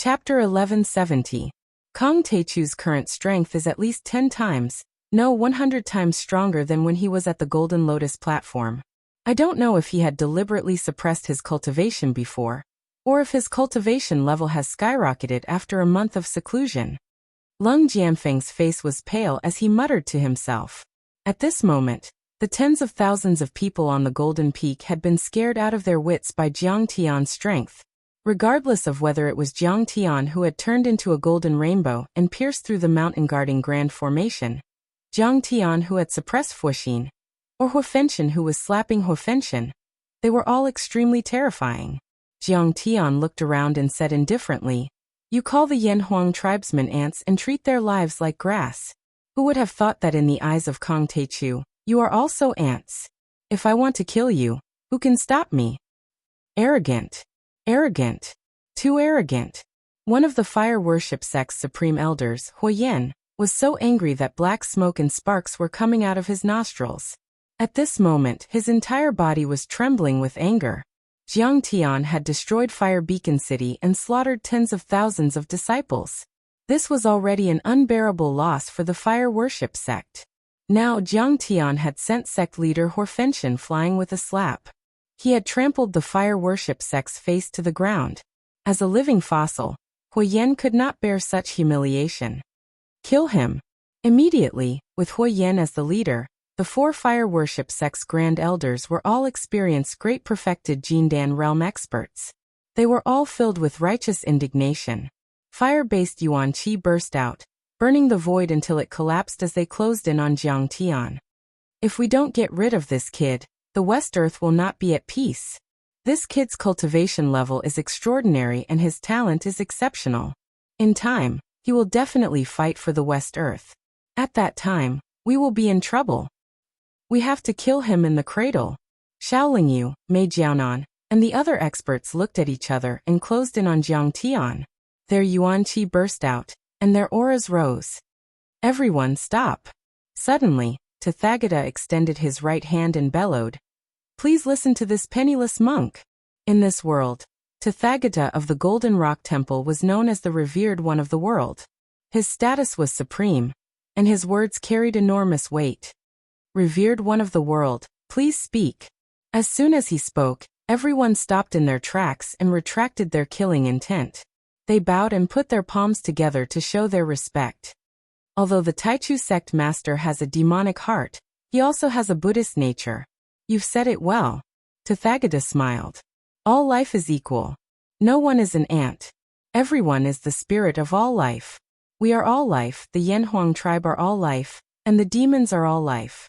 Chapter 1170. Kong Taichu's current strength is at least 10 times, no 100 times stronger than when he was at the Golden Lotus platform. I don't know if he had deliberately suppressed his cultivation before, or if his cultivation level has skyrocketed after a month of seclusion. Lung Jianfeng's face was pale as he muttered to himself. At this moment, the tens of thousands of people on the Golden Peak had been scared out of their wits by Jiang Tian's strength. Regardless of whether it was Jiang Tian who had turned into a golden rainbow and pierced through the mountain-guarding Grand Formation, Jiang Tian who had suppressed Fuxin, or Hu Fenshin who was slapping Hu Fenshin, they were all extremely terrifying. Jiang Tian looked around and said indifferently, "You call the Yanhuang tribesmen ants and treat their lives like grass. Who would have thought that in the eyes of Kong Taichu, you are also ants? If I want to kill you, who can stop me?" Arrogant. Arrogant. Too arrogant. One of the fire worship sect's supreme elders, Huoyan, was so angry that black smoke and sparks were coming out of his nostrils. At this moment, his entire body was trembling with anger. Jiang Tian had destroyed Fire Beacon City and slaughtered tens of thousands of disciples. This was already an unbearable loss for the fire worship sect. Now Jiang Tian had sent sect leader Hu Fenshin flying with a slap. He had trampled the fire worship sect's face to the ground. As a living fossil, Huoyan could not bear such humiliation. Kill him. Immediately, with Huoyan as the leader, the 4 fire worship sect's grand elders were all experienced great perfected Jindan realm experts. They were all filled with righteous indignation. Fire-based Yuan Qi burst out, burning the void until it collapsed as they closed in on Jiang Tian. If we don't get rid of this kid, the West Earth will not be at peace. This kid's cultivation level is extraordinary and his talent is exceptional. In time, he will definitely fight for the West Earth. At that time, we will be in trouble. We have to kill him in the cradle. Shaoling Yu, Mei Jiaonan, and the other experts looked at each other and closed in on Jiang Tian. Their Yuan Qi burst out, and their auras rose. Everyone stop. Suddenly, Tathagata extended his right hand and bellowed, "Please listen to this penniless monk." In this world, Tathagata of the Golden Rock Temple was known as the revered one of the world. His status was supreme, and his words carried enormous weight. "Revered one of the world, please speak." As soon as he spoke, everyone stopped in their tracks and retracted their killing intent. They bowed and put their palms together to show their respect. Although the Taichu sect master has a demonic heart, he also has a Buddhist nature. You've said it well. Tathagata smiled. All life is equal. No one is an ant. Everyone is the spirit of all life. We are all life, the Yanhuang tribe are all life, and the demons are all life.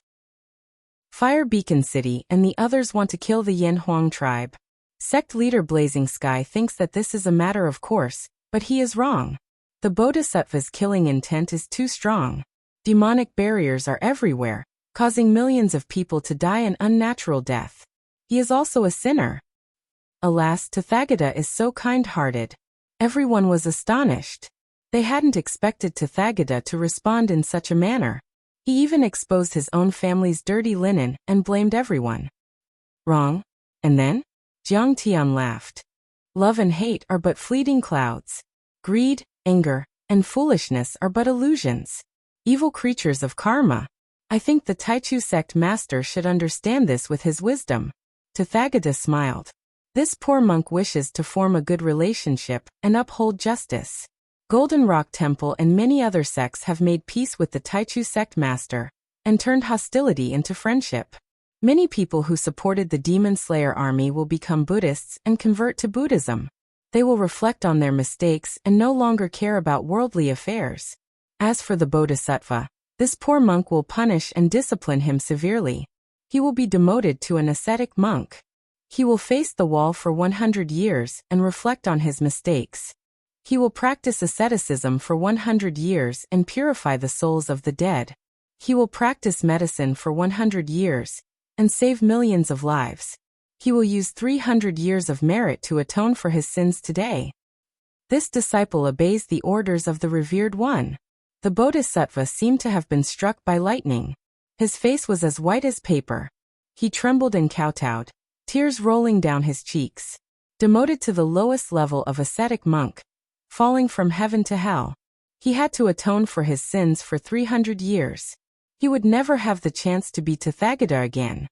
Fire Beacon City and the others want to kill the Yanhuang tribe. Sect leader Blazing Sky thinks that this is a matter of course, but he is wrong. The Bodhisattva's killing intent is too strong. Demonic barriers are everywhere, causing millions of people to die an unnatural death. He is also a sinner. Alas, Tathagata is so kind-hearted. Everyone was astonished. They hadn't expected Tathagata to respond in such a manner. He even exposed his own family's dirty linen and blamed everyone. Wrong? And then? Jiang Tian laughed. Love and hate are but fleeting clouds. Greed, anger, and foolishness are but illusions. Evil creatures of karma. I think the Taichu sect master should understand this with his wisdom. Tathagata smiled. This poor monk wishes to form a good relationship and uphold justice. Golden Rock Temple and many other sects have made peace with the Taichu sect master and turned hostility into friendship. Many people who supported the Demon Slayer army will become Buddhists and convert to Buddhism. They will reflect on their mistakes and no longer care about worldly affairs. As for the Bodhisattva, this poor monk will punish and discipline him severely. He will be demoted to an ascetic monk. He will face the wall for 100 years and reflect on his mistakes. He will practice asceticism for 100 years and purify the souls of the dead. He will practice medicine for 100 years and save millions of lives. He will use 300 years of merit to atone for his sins today. This disciple obeys the orders of the revered one. The Bodhisattva seemed to have been struck by lightning. His face was as white as paper. He trembled and kowtowed, tears rolling down his cheeks. Demoted to the lowest level of ascetic monk, falling from heaven to hell. He had to atone for his sins for 300 years. He would never have the chance to be Tathagata again.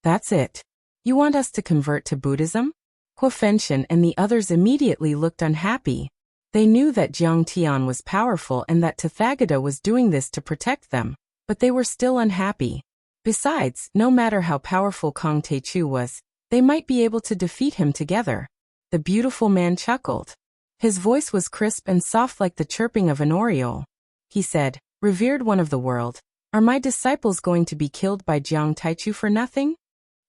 That's it. You want us to convert to Buddhism? Huo Fenshen and the others immediately looked unhappy. They knew that Jiang Tian was powerful and that Tathagata was doing this to protect them, but they were still unhappy. Besides, no matter how powerful Kong Techu was, they might be able to defeat him together. The beautiful man chuckled. His voice was crisp and soft like the chirping of an oriole. He said, "Revered one of the world, are my disciples going to be killed by Jiang Taichu for nothing?"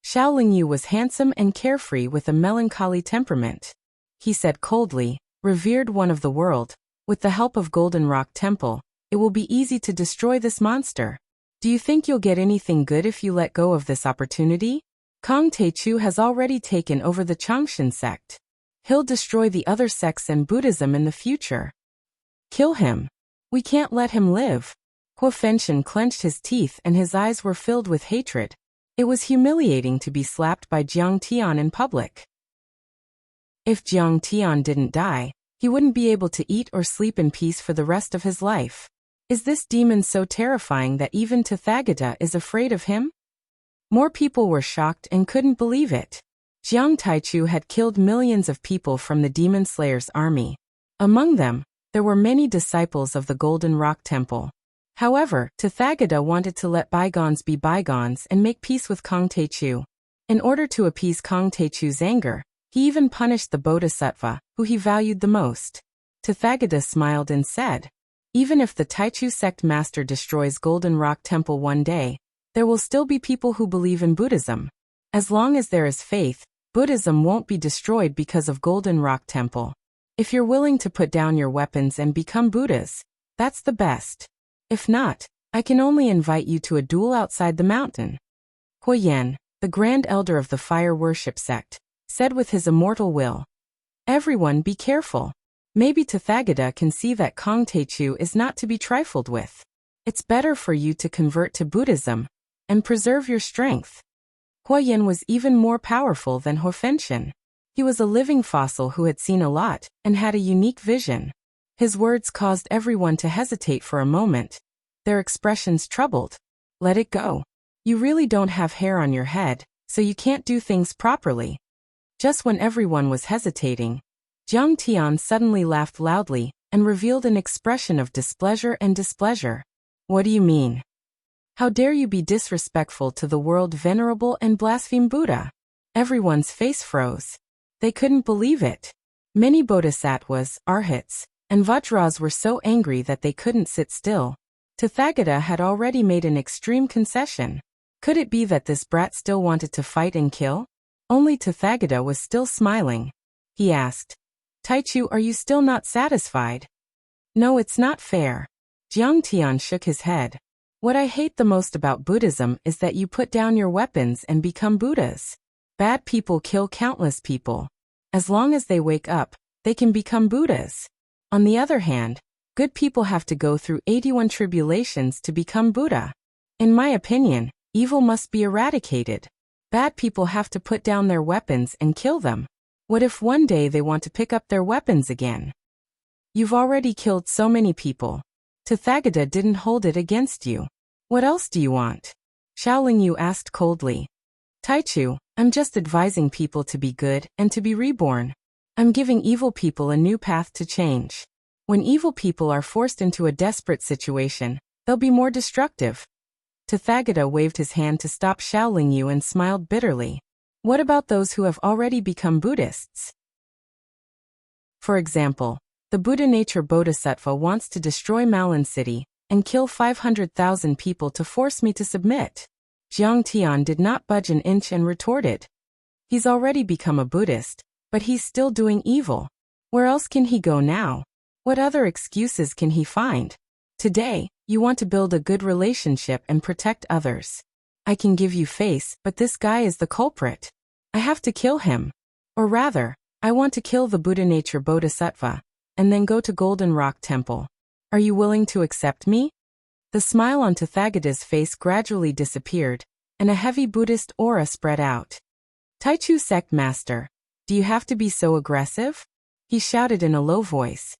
Xiao Lingyu was handsome and carefree with a melancholy temperament. He said coldly, "Revered one of the world, with the help of Golden Rock Temple, it will be easy to destroy this monster. Do you think you'll get anything good if you let go of this opportunity? Kong Techu has already taken over the Changshan sect. He'll destroy the other sects and Buddhism in the future. Kill him. We can't let him live." Huo Fenshen clenched his teeth and his eyes were filled with hatred. It was humiliating to be slapped by Jiang Tian in public. If Jiang Tian didn't die, he wouldn't be able to eat or sleep in peace for the rest of his life. Is this demon so terrifying that even Tathagata is afraid of him? More people were shocked and couldn't believe it. Jiang Taichu had killed millions of people from the Demon Slayer's army. Among them, there were many disciples of the Golden Rock Temple. However, Tathagata wanted to let bygones be bygones and make peace with Kong Techu. In order to appease Kong Techu's anger, he even punished the Bodhisattva, who he valued the most. Tathagata smiled and said, "Even if the Taichu sect master destroys Golden Rock Temple one day, there will still be people who believe in Buddhism. As long as there is faith, Buddhism won't be destroyed because of Golden Rock Temple. If you're willing to put down your weapons and become Buddhas, that's the best. If not, I can only invite you to a duel outside the mountain." Huo Yan, the Grand Elder of the Fire Worship sect, said with his immortal will, "Everyone be careful. Maybe Tathagata can see that Kong Techu is not to be trifled with. It's better for you to convert to Buddhism and preserve your strength." Huo Yan was even more powerful than Huo Fenshen. He was a living fossil who had seen a lot and had a unique vision. His words caused everyone to hesitate for a moment. Their expressions troubled. "Let it go. You really don't have hair on your head, so you can't do things properly." Just when everyone was hesitating, Jiang Tian suddenly laughed loudly and revealed an expression of displeasure and displeasure. "What do you mean? How dare you be disrespectful to the world venerable and blaspheme Buddha?" Everyone's face froze. They couldn't believe it. Many bodhisattvas, arhats, and vajras were so angry that they couldn't sit still. Tathagata had already made an extreme concession. Could it be that this brat still wanted to fight and kill? Only Tathagata was still smiling. He asked, "Taichu, are you still not satisfied?" "No, it's not fair." Jiang Tian shook his head. "What I hate the most about Buddhism is that you put down your weapons and become Buddhas. Bad people kill countless people. As long as they wake up, they can become Buddhas. On the other hand, good people have to go through 81 tribulations to become Buddha. In my opinion, evil must be eradicated. Bad people have to put down their weapons and kill them. What if one day they want to pick up their weapons again? You've already killed so many people. Tathagata didn't hold it against you. What else do you want?" Xiao Lingyu asked coldly. "Taichu, I'm just advising people to be good and to be reborn. I'm giving evil people a new path to change. When evil people are forced into a desperate situation, they'll be more destructive." Tathagata waved his hand to stop Xiao Lingyu and smiled bitterly. "What about those who have already become Buddhists? For example, the Buddha Nature Bodhisattva wants to destroy Malan City and kill 500,000 people to force me to submit." Jiang Tian did not budge an inch and retorted, "He's already become a Buddhist, but he's still doing evil. Where else can he go now? What other excuses can he find? Today, you want to build a good relationship and protect others. I can give you face, but this guy is the culprit. I have to kill him. Or rather, I want to kill the Buddha Nature Bodhisattva, and then go to Golden Rock Temple. Are you willing to accept me?" The smile on Tathagata's face gradually disappeared, and a heavy Buddhist aura spread out. "Taichu sect master, do you have to be so aggressive?" he shouted in a low voice.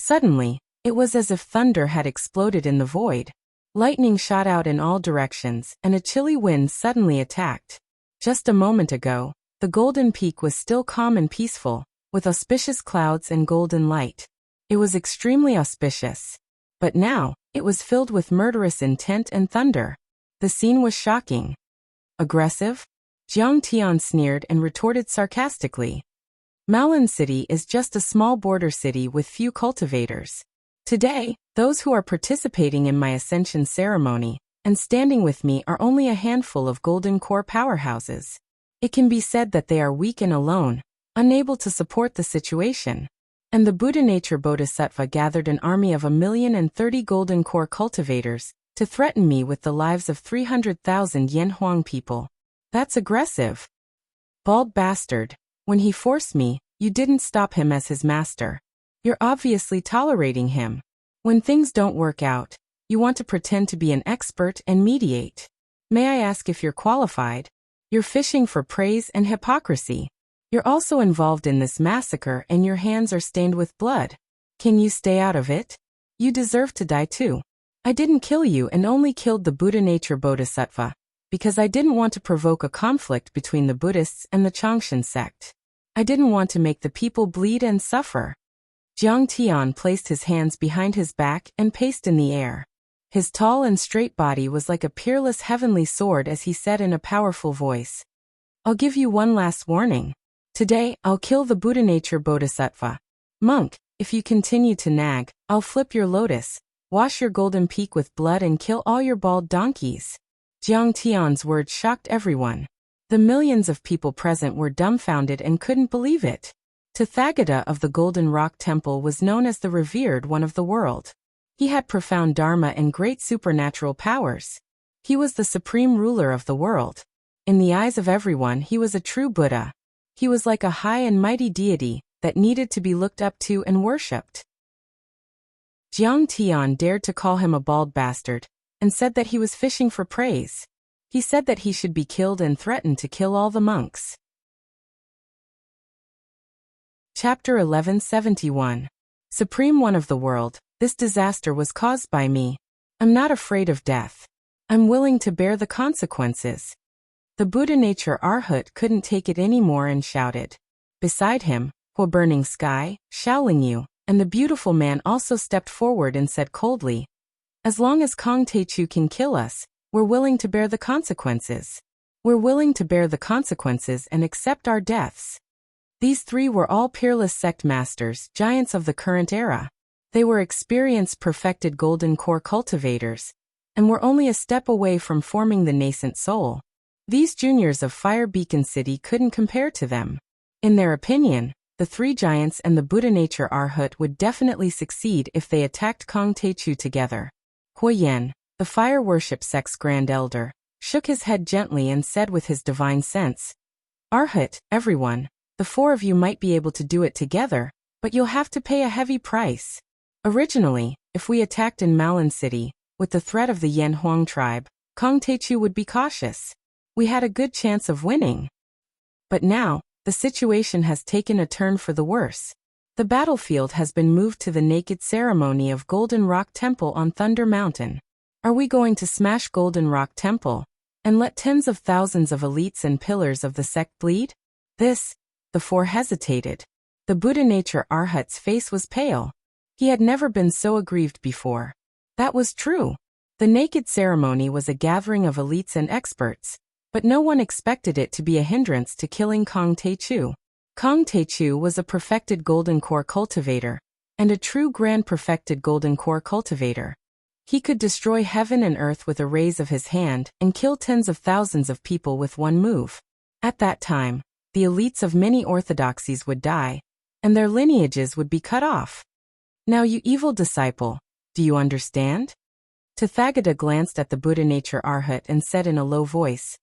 Suddenly, it was as if thunder had exploded in the void. Lightning shot out in all directions, and a chilly wind suddenly attacked. Just a moment ago, the Golden Peak was still calm and peaceful, with auspicious clouds and golden light. It was extremely auspicious. But now, it was filled with murderous intent and thunder. The scene was shocking. Aggressive? Jiang Tian sneered and retorted sarcastically. Malan City is just a small border city with few cultivators. Today, those who are participating in my ascension ceremony and standing with me are only a handful of golden core powerhouses. It can be said that they are weak and alone, unable to support the situation. And the Buddha Nature Bodhisattva gathered an army of 1,030,000 golden core cultivators to threaten me with the lives of 300,000 Yanhuang people. That's aggressive. Bald bastard. When he forced me, you didn't stop him as his master. You're obviously tolerating him. When things don't work out, you want to pretend to be an expert and mediate. May I ask if you're qualified? You're fishing for praise and hypocrisy. You're also involved in this massacre and your hands are stained with blood. Can you stay out of it? You deserve to die too. I didn't kill you and only killed the Buddha Nature Bodhisattva, because I didn't want to provoke a conflict between the Buddhists and the Changshan sect. I didn't want to make the people bleed and suffer. Jiang Tian placed his hands behind his back and paced in the air. His tall and straight body was like a peerless heavenly sword as he said in a powerful voice. I'll give you one last warning. Today, I'll kill the Buddha Nature Bodhisattva. Monk, if you continue to nag, I'll flip your lotus, wash your golden peak with blood and kill all your bald donkeys. Jiang Tian's words shocked everyone. The millions of people present were dumbfounded and couldn't believe it. Tathagata of the Golden Rock Temple was known as the revered one of the world. He had profound dharma and great supernatural powers. He was the supreme ruler of the world. In the eyes of everyone, he was a true Buddha. He was like a high and mighty deity that needed to be looked up to and worshipped. Jiang Tian dared to call him a bald bastard, and said that he was fishing for praise. He said that he should be killed and threatened to kill all the monks. Chapter 1171. Supreme One of the World, this disaster was caused by me. I'm not afraid of death. I'm willing to bear the consequences. The Buddha Nature Arhat couldn't take it anymore and shouted. Beside him, Burning Sky, Shaoling Yu, and the beautiful man also stepped forward and said coldly, as long as Kong Teichu can kill us, we're willing to bear the consequences. We're willing to bear the consequences and accept our deaths. These three were all peerless sect masters, giants of the current era. They were experienced perfected golden core cultivators, and were only a step away from forming the nascent soul. These juniors of Fire Beacon City couldn't compare to them. In their opinion, the three giants and the Buddha Nature Arhat would definitely succeed if they attacked Kong Teichu together. Hui Yan, the Fire Worship Sect's Grand Elder, shook his head gently and said with his divine sense, Arhat, everyone, the four of you might be able to do it together, but you'll have to pay a heavy price. Originally, if we attacked in Malan City, with the threat of the Yanhuang tribe, Kong Teichu would be cautious. We had a good chance of winning. But now, the situation has taken a turn for the worse. The battlefield has been moved to the naked ceremony of Golden Rock Temple on Thunder Mountain. Are we going to smash Golden Rock Temple and let tens of thousands of elites and pillars of the sect bleed? The four hesitated. The Buddha Nature Arhat's face was pale. He had never been so aggrieved before. That was true. The naked ceremony was a gathering of elites and experts, but no one expected it to be a hindrance to killing Kong Teichu. Kong Teichu was a perfected golden core cultivator, and a true grand perfected golden core cultivator. He could destroy heaven and earth with a raise of his hand and kill tens of thousands of people with one move. At that time, the elites of many orthodoxies would die, and their lineages would be cut off. Now you evil disciple, do you understand? Tathagata glanced at the Buddha Nature Arhat and said in a low voice,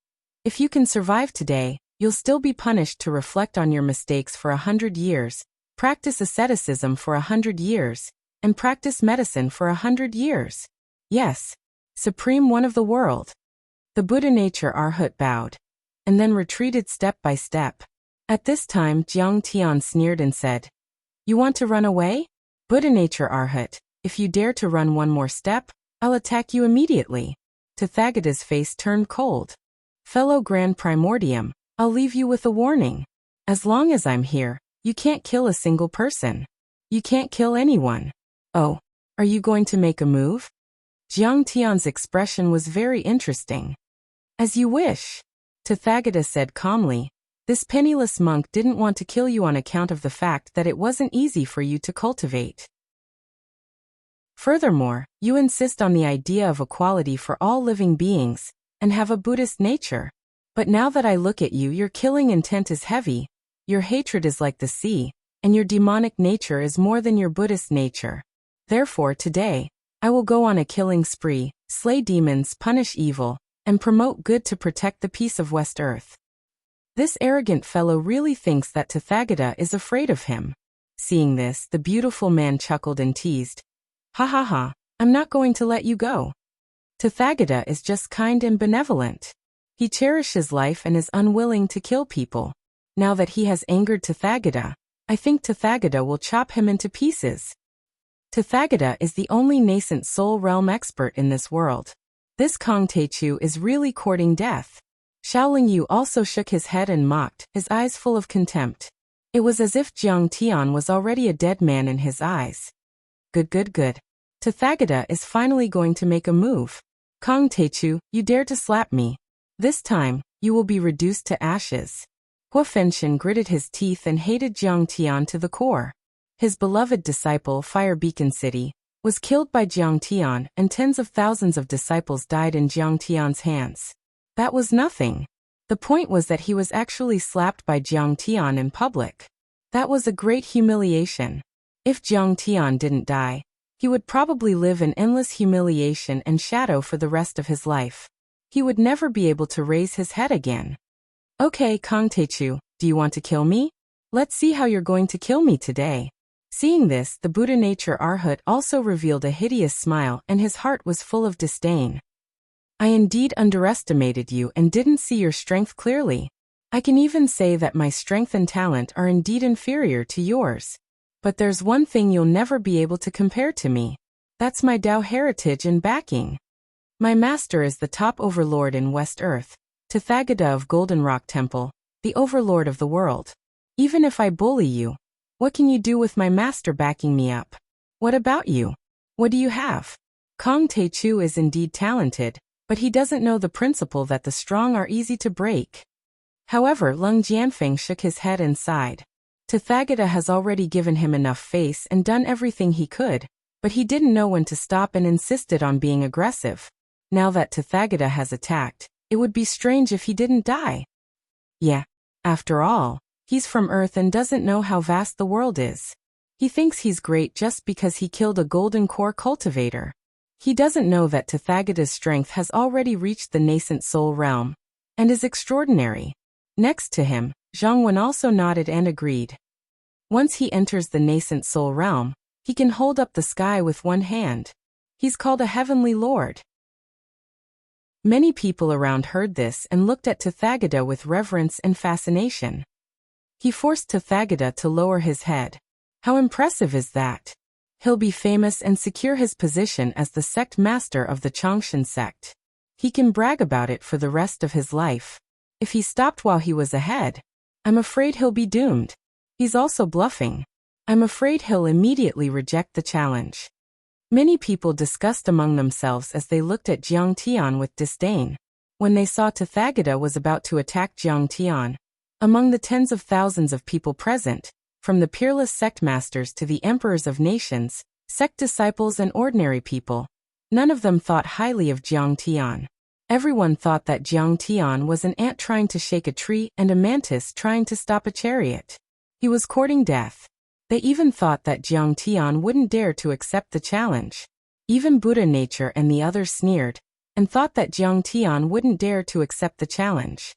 if you can survive today, you'll still be punished to reflect on your mistakes for 100 years, practice asceticism for 100 years, and practice medicine for 100 years. Yes, Supreme One of the World. The Buddha Nature Arhat bowed, and then retreated step by step. At this time Jiang Tian sneered and said, you want to run away? Buddha nature Arhat, if you dare to run one more step, I'll attack you immediately. Tathagata's face turned cold. Fellow Grand Primordium, I'll leave you with a warning. As long as I'm here, you can't kill a single person. You can't kill anyone. Oh, are you going to make a move? Jiang Tian's expression was very interesting. As you wish, Tathagata said calmly. This penniless monk didn't want to kill you on account of the fact that it wasn't easy for you to cultivate. Furthermore, you insist on the idea of equality for all living beings, and have a Buddhist nature. But now that I look at you, your killing intent is heavy, your hatred is like the sea, and your demonic nature is more than your Buddhist nature. Therefore today, I will go on a killing spree, slay demons, punish evil, and promote good to protect the peace of West Earth. This arrogant fellow really thinks that Tathagata is afraid of him. Seeing this, the beautiful man chuckled and teased. Ha ha ha, I'm not going to let you go. Tathagata is just kind and benevolent. He cherishes life and is unwilling to kill people. Now that he has angered Tathagata, I think Tathagata will chop him into pieces. Tathagata is the only nascent soul realm expert in this world. This Kong Techu is really courting death. Shaolin Yu also shook his head and mocked, his eyes full of contempt. It was as if Jiang Tian was already a dead man in his eyes. Good. Tathagata is finally going to make a move. Kong Techu, you dare to slap me. This time, you will be reduced to ashes. Hua Fenshin gritted his teeth and hated Jiang Tian to the core. His beloved disciple Fire Beacon City was killed by Jiang Tian, and tens of thousands of disciples died in Jiang Tian's hands. That was nothing. The point was that he was actually slapped by Jiang Tian in public. That was a great humiliation. If Jiang Tian didn't die, he would probably live in endless humiliation and shadow for the rest of his life. He would never be able to raise his head again. Okay, Kong Techu, do you want to kill me? Let's see how you're going to kill me today. Seeing this, the Buddha nature Arhat also revealed a hideous smile, and his heart was full of disdain. I indeed underestimated you and didn't see your strength clearly. I can even say that my strength and talent are indeed inferior to yours. But there's one thing you'll never be able to compare to me. That's my Tao heritage and backing. My master is the top overlord in West Earth, Tathagata of Golden Rock Temple, the overlord of the world. Even if I bully you, what can you do with my master backing me up? What about you? What do you have? Kong Techu is indeed talented, but he doesn't know the principle that the strong are easy to break. However, Lung Jianfeng shook his head and sighed. Tathagata has already given him enough face and done everything he could, but he didn't know when to stop and insisted on being aggressive. Now that Tathagata has attacked, it would be strange if he didn't die. Yeah, after all, he's from Earth and doesn't know how vast the world is. He thinks he's great just because he killed a golden core cultivator. He doesn't know that Tathagata's strength has already reached the nascent soul realm, and is extraordinary. Next to him, Zhang Wen also nodded and agreed. Once he enters the nascent soul realm, he can hold up the sky with one hand. He's called a heavenly lord. Many people around heard this and looked at Tathagata with reverence and fascination. He forced Tathagata to lower his head. How impressive is that? He'll be famous and secure his position as the sect master of the Changshan sect. He can brag about it for the rest of his life. If he stopped while he was ahead, I'm afraid he'll be doomed. He's also bluffing. I'm afraid he'll immediately reject the challenge. Many people discussed among themselves as they looked at Jiang Tian with disdain. When they saw Tathagata was about to attack Jiang Tian, among the tens of thousands of people present, from the peerless sect masters to the emperors of nations, sect disciples and ordinary people, none of them thought highly of Jiang Tian. Everyone thought that Jiang Tian was an ant trying to shake a tree and a mantis trying to stop a chariot. He was courting death. They even thought that Jiang Tian wouldn't dare to accept the challenge. Even Buddha nature and the others sneered, and thought that Jiang Tian wouldn't dare to accept the challenge.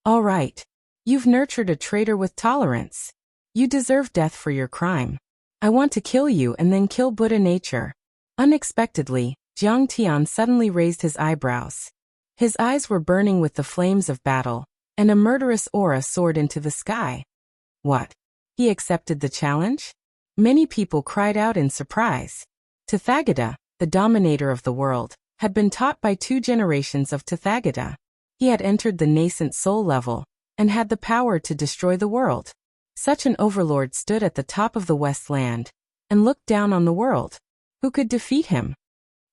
All right. You've nurtured a traitor with tolerance. You deserve death for your crime. I want to kill you and then kill Buddha nature. Unexpectedly, Jiang Tian suddenly raised his eyebrows. His eyes were burning with the flames of battle, and a murderous aura soared into the sky. What? He accepted the challenge? Many people cried out in surprise. Tathagata, the dominator of the world, had been taught by 2 generations of Tathagata. He had entered the nascent soul level, and had the power to destroy the world. Such an overlord stood at the top of the West Land, and looked down on the world. Who could defeat him?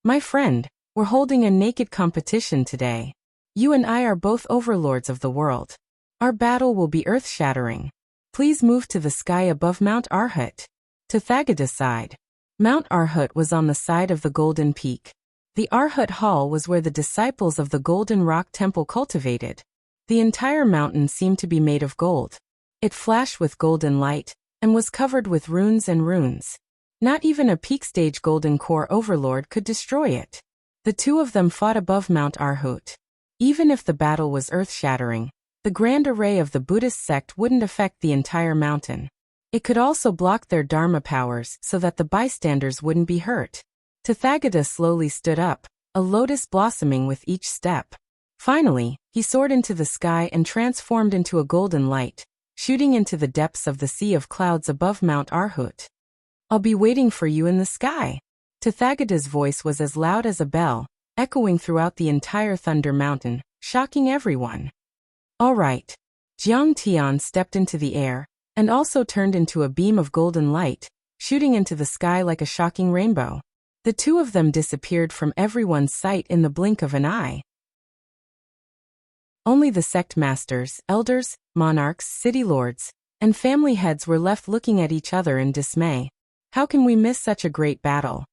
My friend, we're holding a naked competition today. You and I are both overlords of the world. Our battle will be earth-shattering. Please move to the sky above Mount Arhut. Tathagata sighed. Mount Arhut was on the side of the Golden Peak. The Arhut Hall was where the disciples of the Golden Rock Temple cultivated. The entire mountain seemed to be made of gold. It flashed with golden light, and was covered with runes and runes. Not even a peak-stage golden core overlord could destroy it. The 2 of them fought above Mount Arhut. Even if the battle was earth-shattering, the grand array of the Buddhist sect wouldn't affect the entire mountain. It could also block their Dharma powers so that the bystanders wouldn't be hurt. Tathagata slowly stood up, a lotus blossoming with each step. Finally, he soared into the sky and transformed into a golden light, shooting into the depths of the sea of clouds above Mount Arhut. I'll be waiting for you in the sky. Tathagata's voice was as loud as a bell, echoing throughout the entire Thunder Mountain, shocking everyone. All right. Jiang Tian stepped into the air, and also turned into a beam of golden light, shooting into the sky like a shocking rainbow. The 2 of them disappeared from everyone's sight in the blink of an eye. Only the sect masters, elders, monarchs, city lords, and family heads were left looking at each other in dismay. How can we miss such a great battle?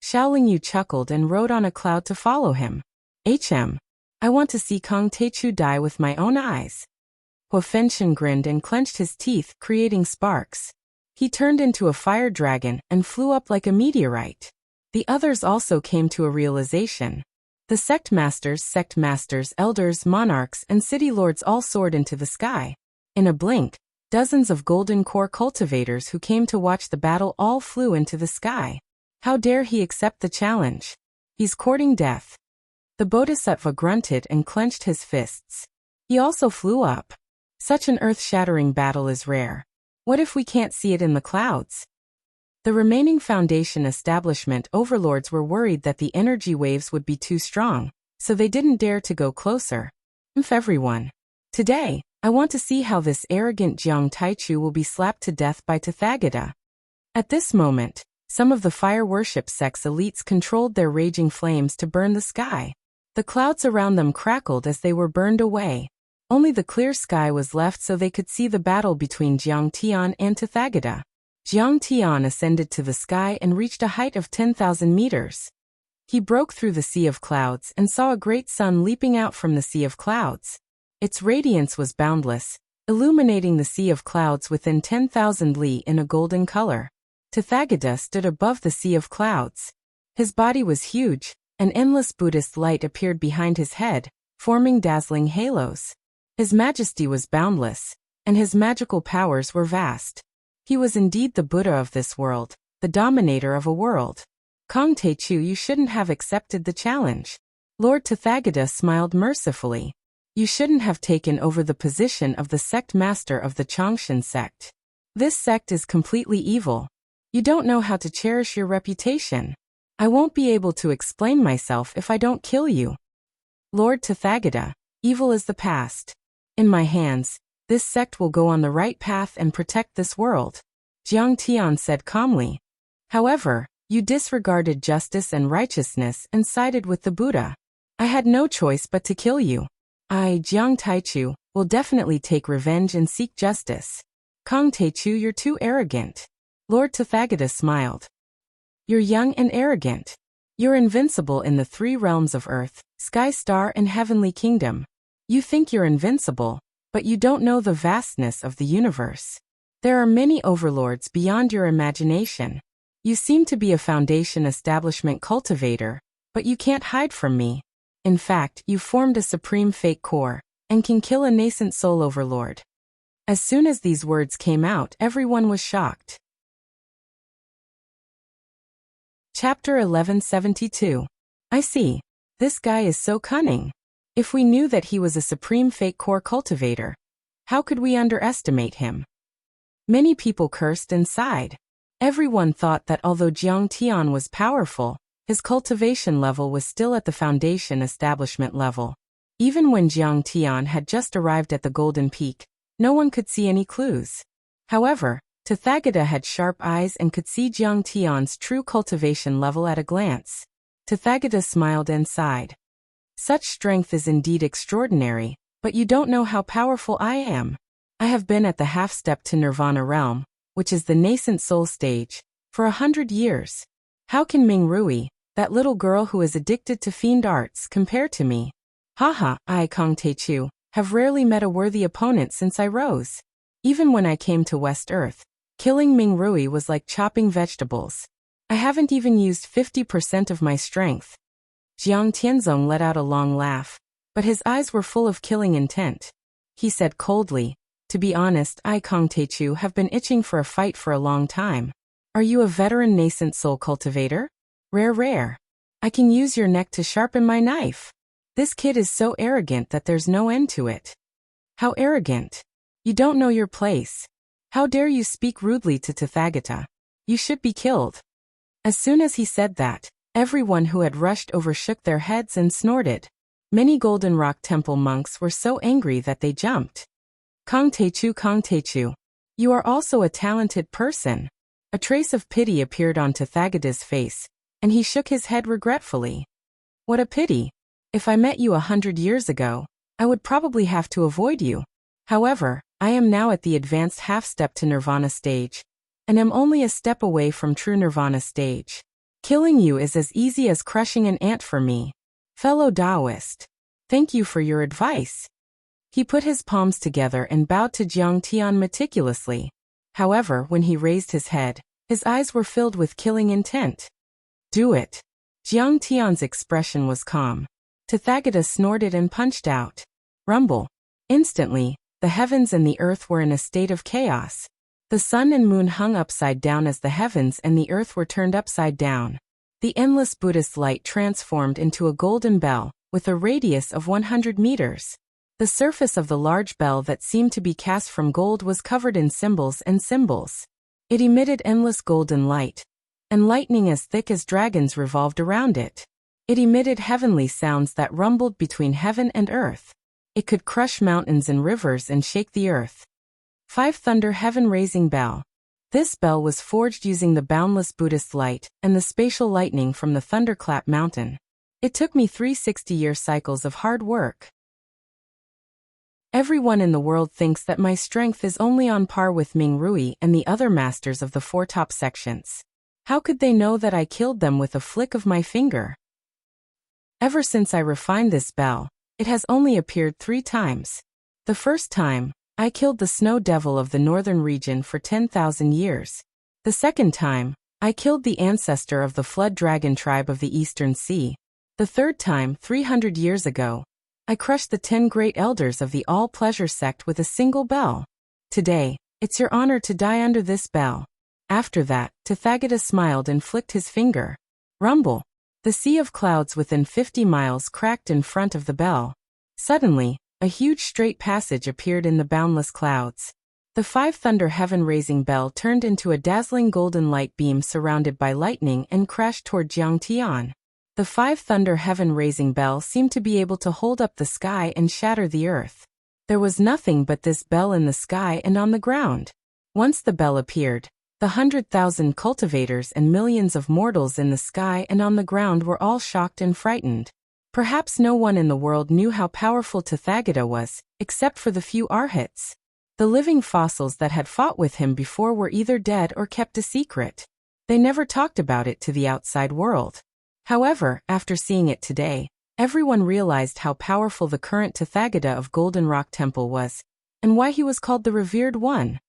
Xiaoling Yu chuckled and rode on a cloud to follow him. I want to see Kong Teichu die with my own eyes. Hua Fenshin grinned and clenched his teeth, creating sparks. He turned into a fire dragon and flew up like a meteorite. The others also came to a realization. The sect masters, elders, monarchs, and city lords all soared into the sky. In a blink, dozens of golden core cultivators who came to watch the battle all flew into the sky. How dare he accept the challenge? He's courting death. The Bodhisattva grunted and clenched his fists. He also flew up. Such an earth-shattering battle is rare. What if we can't see it in the clouds? The remaining Foundation establishment overlords were worried that the energy waves would be too strong, so they didn't dare to go closer. Everyone. Today, I want to see how this arrogant Jiang Taichu will be slapped to death by Tathagata. At this moment, some of the fire worship sect's elites controlled their raging flames to burn the sky. The clouds around them crackled as they were burned away. Only the clear sky was left so they could see the battle between Jiang Tian and Tathagata. Jiang Tian ascended to the sky and reached a height of 10,000 meters. He broke through the sea of clouds and saw a great sun leaping out from the sea of clouds. Its radiance was boundless, illuminating the sea of clouds within 10,000 li in a golden color. Tathagata stood above the sea of clouds. His body was huge, an endless Buddhist light appeared behind his head, forming dazzling halos. His majesty was boundless, and his magical powers were vast. He was indeed the Buddha of this world, the dominator of a world. Kong Teichu, you shouldn't have accepted the challenge. Lord Tathagata smiled mercifully. You shouldn't have taken over the position of the sect master of the Chongshan sect. This sect is completely evil. You don't know how to cherish your reputation. I won't be able to explain myself if I don't kill you. Lord Tathagata, evil is the past. In my hands, this sect will go on the right path and protect this world, Jiang Tian said calmly. However, you disregarded justice and righteousness and sided with the Buddha. I had no choice but to kill you. I, Jiang Taichu, will definitely take revenge and seek justice. Kong Teichu, you're too arrogant. Lord Tathagata smiled. You're young and arrogant. You're invincible in the 3 realms of earth, sky, star, and heavenly kingdom. You think you're invincible, but you don't know the vastness of the universe. There are many overlords beyond your imagination. You seem to be a Foundation establishment cultivator, but you can't hide from me. In fact, you formed a supreme fake core, and can kill a nascent soul overlord. As soon as these words came out, everyone was shocked. Chapter 1172. I see. This guy is so cunning. If we knew that he was a supreme fake core cultivator, how could we underestimate him? Many people cursed and sighed. Everyone thought that although Jiang Tian was powerful, his cultivation level was still at the foundation establishment level. Even when Jiang Tian had just arrived at the Golden Peak, no one could see any clues. However, Tathagata had sharp eyes and could see Jiang Tian's true cultivation level at a glance. Tathagata smiled and sighed. Such strength is indeed extraordinary, but you don't know how powerful I am. I have been at the half-step to Nirvana realm, which is the nascent soul stage, for 100 years. How can Ming Rui, that little girl who is addicted to fiend arts, compare to me? Haha, I, Kong Teichu, have rarely met a worthy opponent since I rose. Even when I came to West Earth, killing Ming Rui was like chopping vegetables. I haven't even used 50% of my strength. Jiang Tianzong let out a long laugh, but his eyes were full of killing intent. He said coldly, "To be honest, I, Kong Teichu, have been itching for a fight for a long time. Are you a veteran nascent soul cultivator? Rare. I can use your neck to sharpen my knife." This kid is so arrogant that there's no end to it. How arrogant. You don't know your place. How dare you speak rudely to Tathagata? You should be killed. As soon as he said that, everyone who had rushed over shook their heads and snorted. Many Golden Rock Temple monks were so angry that they jumped. Kong Teichu, you are also a talented person. A trace of pity appeared on Tathagata's face, and he shook his head regretfully. What a pity. If I met you 100 years ago, I would probably have to avoid you. However, I am now at the advanced half-step to Nirvana stage, and am only a step away from true Nirvana stage. Killing you is as easy as crushing an ant for me. Fellow Taoist, thank you for your advice. He put his palms together and bowed to Jiang Tian meticulously. However, when he raised his head, his eyes were filled with killing intent. Do it. Jiang Tian's expression was calm. Tathagata snorted and punched out. Rumble. Instantly, the heavens and the earth were in a state of chaos. The sun and moon hung upside down as the heavens and the earth were turned upside down. The endless Buddhist light transformed into a golden bell, with a radius of 100 meters. The surface of the large bell that seemed to be cast from gold was covered in symbols and symbols. It emitted endless golden light, and lightning as thick as dragons revolved around it. It emitted heavenly sounds that rumbled between heaven and earth. It could crush mountains and rivers and shake the earth. 5 Thunder Heaven-Raising Bell. This bell was forged using the boundless Buddhist light and the spatial lightning from the Thunderclap Mountain. It took me 360-year cycles of hard work. Everyone in the world thinks that my strength is only on par with Ming Rui and the other masters of the 4 top sections. How could they know that I killed them with a flick of my finger? Ever since I refined this bell, it has only appeared 3 times. The first time, I killed the snow devil of the northern region for 10,000 years. The second time, I killed the ancestor of the flood dragon tribe of the eastern sea. The third time, 300 years ago, I crushed the 10 great elders of the all-pleasure sect with a single bell. Today, it's your honor to die under this bell. After that, Tathagata smiled and flicked his finger. Rumble. The sea of clouds within 50 miles cracked in front of the bell. Suddenly, a huge straight passage appeared in the boundless clouds. The 5 Thunder Heaven-Raising Bell turned into a dazzling golden light beam surrounded by lightning and crashed toward Jiang Tian. The 5 Thunder Heaven-Raising Bell seemed to be able to hold up the sky and shatter the earth. There was nothing but this bell in the sky and on the ground. Once the bell appeared, the 100,000 cultivators and millions of mortals in the sky and on the ground were all shocked and frightened. Perhaps no one in the world knew how powerful Tathagata was, except for the few arhats. The living fossils that had fought with him before were either dead or kept a secret. They never talked about it to the outside world. However, after seeing it today, everyone realized how powerful the current Tathagata of Golden Rock Temple was, and why he was called the Revered One.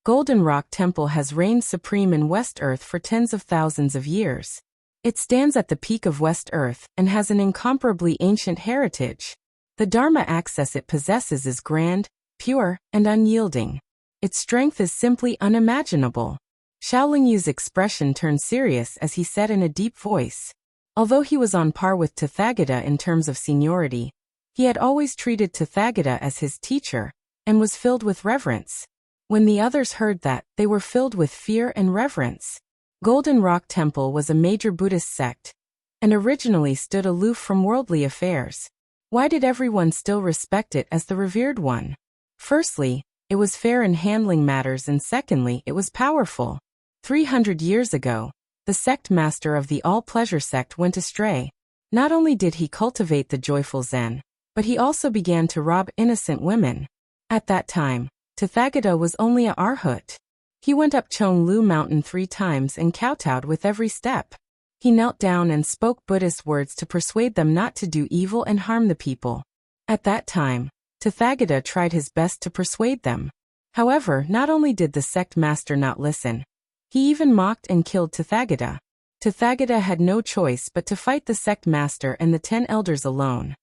Golden Rock Temple has reigned supreme in West Earth for tens of thousands of years. It stands at the peak of West Earth and has an incomparably ancient heritage. The Dharma access it possesses is grand, pure, and unyielding. Its strength is simply unimaginable. Shaolin Yu's expression turned serious as he said in a deep voice. Although he was on par with Tathagata in terms of seniority, he had always treated Tathagata as his teacher, and was filled with reverence. When the others heard that, they were filled with fear and reverence. Golden Rock Temple was a major Buddhist sect, and originally stood aloof from worldly affairs. Why did everyone still respect it as the revered one? Firstly, it was fair in handling matters, and secondly, it was powerful. 300 years ago, the sect master of the all-pleasure sect went astray. Not only did he cultivate the joyful Zen, but he also began to rob innocent women. At that time, Tathagata was only a arhat. He went up Chonglu Mountain 3 times and kowtowed with every step. He knelt down and spoke Buddhist words to persuade them not to do evil and harm the people. At that time, Tathagata tried his best to persuade them. However, not only did the sect master not listen, he even mocked and killed Tathagata. Tathagata had no choice but to fight the sect master and the 10 elders alone.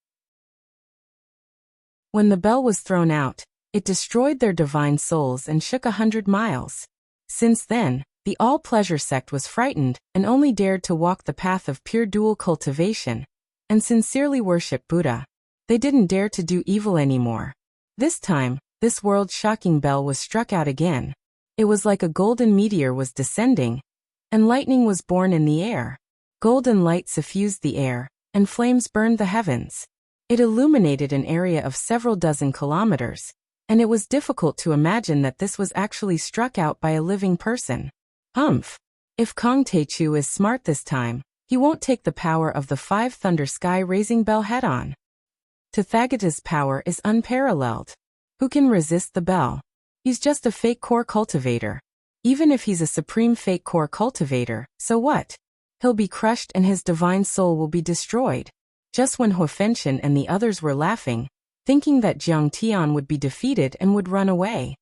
When the bell was thrown out, it destroyed their divine souls and shook 100 miles. Since then, the all-pleasure sect was frightened and only dared to walk the path of pure dual cultivation and sincerely worship Buddha. They didn't dare to do evil anymore. This time, this world-shocking bell was struck out again. It was like a golden meteor was descending, and lightning was born in the air. Golden light suffused the air, and flames burned the heavens. It illuminated an area of several dozen kilometers, and it was difficult to imagine that this was actually struck out by a living person. Humph! If Kong Techu is smart this time, he won't take the power of the 5 thunder sky-raising bell head-on. Tathagata's power is unparalleled. Who can resist the bell? He's just a fake core cultivator. Even if he's a supreme fake core cultivator, so what? He'll be crushed and his divine soul will be destroyed. Just when Huofenshin and the others were laughing, thinking that Jiang Tian would be defeated and would run away.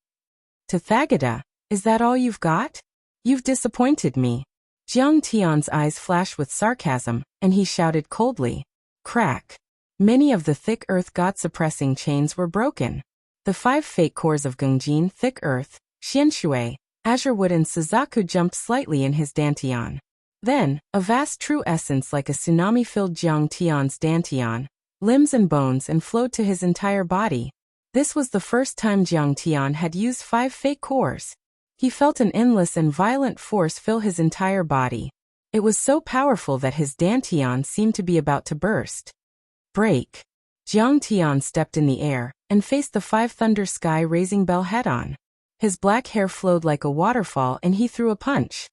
Tathagata, is that all you've got? You've disappointed me. Jiang Tian's eyes flashed with sarcasm, and he shouted coldly. Crack. Many of the thick earth god-suppressing chains were broken. The 5 fake cores of Gongjin, thick earth, Xianshui, azure wood and Suzaku jumped slightly in his dantian. Then, a vast true essence like a tsunami filled Jiang Tian's dantian, limbs and bones, and flowed to his entire body. This was the first time Jiang Tian had used 5 fake cores. He felt an endless and violent force fill his entire body. It was so powerful that his dantian seemed to be about to burst. Break. Jiang Tian stepped in the air and faced the 5 thunder sky-raising bell head-on. His black hair flowed like a waterfall and he threw a punch.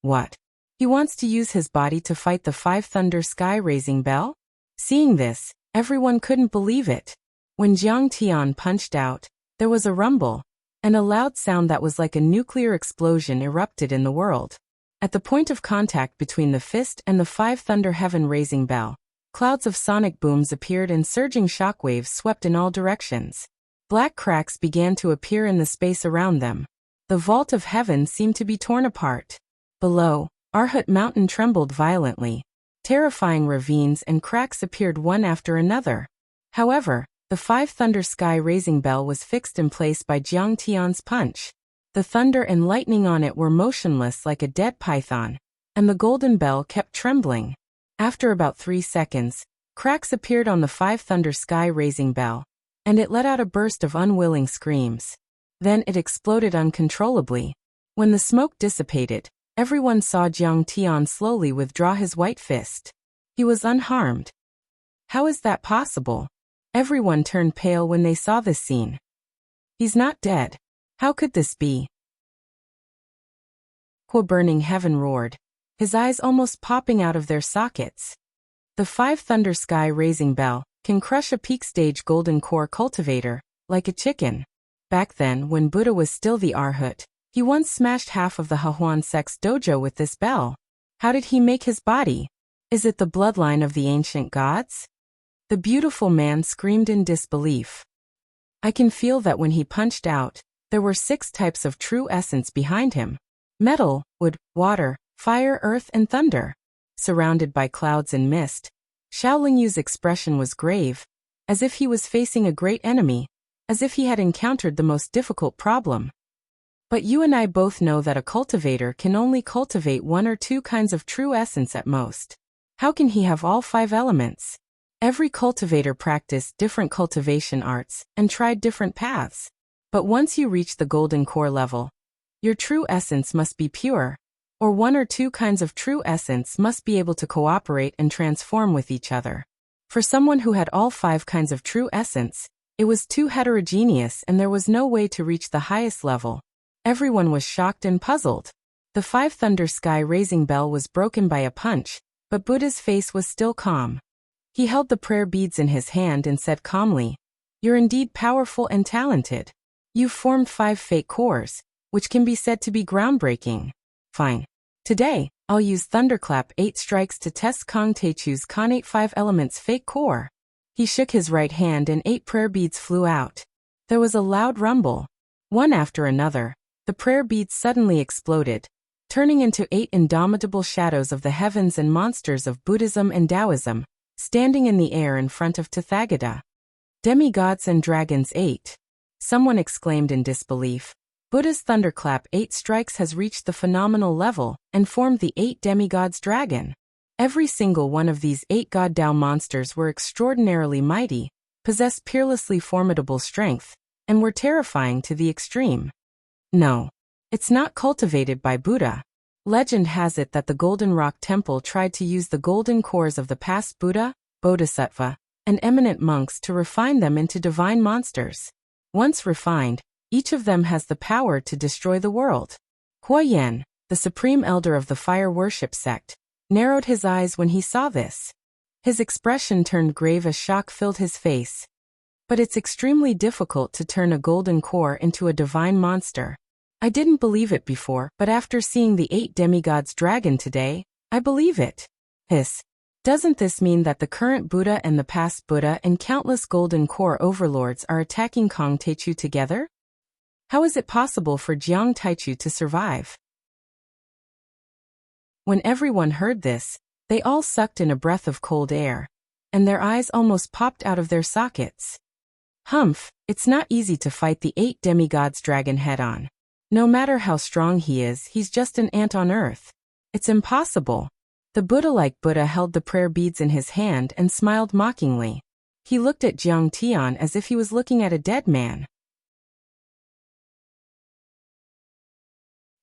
What? He wants to use his body to fight the 5 thunder sky-raising bell? Seeing this, everyone couldn't believe it. When Jiang Tian punched out, there was a rumble, and a loud sound that was like a nuclear explosion erupted in the world. At the point of contact between the fist and the 5 thunder heaven-raising bell, clouds of sonic booms appeared and surging shockwaves swept in all directions. Black cracks began to appear in the space around them. The vault of heaven seemed to be torn apart. Below, Arhat Mountain trembled violently. Terrifying ravines and cracks appeared one after another. However, the 5 thunder sky-raising bell was fixed in place by Jiang Tian's punch. The thunder and lightning on it were motionless like a dead python, and the golden bell kept trembling. After about 3 seconds, cracks appeared on the 5 thunder sky-raising bell, and it let out a burst of unwilling screams. Then it exploded uncontrollably. When the smoke dissipated, everyone saw Jiang Tian slowly withdraw his white fist. He was unharmed. How is that possible? Everyone turned pale when they saw this scene. He's not dead. How could this be? Burning heaven roared, his eyes almost popping out of their sockets. The 5 thunder sky-raising bell can crush a peak-stage golden core cultivator, like a chicken. Back then, when Buddha was still the Arhat, he once smashed half of the Hahuan sect's dojo with this bell. How did he make his body? Is it the bloodline of the ancient gods? The beautiful man screamed in disbelief. I can feel that when he punched out, there were 6 types of true essence behind him. Metal, wood, water, fire, earth, and thunder. Surrounded by clouds and mist, Xiaolingyu's expression was grave, as if he was facing a great enemy, as if he had encountered the most difficult problem. But you and I both know that a cultivator can only cultivate 1 or 2 kinds of true essence at most. How can he have all 5 elements? Every cultivator practiced different cultivation arts and tried different paths. But once you reach the golden core level, your true essence must be pure, or one or two kinds of true essence must be able to cooperate and transform with each other. For someone who had all 5 kinds of true essence, it was too heterogeneous and there was no way to reach the highest level. Everyone was shocked and puzzled. The 5 thunder sky-raising bell was broken by a punch, but Buddha's face was still calm. He held the prayer beads in his hand and said calmly, "You're indeed powerful and talented. You've formed 5 fate cores, which can be said to be groundbreaking. Fine. Today, I'll use Thunderclap 8 strikes to test Kong Techu's Connate 5 elements fate core." He shook his right hand and 8 prayer beads flew out. There was a loud rumble. One after another, the prayer beads suddenly exploded, turning into 8 indomitable shadows of the heavens and monsters of Buddhism and Taoism, standing in the air in front of Tathagata. "Demigods and dragons 8. Someone exclaimed in disbelief. Buddha's Thunderclap 8 strikes has reached the phenomenal level and formed the 8 demigods dragon. Every single one of these 8 god Tao monsters were extraordinarily mighty, possessed peerlessly formidable strength, and were terrifying to the extreme. No, it's not cultivated by Buddha. Legend has it that the Golden Rock Temple tried to use the golden cores of the past Buddha, Bodhisattva, and eminent monks to refine them into divine monsters. Once refined, each of them has the power to destroy the world." Huayan, the supreme elder of the fire worship sect, narrowed his eyes when he saw this. His expression turned grave as shock filled his face. "But it's extremely difficult to turn a golden core into a divine monster. I didn't believe it before, but after seeing the 8 demigods dragon today, I believe it." Hiss. "Doesn't this mean that the current Buddha and the past Buddha and countless golden core overlords are attacking Kong Techu together? How is it possible for Jiang Taichu to survive?" When everyone heard this, they all sucked in a breath of cold air, and their eyes almost popped out of their sockets. Humph, it's not easy to fight the 8 demigods dragon head-on. No matter how strong he is, he's just an ant on earth. It's impossible. The Buddha-like Buddha held the prayer beads in his hand and smiled mockingly. He looked at Jiang Tian as if he was looking at a dead man.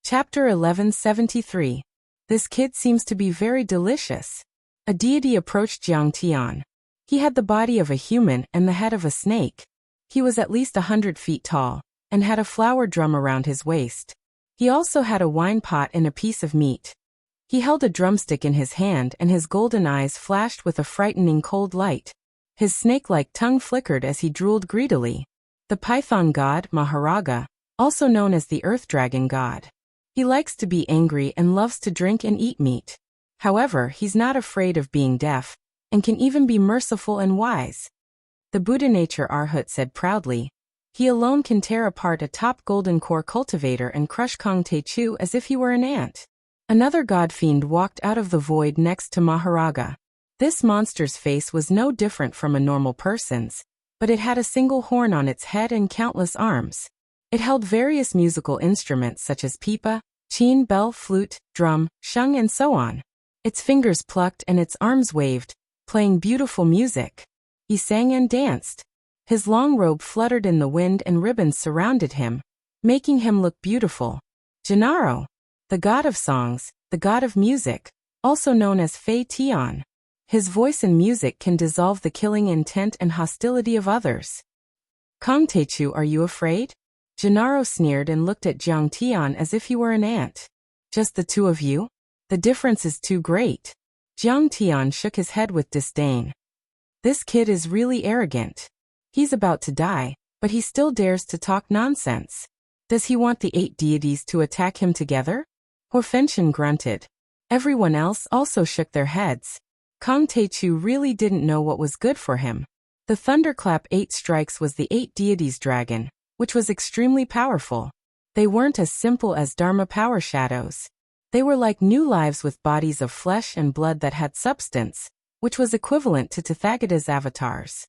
Chapter 1173. This kid seems to be very delicious. A deity approached Jiang Tian. He had the body of a human and the head of a snake. He was at least 100 feet tall, and had a flower drum around his waist. He also had a wine pot and a piece of meat. He held a drumstick in his hand and his golden eyes flashed with a frightening cold light. His snake-like tongue flickered as he drooled greedily. The python god, Maharaga, also known as the earth dragon god. He likes to be angry and loves to drink and eat meat. However, he's not afraid of being deaf, and can even be merciful and wise. The Buddha nature Arhat said proudly. He alone can tear apart a top golden core cultivator and crush Kong Techu as if he were an ant. Another god fiend walked out of the void next to Maharaga. This monster's face was no different from a normal person's, but it had a single horn on its head and countless arms. It held various musical instruments such as pipa, chin, bell, flute, drum, shung, and so on. Its fingers plucked and its arms waved, playing beautiful music. He sang and danced. His long robe fluttered in the wind and ribbons surrounded him, making him look beautiful. Gennaro, the god of songs, the god of music, also known as Fei Tian. His voice and music can dissolve the killing intent and hostility of others. Kong Techu, are you afraid? Gennaro sneered and looked at Jiang Tian as if he were an ant. Just the two of you? The difference is too great. Jiang Tian shook his head with disdain. This kid is really arrogant. He's about to die, but he still dares to talk nonsense. Does he want the 8 deities to attack him together? Horfenshin grunted. Everyone else also shook their heads. Kong Techu really didn't know what was good for him. The Thunderclap 8 strikes was the 8 deities dragon, which was extremely powerful. They weren't as simple as Dharma power shadows. They were like new lives with bodies of flesh and blood that had substance, which was equivalent to Tathagata's avatars.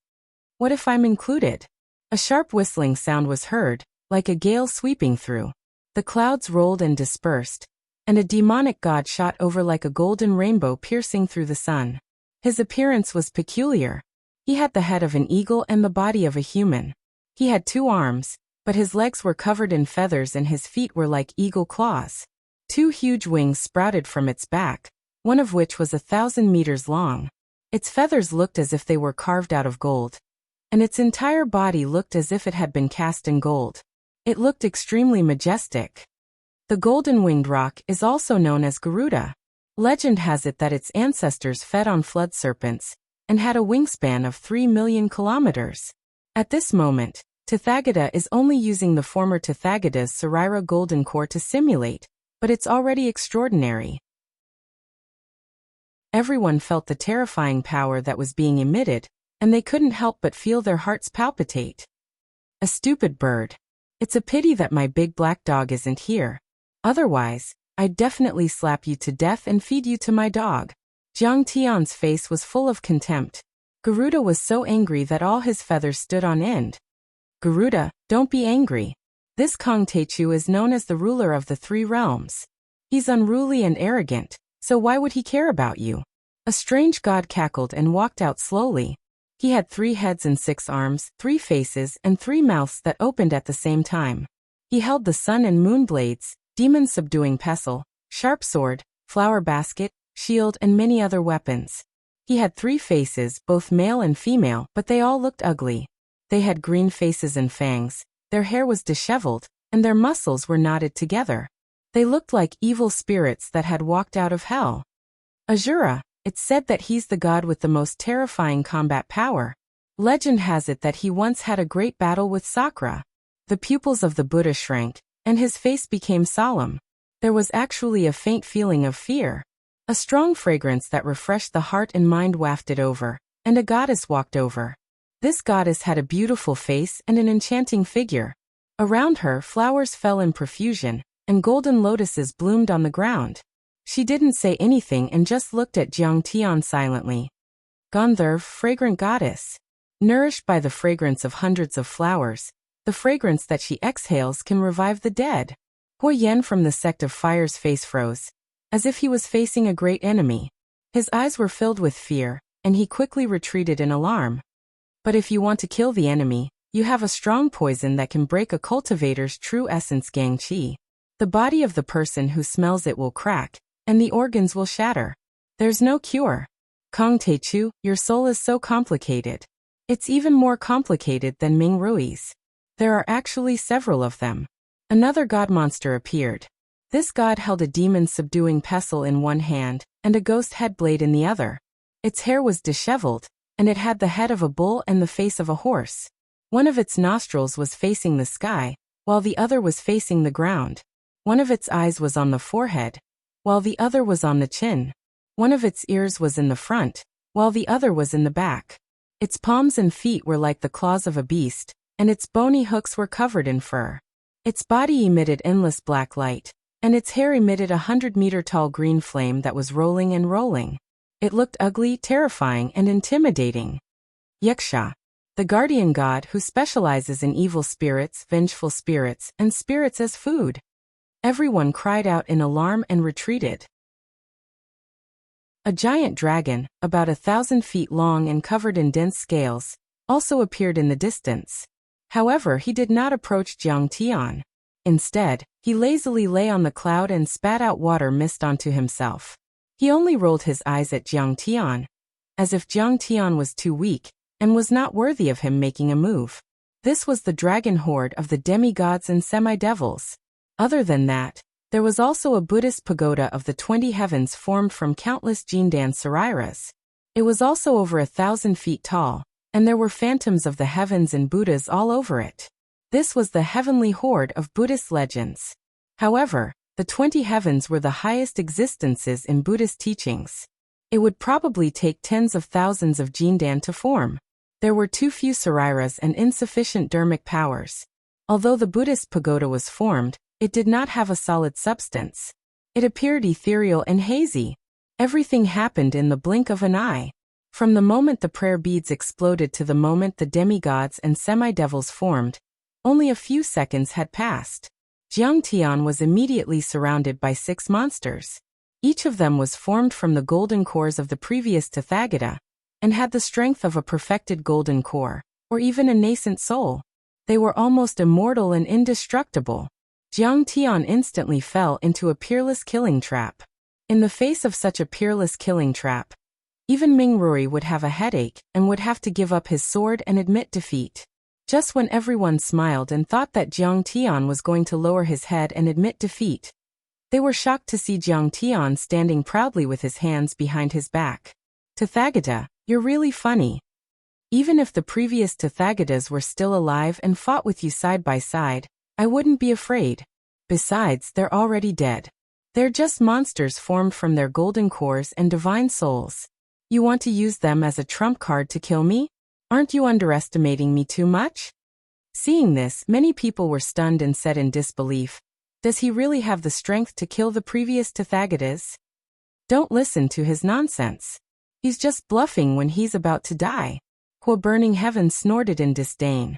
What if I'm included? A sharp whistling sound was heard, like a gale sweeping through. The clouds rolled and dispersed, and a demonic god shot over like a golden rainbow piercing through the sun. His appearance was peculiar. He had the head of an eagle and the body of a human. He had 2 arms, but his legs were covered in feathers and his feet were like eagle claws. 2 huge wings sprouted from its back, one of which was 1,000 meters long. Its feathers looked as if they were carved out of gold, and its entire body looked as if it had been cast in gold. It looked extremely majestic. The golden-winged rock is also known as Garuda. Legend has it that its ancestors fed on flood serpents and had a wingspan of 3 million kilometers. At this moment, Tathagata is only using the former Tathagata's Sarira golden core to simulate, but it's already extraordinary. Everyone felt the terrifying power that was being emitted, and they couldn't help but feel their hearts palpitate. A stupid bird. It's a pity that my big black dog isn't here. Otherwise, I'd definitely slap you to death and feed you to my dog. Jiang Tian's face was full of contempt. Garuda was so angry that all his feathers stood on end. Garuda, don't be angry. This Kong Techu is known as the ruler of the 3 realms. He's unruly and arrogant, so why would he care about you? A strange god cackled and walked out slowly. He had 3 heads and 6 arms, 3 faces, and 3 mouths that opened at the same time. He held the sun and moon blades, demon-subduing pestle, sharp sword, flower basket, shield, and many other weapons. He had 3 faces, both male and female, but they all looked ugly. They had green faces and fangs, their hair was disheveled, and their muscles were knotted together. They looked like evil spirits that had walked out of hell. Azura, it's said that he's the god with the most terrifying combat power. Legend has it that he once had a great battle with Sakra. The pupils of the Buddha shrank, and his face became solemn. There was actually a faint feeling of fear. A strong fragrance that refreshed the heart and mind wafted over, and a goddess walked over. This goddess had a beautiful face and an enchanting figure. Around her, flowers fell in profusion, and golden lotuses bloomed on the ground. She didn't say anything and just looked at Jiang Tian silently. Gandharv, fragrant goddess. Nourished by the fragrance of hundreds of flowers, the fragrance that she exhales can revive the dead. Hui Yen from the sect of Fire's face froze, as if he was facing a great enemy. His eyes were filled with fear, and he quickly retreated in alarm. But if you want to kill the enemy, you have a strong poison that can break a cultivator's true essence, Gang Qi. The body of the person who smells it will crack, and the organs will shatter. There's no cure. Kong Techu, your soul is so complicated. It's even more complicated than Ming Rui's. There are actually several of them. Another god monster appeared. This god held a demon-subduing pestle in one hand, and a ghost head blade in the other. Its hair was disheveled, and it had the head of a bull and the face of a horse. One of its nostrils was facing the sky, while the other was facing the ground. One of its eyes was on the forehead, while the other was on the chin. One of its ears was in the front, while the other was in the back. Its palms and feet were like the claws of a beast, and its bony hooks were covered in fur. Its body emitted endless black light, and its hair emitted 100-meter-tall green flame that was rolling and rolling. It looked ugly, terrifying, and intimidating. Yaksha, the guardian god who specializes in evil spirits, vengeful spirits, and spirits as food. Everyone cried out in alarm and retreated. A giant dragon, about 1,000 feet long and covered in dense scales, also appeared in the distance. However, he did not approach Jiang Tian. Instead, he lazily lay on the cloud and spat out water mist onto himself. He only rolled his eyes at Jiang Tian, as if Jiang Tian was too weak, and was not worthy of him making a move. This was the dragon horde of the demigods and semi-devils. Other than that, there was also a Buddhist pagoda of the 20 heavens formed from countless Jindan Sariras. It was also over 1,000 feet tall, and there were phantoms of the heavens and Buddhas all over it. This was the heavenly horde of Buddhist legends. However, the 20 heavens were the highest existences in Buddhist teachings. It would probably take tens of thousands of Jindan to form. There were too few Sariras and insufficient dharmic powers. Although the Buddhist pagoda was formed, it did not have a solid substance. It appeared ethereal and hazy. Everything happened in the blink of an eye. From the moment the prayer beads exploded to the moment the demigods and semi-devils formed, only a few seconds had passed. Jiang Tian was immediately surrounded by 6 monsters. Each of them was formed from the golden cores of the previous Tathagata, and had the strength of a perfected golden core, or even a nascent soul. They were almost immortal and indestructible. Jiang Tian instantly fell into a peerless killing trap. In the face of such a peerless killing trap, even Mingrui would have a headache and would have to give up his sword and admit defeat. Just when everyone smiled and thought that Jiang Tian was going to lower his head and admit defeat, they were shocked to see Jiang Tian standing proudly with his hands behind his back. Tathagata, you're really funny. Even if the previous Tathagatas were still alive and fought with you side by side, I wouldn't be afraid. Besides, they're already dead. They're just monsters formed from their golden cores and divine souls. You want to use them as a trump card to kill me? Aren't you underestimating me too much? Seeing this, many people were stunned and said in disbelief, does he really have the strength to kill the previous Tathagatas? Don't listen to his nonsense. He's just bluffing when he's about to die. Burning Heaven snorted in disdain.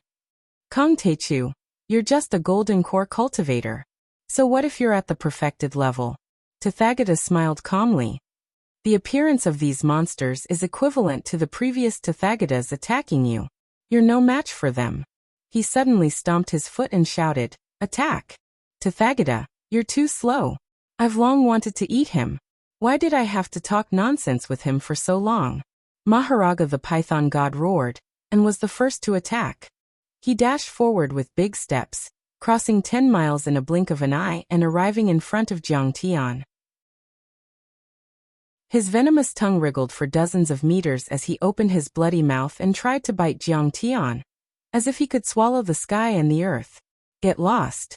Kong Teichu, you're just a golden core cultivator. So what if you're at the perfected level? Tathagata smiled calmly. The appearance of these monsters is equivalent to the previous Tathagatas attacking you. You're no match for them. He suddenly stomped his foot and shouted, attack! Tathagata, you're too slow. I've long wanted to eat him. Why did I have to talk nonsense with him for so long? Maharaga the Python god roared, and was the first to attack. He dashed forward with big steps, crossing 10 miles in a blink of an eye and arriving in front of Jiang Tian. His venomous tongue wriggled for dozens of meters as he opened his bloody mouth and tried to bite Jiang Tian, as if he could swallow the sky and the earth. Get lost!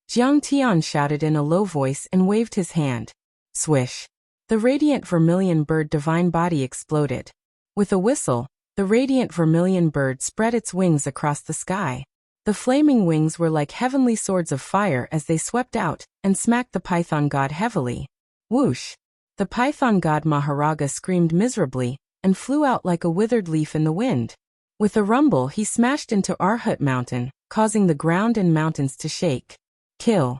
Jiang Tian shouted in a low voice and waved his hand. Swish! The radiant vermilion bird divine body exploded. With a whistle, the radiant vermilion bird spread its wings across the sky. The flaming wings were like heavenly swords of fire as they swept out and smacked the python god heavily. Whoosh! The python god Maharaga screamed miserably and flew out like a withered leaf in the wind. With a rumble, he smashed into Arhut Mountain, causing the ground and mountains to shake. Kill!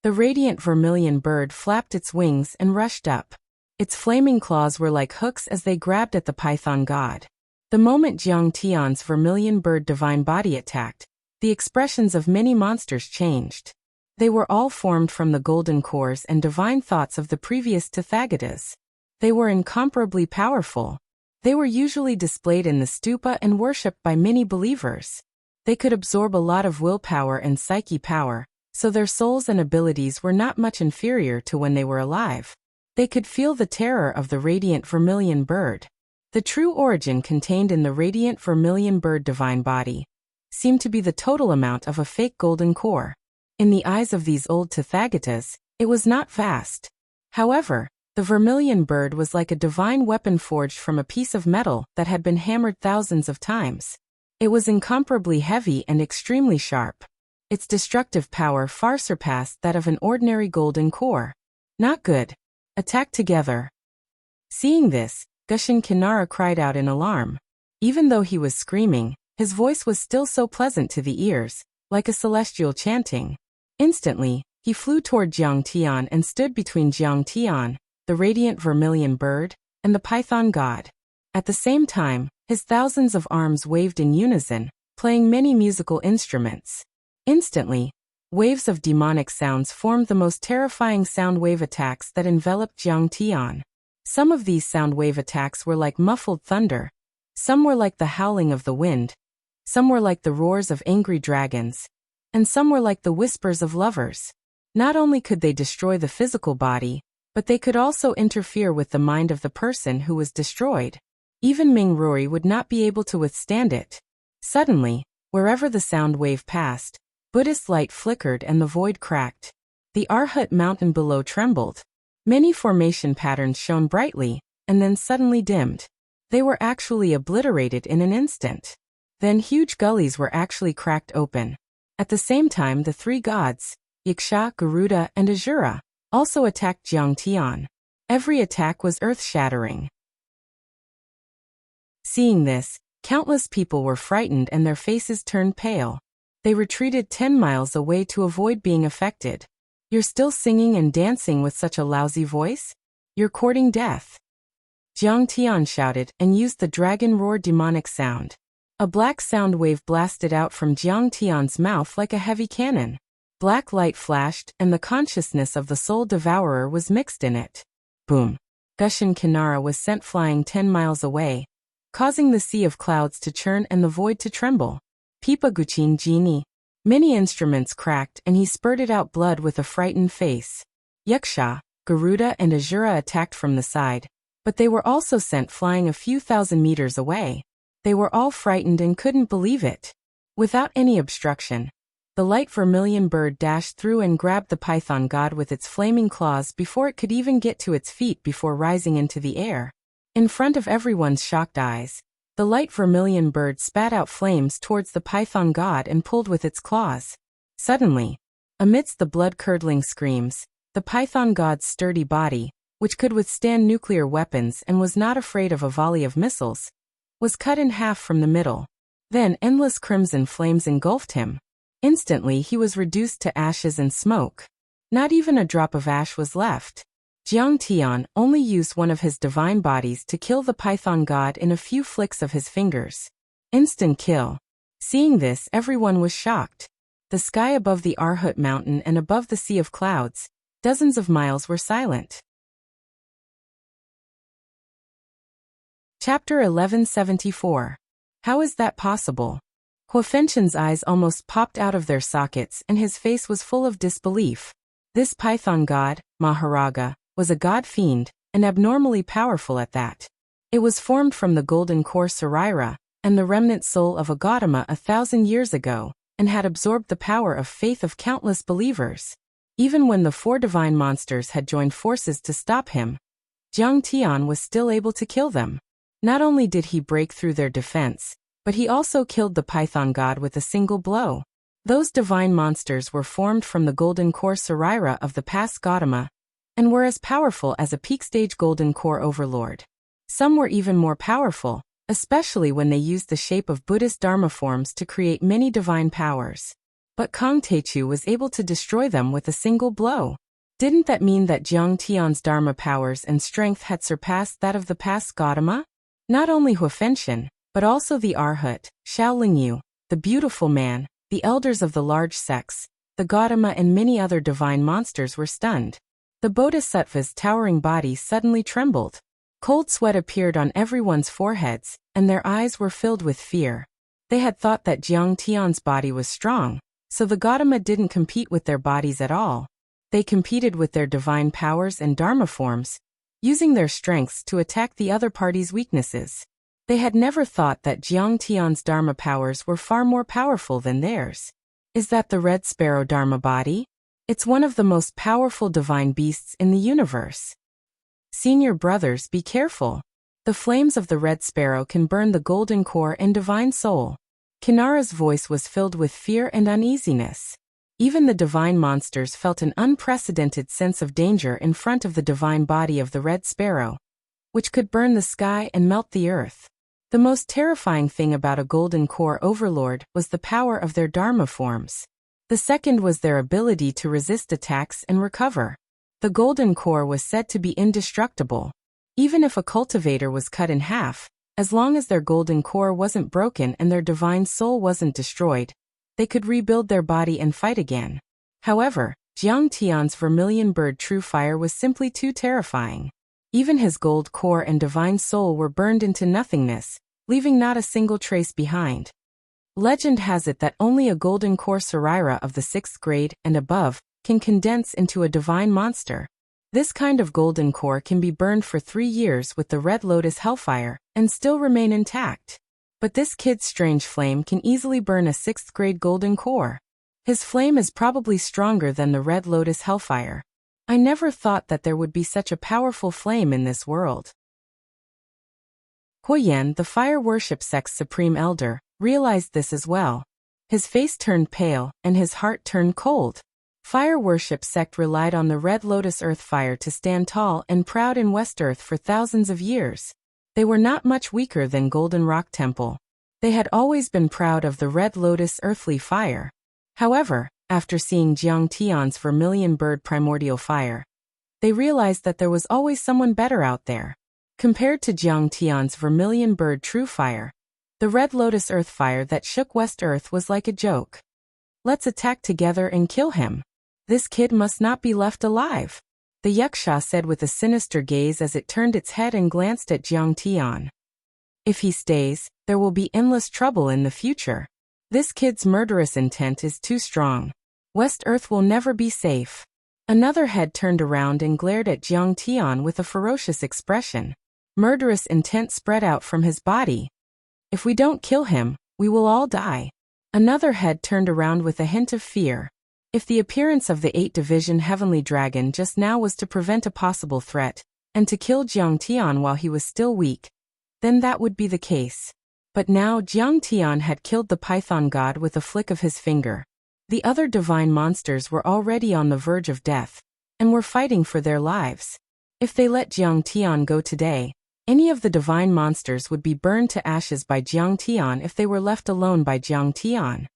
The radiant vermilion bird flapped its wings and rushed up. Its flaming claws were like hooks as they grabbed at the python god. The moment Jiang Tian's vermilion bird divine body attacked, the expressions of many monsters changed. They were all formed from the golden cores and divine thoughts of the previous Tathagatas. They were incomparably powerful. They were usually displayed in the stupa and worshipped by many believers. They could absorb a lot of willpower and psyche power, so their souls and abilities were not much inferior to when they were alive. They could feel the terror of the radiant vermilion bird. The true origin contained in the radiant vermilion bird divine body seemed to be the total amount of a fake golden core. In the eyes of these old Tathagatas, it was not vast. However, the vermilion bird was like a divine weapon forged from a piece of metal that had been hammered thousands of times. It was incomparably heavy and extremely sharp. Its destructive power far surpassed that of an ordinary golden core. Not good. Attack together. Seeing this, Gushin Kinara cried out in alarm. Even though he was screaming, his voice was still so pleasant to the ears, like a celestial chanting. Instantly, he flew toward Jiang Tian and stood between Jiang Tian, the radiant vermilion bird, and the python god. At the same time, his thousands of arms waved in unison, playing many musical instruments. Instantly, waves of demonic sounds formed the most terrifying sound wave attacks that enveloped Jiang Tian. Some of these sound wave attacks were like muffled thunder. Some were like the howling of the wind. Some were like the roars of angry dragons. And some were like the whispers of lovers. Not only could they destroy the physical body, but they could also interfere with the mind of the person who was destroyed. Even Mingrui would not be able to withstand it. Suddenly, wherever the sound wave passed, Buddhist light flickered and the void cracked. The Arhut mountain below trembled. Many formation patterns shone brightly, and then suddenly dimmed. They were actually obliterated in an instant. Then huge gullies were actually cracked open. At the same time, the three gods, Yaksha, Garuda, and Azura, also attacked Jiang Tian. Every attack was earth-shattering. Seeing this, countless people were frightened and their faces turned pale. They retreated 10 miles away to avoid being affected. You're still singing and dancing with such a lousy voice? You're courting death. Jiang Tian shouted and used the dragon roar demonic sound. A black sound wave blasted out from Jiang Tian's mouth like a heavy cannon. Black light flashed, and the consciousness of the soul devourer was mixed in it. Boom! Gushin Kinara was sent flying 10 miles away, causing the sea of clouds to churn and the void to tremble. Pipa Guchin Jini. Many instruments cracked and he spurted out blood with a frightened face. Yaksha, Garuda and Azura attacked from the side, but they were also sent flying a few thousand meters away. They were all frightened and couldn't believe it. Without any obstruction, the light vermilion bird dashed through and grabbed the python god with its flaming claws before it could even get to its feet before rising into the air. In front of everyone's shocked eyes, the light vermilion bird spat out flames towards the python god and pulled with its claws. Suddenly, amidst the blood-curdling screams, the python god's sturdy body, which could withstand nuclear weapons and was not afraid of a volley of missiles, was cut in half from the middle. Then endless crimson flames engulfed him. Instantly he was reduced to ashes and smoke. Not even a drop of ash was left. Jiang Tian only used one of his divine bodies to kill the python god in a few flicks of his fingers. Instant kill. Seeing this, everyone was shocked. The sky above the Arhut mountain and above the sea of clouds, dozens of miles were silent. Chapter 1174. How is that possible? Huofenshen's eyes almost popped out of their sockets and his face was full of disbelief. This python god, Maharaga, was a god fiend, and abnormally powerful at that. It was formed from the golden core Saraira, and the remnant soul of a Gautama 1,000 years ago, and had absorbed the power of faith of countless believers. Even when the 4 divine monsters had joined forces to stop him, Jiang Tian was still able to kill them. Not only did he break through their defense, but he also killed the python god with a single blow. Those divine monsters were formed from the golden core Saraira of the past Gautama, and were as powerful as a peak-stage golden core overlord. Some were even more powerful, especially when they used the shape of Buddhist Dharma forms to create many divine powers. But Kong Techu was able to destroy them with a single blow. Didn't that mean that Jiang Tian's Dharma powers and strength had surpassed that of the past Gautama? Not only Huofenshen, but also the Arhut, Xiaolingyu, the beautiful man, the elders of the large sects, the Gautama and many other divine monsters were stunned. The Bodhisattva's towering body suddenly trembled. Cold sweat appeared on everyone's foreheads, and their eyes were filled with fear. They had thought that Jiang Tian's body was strong, so the Gautama didn't compete with their bodies at all. They competed with their divine powers and Dharma forms, using their strengths to attack the other party's weaknesses. They had never thought that Jiang Tian's Dharma powers were far more powerful than theirs. Is that the red sparrow Dharma body? It's one of the most powerful divine beasts in the universe. Senior brothers, be careful. The flames of the red sparrow can burn the golden core and divine soul. Kinara's voice was filled with fear and uneasiness. Even the divine monsters felt an unprecedented sense of danger in front of the divine body of the red sparrow, which could burn the sky and melt the earth. The most terrifying thing about a golden core overlord was the power of their Dharma forms. The second was their ability to resist attacks and recover. The golden core was said to be indestructible. Even if a cultivator was cut in half, as long as their golden core wasn't broken and their divine soul wasn't destroyed, they could rebuild their body and fight again. However, Jiang Tian's vermilion bird true fire was simply too terrifying. Even his gold core and divine soul were burned into nothingness, leaving not a single trace behind. Legend has it that only a golden core Saraira of the 6th grade and above can condense into a divine monster. This kind of golden core can be burned for 3 years with the Red Lotus Hellfire and still remain intact. But this kid's strange flame can easily burn a 6th grade golden core. His flame is probably stronger than the Red Lotus Hellfire. I never thought that there would be such a powerful flame in this world. Huoyan, the fire worship sect's supreme elder, realized this as well. His face turned pale, and his heart turned cold. Fire worship sect relied on the Red Lotus Earth Fire to stand tall and proud in West Earth for thousands of years. They were not much weaker than Golden Rock Temple. They had always been proud of the Red Lotus Earthly Fire. However, after seeing Jiang Tian's vermilion bird primordial fire, they realized that there was always someone better out there. Compared to Jiang Tian's vermilion bird true fire, The red lotus earth fire that shook West Earth was like a joke. Let's attack together and kill him. This kid must not be left alive, the Yuxia said with a sinister gaze as it turned its head and glanced at Jiang Tian. If he stays, there will be endless trouble in the future. This kid's murderous intent is too strong. West Earth will never be safe. Another head turned around and glared at Jiang Tian with a ferocious expression. Murderous intent spread out from his body. If we don't kill him, we will all die. Another head turned around with a hint of fear. If the appearance of the 8th Division Heavenly Dragon just now was to prevent a possible threat, and to kill Jiang Tian while he was still weak, then that would be the case. But now Jiang Tian had killed the Python God with a flick of his finger. The other divine monsters were already on the verge of death, and were fighting for their lives. If they let Jiang Tian go today, any of the divine monsters would be burned to ashes by Jiang Tian if they were left alone by Jiang Tian.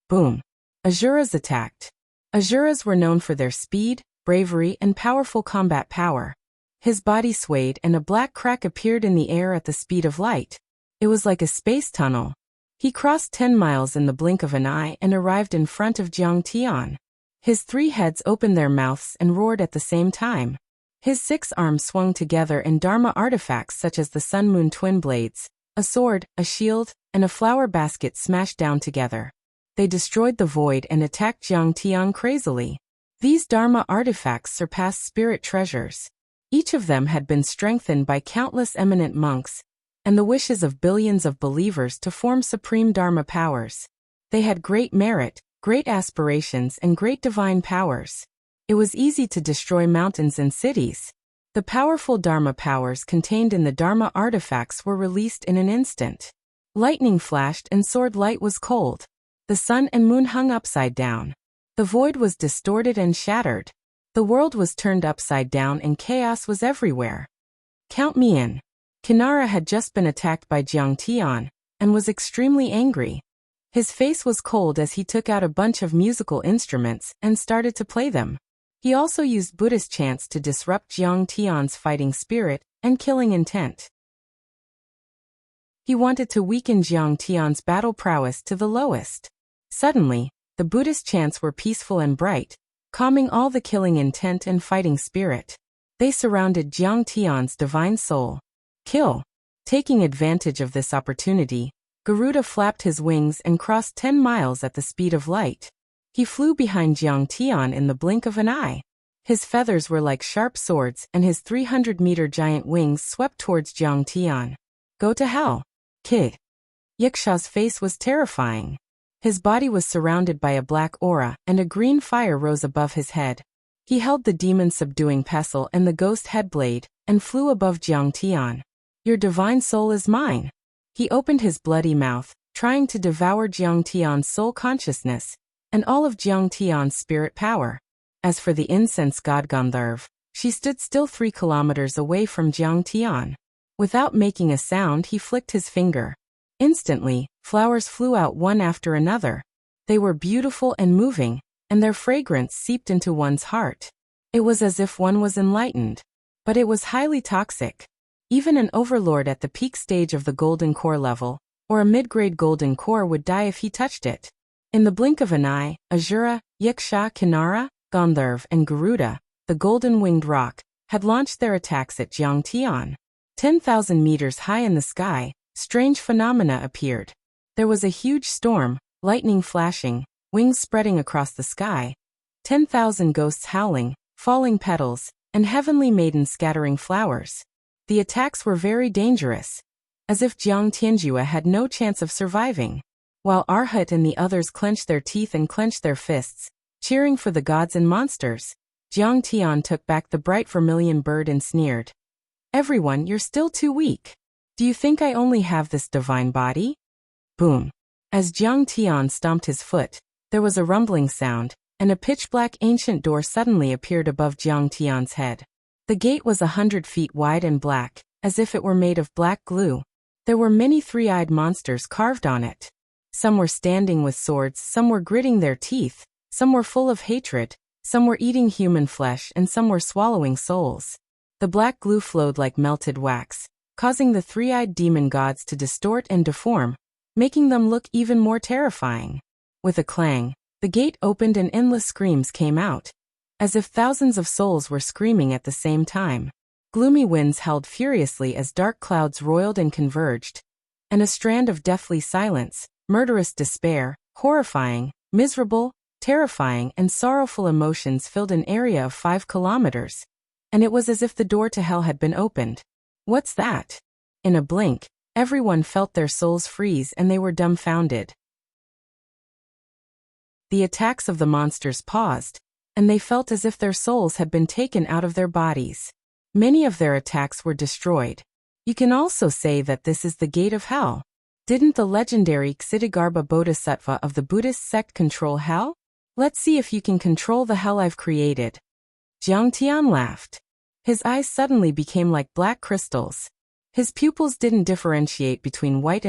Boom. Asuras attacked. Asuras were known for their speed, bravery, and powerful combat power. His body swayed and a black crack appeared in the air at the speed of light. It was like a space tunnel. He crossed 10 miles in the blink of an eye and arrived in front of Jiang Tian. His 3 heads opened their mouths and roared at the same time. His 6 arms swung together and Dharma artifacts such as the Sun-Moon twin blades, a sword, a shield, and a flower basket smashed down together. They destroyed the void and attacked Jiang Tian crazily. These Dharma artifacts surpassed spirit treasures. Each of them had been strengthened by countless eminent monks, and the wishes of billions of believers to form supreme Dharma powers. They had great merit, great aspirations, and great divine powers. It was easy to destroy mountains and cities. The powerful Dharma powers contained in the Dharma artifacts were released in an instant. Lightning flashed and sword light was cold. The sun and moon hung upside down. The void was distorted and shattered. The world was turned upside down and chaos was everywhere. Count me in. Kinara had just been attacked by Jiang Tian, and was extremely angry. His face was cold as he took out a bunch of musical instruments and started to play them. He also used Buddhist chants to disrupt Jiang Tian's fighting spirit and killing intent. He wanted to weaken Jiang Tian's battle prowess to the lowest. Suddenly, the Buddhist chants were peaceful and bright, calming all the killing intent and fighting spirit. They surrounded Jiang Tian's divine soul. Kill. Taking advantage of this opportunity, Garuda flapped his wings and crossed 10 miles at the speed of light. He flew behind Jiang Tian in the blink of an eye. His feathers were like sharp swords and his 300-meter giant wings swept towards Jiang Tian. Go to hell, kid. Yuxia's face was terrifying. His body was surrounded by a black aura and a green fire rose above his head. He held the demon-subduing pestle and the ghost headblade and flew above Jiang Tian. Your divine soul is mine. He opened his bloody mouth, trying to devour Jiang Tian's soul consciousness and all of Jiang Tian's spirit power. As for the incense god Gandharv, she stood still 3 kilometers away from Jiang Tian. Without making a sound, he flicked his finger. Instantly, flowers flew out one after another. They were beautiful and moving, and their fragrance seeped into one's heart. It was as if one was enlightened. But it was highly toxic. Even an overlord at the peak stage of the golden core level, or a mid-grade golden core would die if he touched it. In the blink of an eye, Asura, Yuxia, Kinara, Gandharv, and Garuda, the golden-winged rock, had launched their attacks at Jiang Tian. 10,000 meters high in the sky, strange phenomena appeared. There was a huge storm, lightning flashing, wings spreading across the sky, 10,000 ghosts howling, falling petals, and heavenly maidens scattering flowers. The attacks were very dangerous, as if Jiang Tianjua had no chance of surviving. While Arhat and the others clenched their teeth and clenched their fists, cheering for the gods and monsters, Jiang Tian took back the bright vermilion bird and sneered. Everyone, you're still too weak. Do you think I only have this divine body? Boom. As Jiang Tian stomped his foot, there was a rumbling sound, and a pitch-black ancient door suddenly appeared above Jiang Tian's head. The gate was 100 feet wide and black, as if it were made of black glue. There were many 3-eyed monsters carved on it. Some were standing with swords, some were gritting their teeth, some were full of hatred, some were eating human flesh, and some were swallowing souls. The black glue flowed like melted wax, causing the 3-eyed demon gods to distort and deform, making them look even more terrifying. With a clang, the gate opened and endless screams came out, as if thousands of souls were screaming at the same time. Gloomy winds howled furiously as dark clouds roiled and converged, and a strand of deathly silence, murderous despair, horrifying, miserable, terrifying, and sorrowful emotions filled an area of 5 kilometers, and it was as if the door to hell had been opened. What's that? In a blink, everyone felt their souls freeze and they were dumbfounded. The attacks of the monsters paused, and they felt as if their souls had been taken out of their bodies. Many of their attacks were destroyed. You can also say that this is the gate of hell. Didn't the legendary Ksitigarbha Bodhisattva of the Buddhist sect control hell? Let's see if you can control the hell I've created. Jiang Tian laughed. His eyes suddenly became like black crystals. His pupils didn't differentiate between white,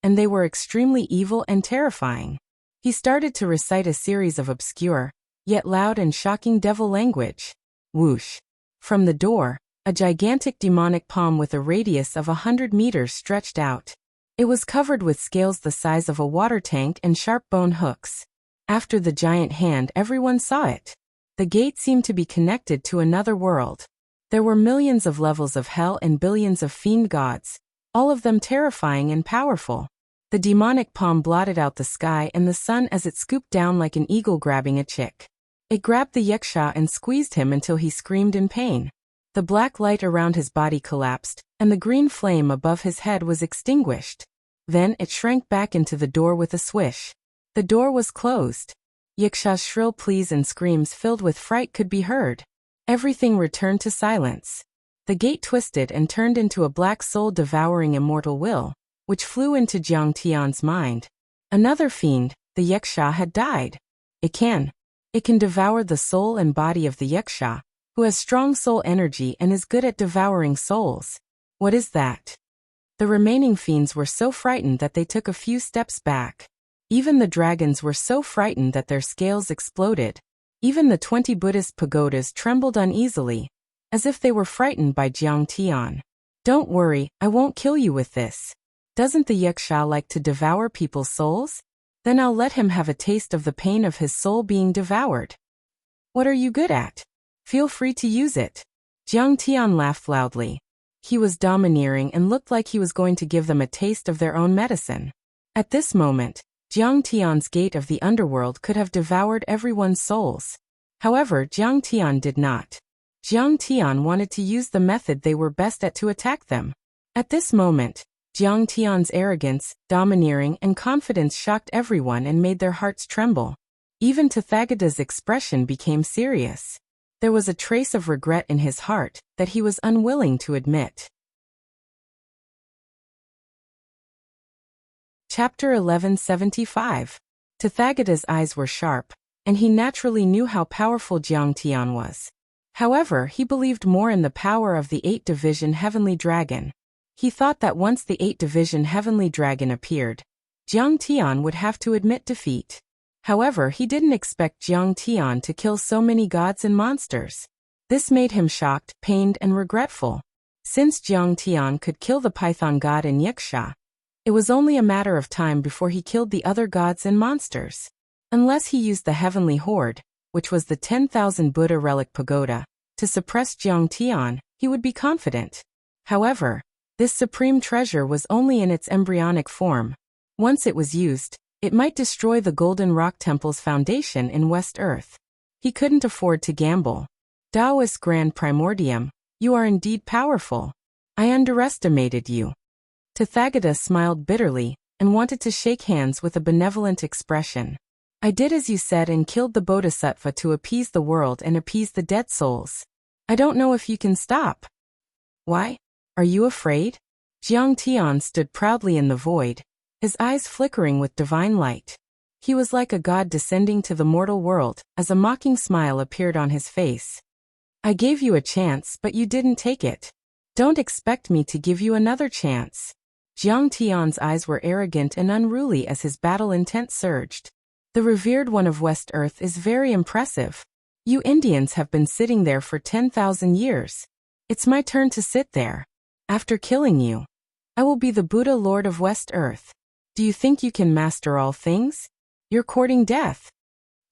and they were extremely evil and terrifying. He started to recite a series of obscure, yet loud and shocking devil language. Whoosh! From the door, a gigantic demonic palm with a radius of 100 meters stretched out. It was covered with scales the size of a water tank and sharp bone hooks. After the giant hand, everyone saw it. The gate seemed to be connected to another world. There were millions of levels of hell and billions of fiend gods, all of them terrifying and powerful. The demonic palm blotted out the sky and the sun as it scooped down like an eagle grabbing a chick. It grabbed the yaksha and squeezed him until he screamed in pain. The black light around his body collapsed, and the green flame above his head was extinguished. Then it shrank back into the door with a swish. The door was closed. Yaksha's shrill pleas and screams filled with fright could be heard. Everything returned to silence. The gate twisted and turned into a black soul-devouring immortal will, which flew into Jiang Tian's mind. Another fiend, the yaksha, had died. It can devour the soul and body of the yaksha, who has strong soul energy and is good at devouring souls. What is that? The remaining fiends were so frightened that they took a few steps back. Even the dragons were so frightened that their scales exploded. Even the 20 Buddhist pagodas trembled uneasily, as if they were frightened by Jiang Tian. Don't worry, I won't kill you with this. Doesn't the yaksha like to devour people's souls? Then I'll let him have a taste of the pain of his soul being devoured. What are you good at? Feel free to use it. Jiang Tian laughed loudly. He was domineering and looked like he was going to give them a taste of their own medicine. At this moment, Jiang Tian's gate of the underworld could have devoured everyone's souls. However, Jiang Tian did not. Jiang Tian wanted to use the method they were best at to attack them. At this moment, Jiang Tian's arrogance, domineering, and confidence shocked everyone and made their hearts tremble. Even Tathagata's expression became serious. There was a trace of regret in his heart that he was unwilling to admit. Chapter 1175. Tathagata's eyes were sharp, and he naturally knew how powerful Jiang Tian was. However, he believed more in the power of the 8-division heavenly dragon. He thought that once the 8-division heavenly dragon appeared, Jiang Tian would have to admit defeat. However, he didn't expect Jiang Tian to kill so many gods and monsters. This made him shocked, pained, and regretful. Since Jiang Tian could kill the python god and yaksha, it was only a matter of time before he killed the other gods and monsters. Unless he used the heavenly horde, which was the 10,000 Buddha relic pagoda, to suppress Jiang Tian, he would be confident. However, this supreme treasure was only in its embryonic form. Once it was used, it might destroy the Golden Rock Temple's foundation in West Earth. He couldn't afford to gamble. Taoist Grand Primordium, you are indeed powerful. I underestimated you. Tathagata smiled bitterly and wanted to shake hands with a benevolent expression. I did as you said and killed the Bodhisattva to appease the world and appease the dead souls. I don't know if you can stop. Why? Are you afraid? Jiang Tian stood proudly in the void, his eyes flickering with divine light. He was like a god descending to the mortal world as a mocking smile appeared on his face. I gave you a chance, but you didn't take it. Don't expect me to give you another chance. Jiang Tian's eyes were arrogant and unruly as his battle intent surged. The revered one of West Earth is very impressive. You Indians have been sitting there for 10,000 years. It's my turn to sit there. After killing you, I will be the Buddha Lord of West Earth. Do you think you can master all things? You're courting death.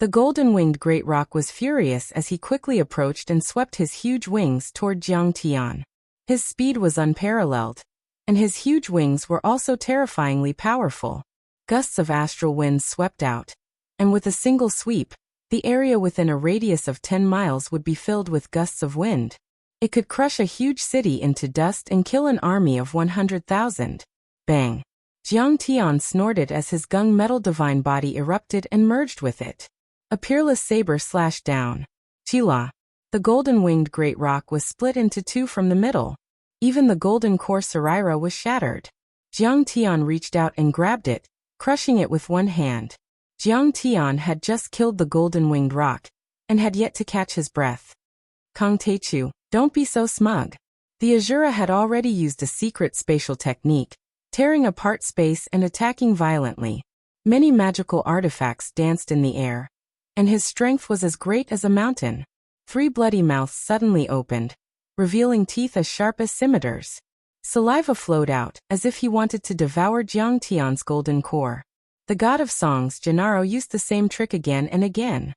The golden-winged great roc was furious as he quickly approached and swept his huge wings toward Jiang Tian. His speed was unparalleled, and his huge wings were also terrifyingly powerful. Gusts of astral winds swept out, and with a single sweep, the area within a radius of 10 miles would be filled with gusts of wind. It could crush a huge city into dust and kill an army of 100,000. Bang! Jiang Tian snorted as his gung-metal divine body erupted and merged with it. A peerless saber slashed down. Chila! The golden-winged great roc was split into two from the middle. Even the golden core Sarira was shattered. Jiang Tian reached out and grabbed it, crushing it with one hand. Jiang Tian had just killed the golden-winged roc, and had yet to catch his breath. Kang Teichu, don't be so smug. The Azura had already used a secret spatial technique, tearing apart space and attacking violently. Many magical artifacts danced in the air, and his strength was as great as a mountain. 3 bloody mouths suddenly opened, revealing teeth as sharp as scimitars. Saliva flowed out, as if he wanted to devour Jiang Tian's golden core. The god of songs, Gennaro, used the same trick again and again.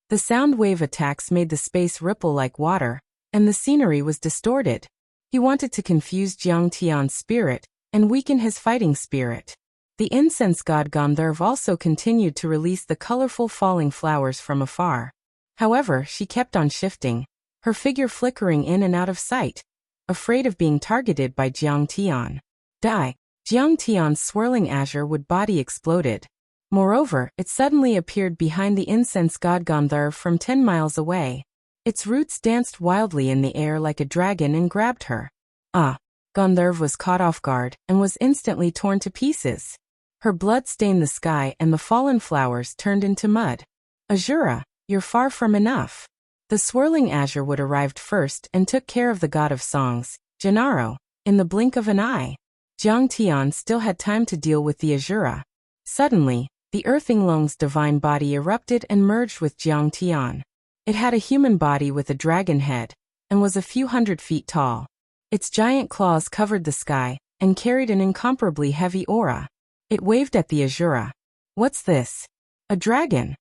The sound wave attacks made the space ripple like water, and the scenery was distorted. He wanted to confuse Jiang Tian's spirit and weaken his fighting spirit. The incense god Gandharv also continued to release the colorful falling flowers from afar. However, she kept on shifting, her figure flickering in and out of sight, afraid of being targeted by Jiang Tian. Die! Jiang Tian's swirling azure wood body exploded. Moreover, it suddenly appeared behind the incense god Gandharv from 10 miles away. Its roots danced wildly in the air like a dragon and grabbed her. Gandharv was caught off guard and was instantly torn to pieces. Her blood stained the sky and the fallen flowers turned into mud. Azura, you're far from enough. The swirling azure wood arrived first and took care of the god of songs, Gennaro, in the blink of an eye. Jiang Tian still had time to deal with the Azura. Suddenly, the Earthing Long's divine body erupted and merged with Jiang Tian. It had a human body with a dragon head, and was a few hundred feet tall. Its giant claws covered the sky, and carried an incomparably heavy aura. It waved at the Azura. What's this? A dragon?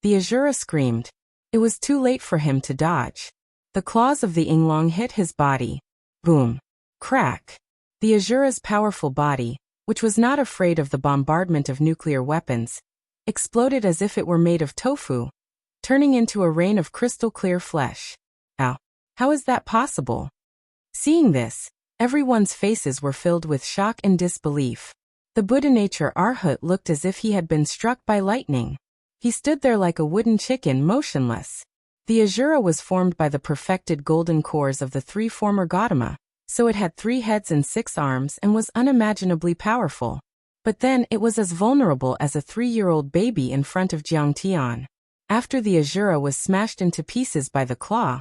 The Azura screamed. It was too late for him to dodge. The claws of the Inglong hit his body. Boom. Crack. The Azura's powerful body, which was not afraid of the bombardment of nuclear weapons, exploded as if it were made of tofu, turning into a rain of crystal-clear flesh. Ow! How is that possible? Seeing this, everyone's faces were filled with shock and disbelief. The Buddha nature Arhat looked as if he had been struck by lightning. He stood there like a wooden chicken, motionless. The Azura was formed by the perfected golden cores of the 3 former Gautama, so it had 3 heads and 6 arms and was unimaginably powerful. But then it was as vulnerable as a 3-year-old baby in front of Jiang Tian. After the Azura was smashed into pieces by the claw,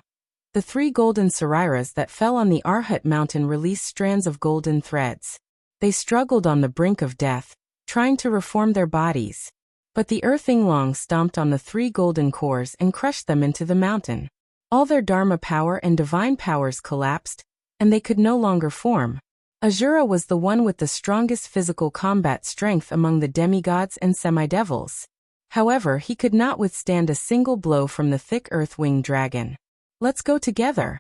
the 3 golden Sariras that fell on the Arhat mountain released strands of golden threads. They struggled on the brink of death, trying to reform their bodies. But the Earthing Long stomped on the 3 golden cores and crushed them into the mountain. All their Dharma power and divine powers collapsed, and they could no longer form. Azura was the one with the strongest physical combat strength among the demigods and semidevils. However, he could not withstand a single blow from the thick earth-winged dragon. Let's go together.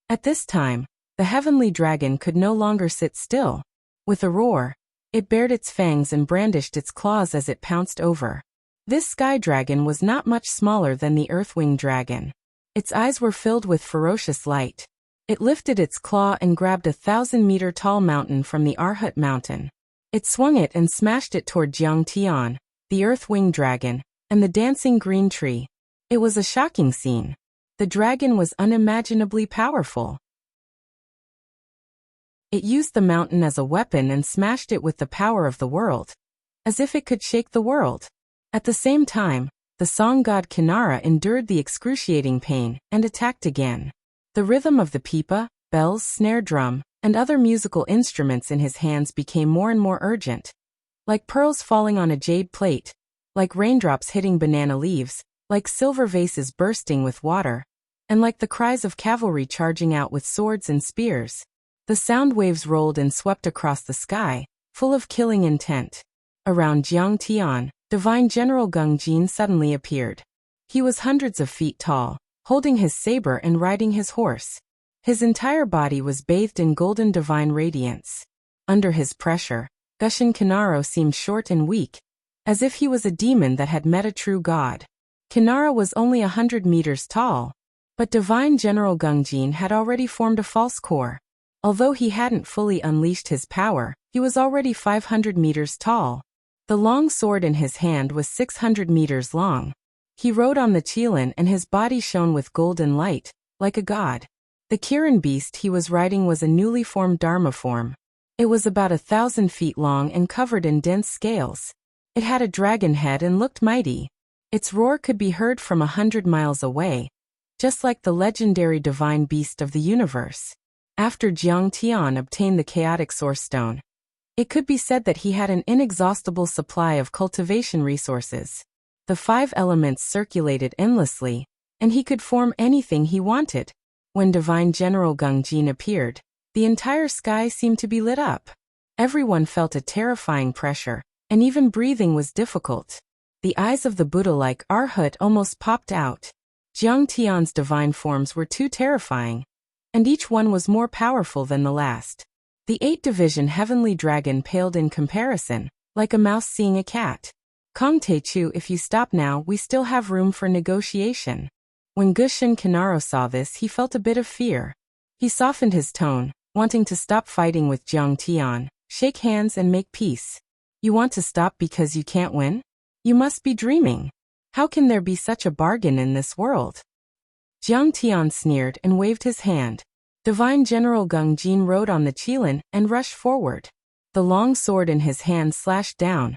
At this time, the heavenly dragon could no longer sit still. With a roar, it bared its fangs and brandished its claws as it pounced over. This sky dragon was not much smaller than the earth-winged dragon. Its eyes were filled with ferocious light. It lifted its claw and grabbed a 1,000-meter-tall mountain from the Arhat mountain. It swung it and smashed it toward Jiang Tian, the earth-winged dragon, and the dancing green tree. It was a shocking scene. The dragon was unimaginably powerful. It used the mountain as a weapon and smashed it with the power of the world, as if it could shake the world. At the same time, the song god Kinara endured the excruciating pain and attacked again. The rhythm of the pipa, bells, snare drum, and other musical instruments in his hands became more and more urgent. Like pearls falling on a jade plate, like raindrops hitting banana leaves, like silver vases bursting with water, and like the cries of cavalry charging out with swords and spears. The sound waves rolled and swept across the sky, full of killing intent. Around Jiang Tian, Divine General Gung Jin suddenly appeared. He was hundreds of feet tall, holding his saber and riding his horse. His entire body was bathed in golden divine radiance. Under his pressure, Gushin Kinaro seemed short and weak, as if he was a demon that had met a true god. Kinara was only 100 meters tall, but Divine General Gungjin had already formed a false core. Although he hadn't fully unleashed his power, he was already 500 meters tall. The long sword in his hand was 600 meters long. He rode on the Qilin and his body shone with golden light, like a god. The Kirin beast he was riding was a newly formed Dharma form. It was about 1,000 feet long and covered in dense scales. It had a dragon head and looked mighty. Its roar could be heard from 100 miles away, just like the legendary divine beast of the universe. After Jiang Tian obtained the chaotic source stone, it could be said that he had an inexhaustible supply of cultivation resources. The 5 elements circulated endlessly, and he could form anything he wanted. When Divine General Gungjin appeared, the entire sky seemed to be lit up. Everyone felt a terrifying pressure, and even breathing was difficult. The eyes of the Buddha-like Arhat almost popped out. Jiang Tian's divine forms were too terrifying, and each one was more powerful than the last. The 8-division heavenly dragon paled in comparison, like a mouse seeing a cat. Kong Techu, if you stop now, we still have room for negotiation. When Gushin Kinaro saw this, he felt a bit of fear. He softened his tone, wanting to stop fighting with Jiang Tian, shake hands and make peace. You want to stop because you can't win? You must be dreaming. How can there be such a bargain in this world? Jiang Tian sneered and waved his hand. Divine General Gungjin rode on the Qilin and rushed forward. The long sword in his hand slashed down,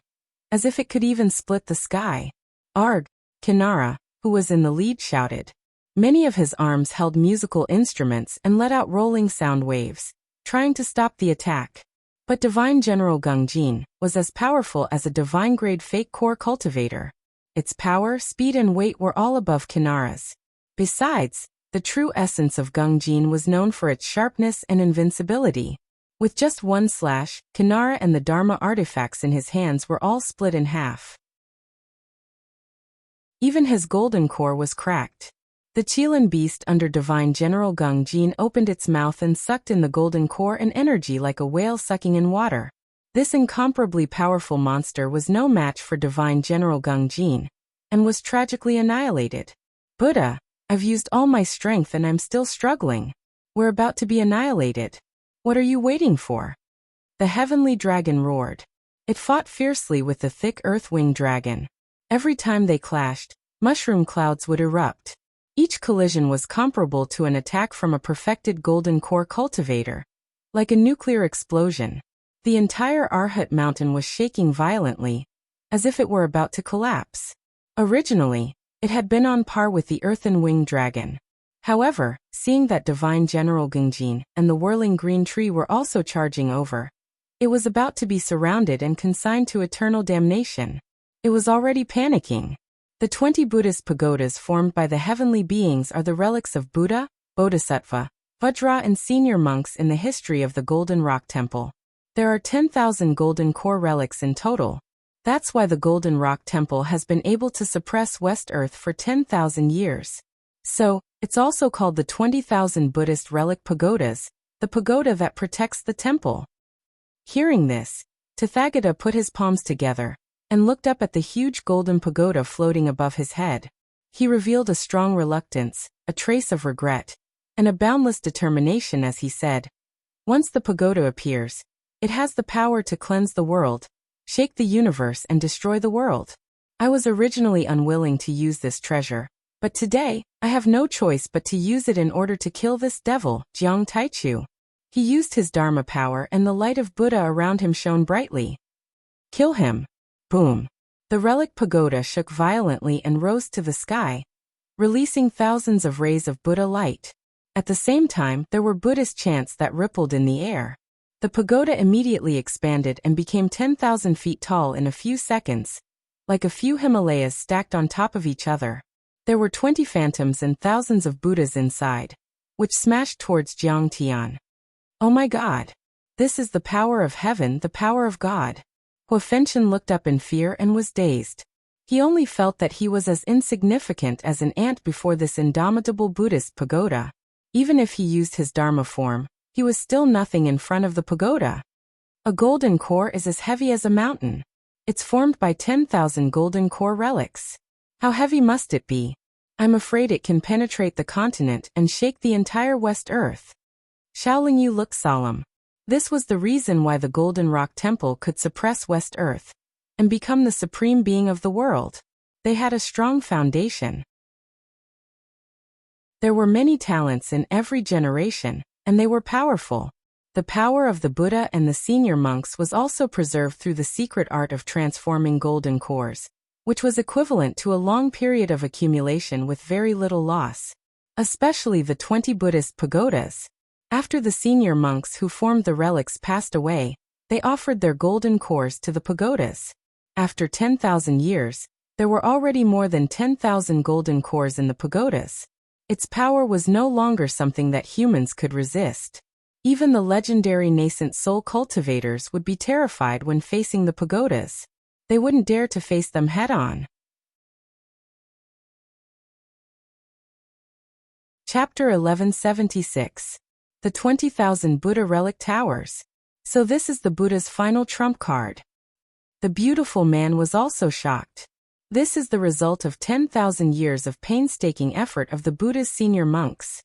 as if it could even split the sky. Arg! Kinara, who was in the lead, shouted. Many of his arms held musical instruments and let out rolling sound waves, trying to stop the attack. But Divine General Gungjin was as powerful as a divine-grade fake core cultivator. Its power, speed and weight were all above Kinara's. Besides, the true essence of Gungjin was known for its sharpness and invincibility. With just one slash, Kinara and the Dharma artifacts in his hands were all split in half. Even his golden core was cracked. The Qilin beast under Divine General Gungjin opened its mouth and sucked in the golden core and energy like a whale sucking in water. This incomparably powerful monster was no match for Divine General Gungjin, and was tragically annihilated. Buddha, I've used all my strength and I'm still struggling. We're about to be annihilated. What are you waiting for? The heavenly dragon roared. It fought fiercely with the thick earth-winged dragon. Every time they clashed, mushroom clouds would erupt. Each collision was comparable to an attack from a perfected golden core cultivator. Like a nuclear explosion, the entire Arhat mountain was shaking violently, as if it were about to collapse. Originally, it had been on par with the earthen winged dragon. However, seeing that Divine General Gungjin and the whirling green tree were also charging over, it was about to be surrounded and consigned to eternal damnation. It was already panicking. The 20 Buddhist pagodas formed by the heavenly beings are the relics of Buddha, Bodhisattva, Vajra and senior monks in the history of the Golden Rock Temple. There are 10,000 golden core relics in total. That's why the Golden Rock Temple has been able to suppress West Earth for 10,000 years. So, it's also called the 20,000 Buddhist relic pagodas, the pagoda that protects the temple. Hearing this, Tathagata put his palms together and looked up at the huge golden pagoda floating above his head. He revealed a strong reluctance, a trace of regret, and a boundless determination as he said, "Once the pagoda appears, it has the power to cleanse the world, shake the universe and destroy the world. I was originally unwilling to use this treasure, but today, I have no choice but to use it in order to kill this devil, Jiang Taichu." He used his Dharma power and the light of Buddha around him shone brightly. Kill him. Boom. The relic pagoda shook violently and rose to the sky, releasing thousands of rays of Buddha light. At the same time, there were Buddhist chants that rippled in the air. The pagoda immediately expanded and became 10,000 feet tall in a few seconds, like a few Himalayas stacked on top of each other. There were 20 phantoms and thousands of Buddhas inside, which smashed towards Jiang Tian. Oh my God! This is the power of heaven, the power of God. Huofenshin looked up in fear and was dazed. He only felt that he was as insignificant as an ant before this indomitable Buddhist pagoda. Even if he used his Dharma form, he was still nothing in front of the pagoda. A golden core is as heavy as a mountain. It's formed by 10,000 golden core relics. How heavy must it be? I'm afraid it can penetrate the continent and shake the entire West Earth. Xiaolingyu looked solemn. This was the reason why the Golden Rock Temple could suppress West Earth and become the supreme being of the world. They had a strong foundation. There were many talents in every generation, and they were powerful. The power of the Buddha and the senior monks was also preserved through the secret art of transforming golden cores, which was equivalent to a long period of accumulation with very little loss. Especially the 20 Buddhist pagodas. After the senior monks who formed the relics passed away, they offered their golden cores to the pagodas. After 10,000 years, there were already more than 10,000 golden cores in the pagodas. Its power was no longer something that humans could resist. Even the legendary nascent soul cultivators would be terrified when facing the pagodas. They wouldn't dare to face them head-on. Chapter 1176. The 20,000 Buddha Relic Towers. So this is the Buddha's final trump card. The beautiful man was also shocked. This is the result of 10,000 years of painstaking effort of the Buddha's senior monks.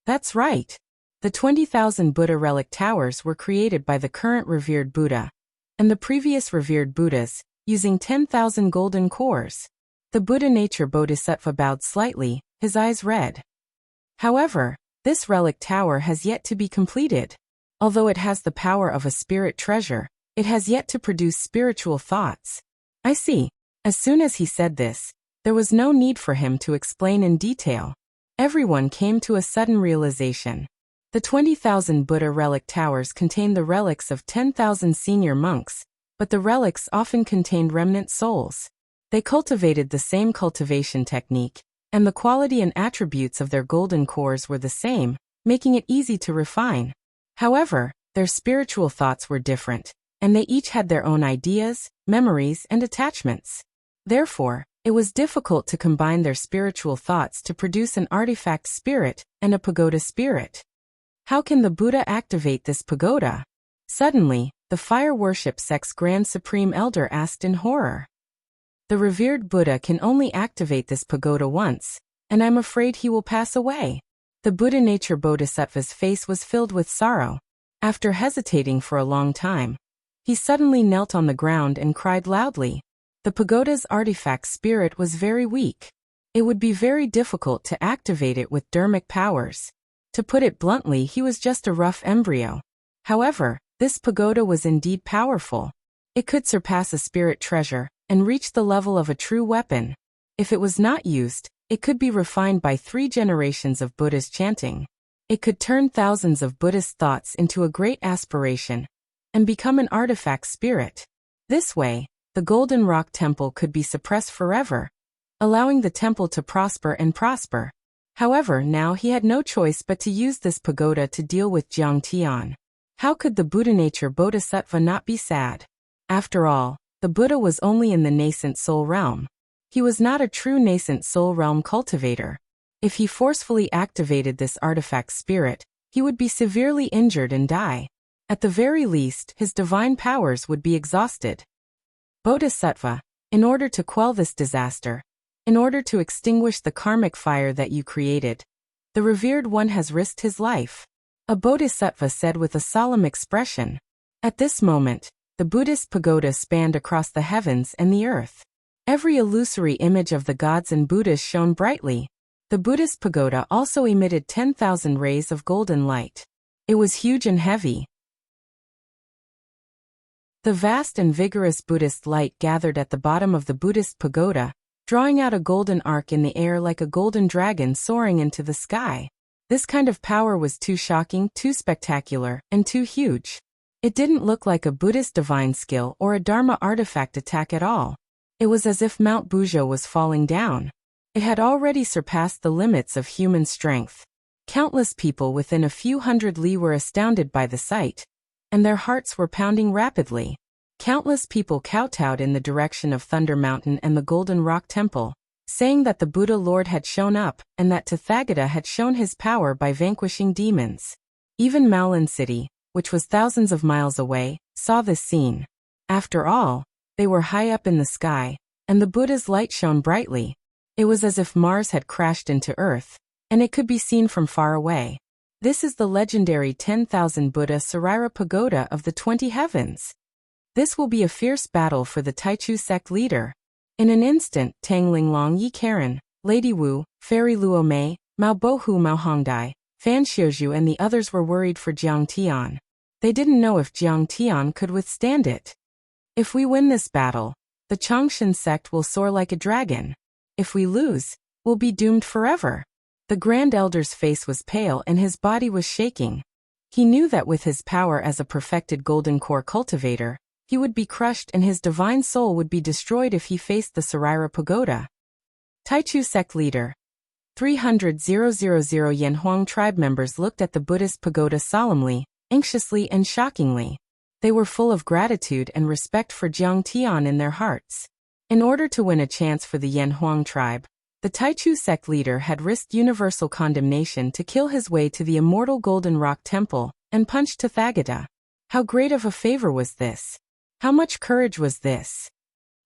That's right. The 20,000 Buddha relic towers were created by the current revered Buddha and the previous revered Buddhas, using 10,000 golden cores. The Buddha nature Bodhisattva bowed slightly, his eyes red. However, this relic tower has yet to be completed. Although it has the power of a spirit treasure, it has yet to produce spiritual thoughts. I see. As soon as he said this, there was no need for him to explain in detail. Everyone came to a sudden realization. The 20,000 Buddha relic towers contain the relics of 10,000 senior monks, but the relics often contained remnant souls. They cultivated the same cultivation technique, and the quality and attributes of their golden cores were the same, making it easy to refine. However, their spiritual thoughts were different, and they each had their own ideas, memories, and attachments. Therefore, it was difficult to combine their spiritual thoughts to produce an artifact spirit and a pagoda spirit. How can the Buddha activate this pagoda? Suddenly, the fire worship sect's Grand Supreme Elder asked in horror. The revered Buddha can only activate this pagoda once, and I'm afraid he will pass away. The Buddha nature Bodhisattva's face was filled with sorrow. After hesitating for a long time, he suddenly knelt on the ground and cried loudly. The pagoda's artifact spirit was very weak. It would be very difficult to activate it with dharmic powers. To put it bluntly, he was just a rough embryo. However, this pagoda was indeed powerful. It could surpass a spirit treasure and reach the level of a true weapon. If it was not used, it could be refined by 3 generations of Buddha's chanting. It could turn thousands of Buddhist thoughts into a great aspiration and become an artifact spirit. This way, the Golden Rock Temple could be suppressed forever, allowing the temple to prosper and prosper. However, now he had no choice but to use this pagoda to deal with Jiang Tian. How could the Buddha nature Bodhisattva not be sad? After all, the Buddha was only in the nascent soul realm. He was not a true nascent soul realm cultivator. If he forcefully activated this artifact spirit, he would be severely injured and die. At the very least, his divine powers would be exhausted. Bodhisattva, in order to quell this disaster, in order to extinguish the karmic fire that you created, the revered one has risked his life. A Bodhisattva said with a solemn expression. At this moment, the Buddhist pagoda spanned across the heavens and the earth. Every illusory image of the gods and Buddhas shone brightly. The Buddhist pagoda also emitted 10,000 rays of golden light. It was huge and heavy. The vast and vigorous Buddhist light gathered at the bottom of the Buddhist pagoda, drawing out a golden arc in the air like a golden dragon soaring into the sky. This kind of power was too shocking, too spectacular, and too huge. It didn't look like a Buddhist divine skill or a Dharma artifact attack at all. It was as if Mount Buja was falling down. It had already surpassed the limits of human strength. Countless people within a few hundred li were astounded by the sight. and their hearts were pounding rapidly. Countless people kowtowed in the direction of Thunder Mountain and the Golden Rock Temple, saying that the Buddha Lord had shown up and that Tathagata had shown his power by vanquishing demons. Even Maolin City, which was thousands of miles away, saw this scene. After all, they were high up in the sky, and the Buddha's light shone brightly. It was as if Mars had crashed into Earth, and it could be seen from far away. This is the legendary 10,000 Buddha Saraira Pagoda of the 20 heavens. This will be a fierce battle for the Taichu sect leader. In an instant, Tang Linglong Yi Karen, Lady Wu, Fairy Luo Mei, Mao Bohu Mao Hongdai, Fan Xiuzhu and the others were worried for Jiang Tian. They didn't know if Jiang Tian could withstand it. If we win this battle, the Changshan sect will soar like a dragon. If we lose, we'll be doomed forever. The Grand Elder's face was pale and his body was shaking. He knew that with his power as a perfected Golden Core cultivator, he would be crushed and his divine soul would be destroyed if he faced the Saraira Pagoda. Taichu sect leader. 300,000 Yen Huang tribe members looked at the Buddhist pagoda solemnly, anxiously and shockingly. They were full of gratitude and respect for Jiang Tian in their hearts. In order to win a chance for the Yen Huang tribe, the Taichu sect leader had risked universal condemnation to kill his way to the immortal Golden Rock Temple and punch Tathagata. How great of a favor was this? How much courage was this?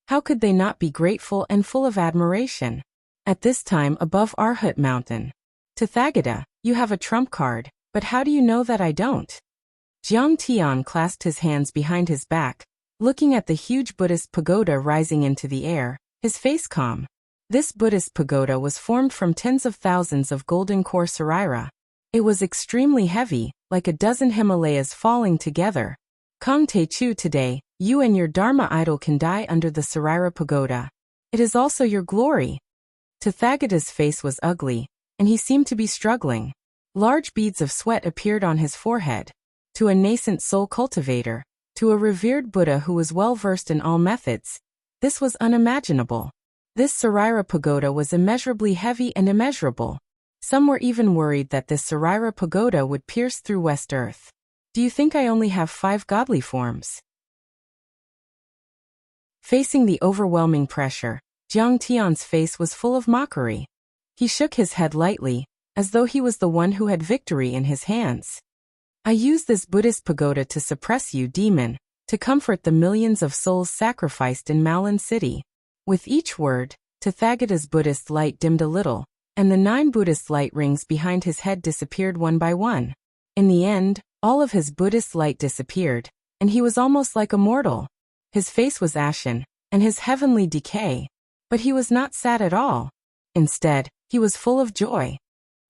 How could they not be grateful and full of admiration? At this time above Arhat Mountain. Tathagata, you have a trump card, but how do you know that I don't? Jiang Tian clasped his hands behind his back, looking at the huge Buddhist pagoda rising into the air, his face calm. This Buddhist pagoda was formed from tens of thousands of golden core Saraira. It was extremely heavy, like a dozen Himalayas falling together. Kong Te-Chu, today, you and your Dharma idol can die under the Saraira pagoda. It is also your glory. Tathagata's face was ugly, and he seemed to be struggling. Large beads of sweat appeared on his forehead. To a nascent soul cultivator, to a revered Buddha who was well versed in all methods, this was unimaginable. This Saraira pagoda was immeasurably heavy and immeasurable. Some were even worried that this Saraira pagoda would pierce through West Earth. Do you think I only have 5 godly forms? Facing the overwhelming pressure, Jiang Tian's face was full of mockery. He shook his head lightly, as though he was the one who had victory in his hands. I use this Buddhist pagoda to suppress you, demon, to comfort the millions of souls sacrificed in Maolin City. With each word, Tathagata's Buddhist light dimmed a little, and the 9 Buddhist light rings behind his head disappeared one by one. In the end, all of his Buddhist light disappeared, and he was almost like a mortal. His face was ashen, and his heavenly decay. But he was not sad at all. Instead, he was full of joy.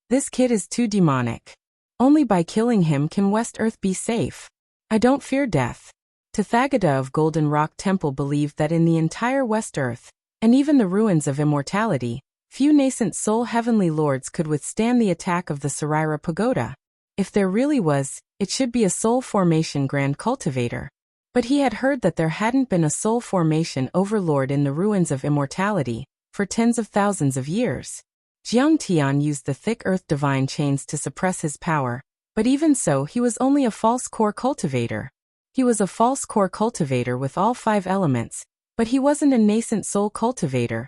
This kid is too demonic. Only by killing him can West Earth be safe. I don't fear death. Tathagata of Golden Rock Temple believed that in the entire West Earth, and even the ruins of immortality, few nascent soul heavenly lords could withstand the attack of the Saraira Pagoda. If there really was, it should be a soul formation grand cultivator. But he had heard that there hadn't been a soul formation overlord in the ruins of immortality for tens of thousands of years. Jiang Tian used the thick earth divine chains to suppress his power, but even so he was only a false core cultivator. He was a false core cultivator with all 5 elements, but he wasn't a nascent soul cultivator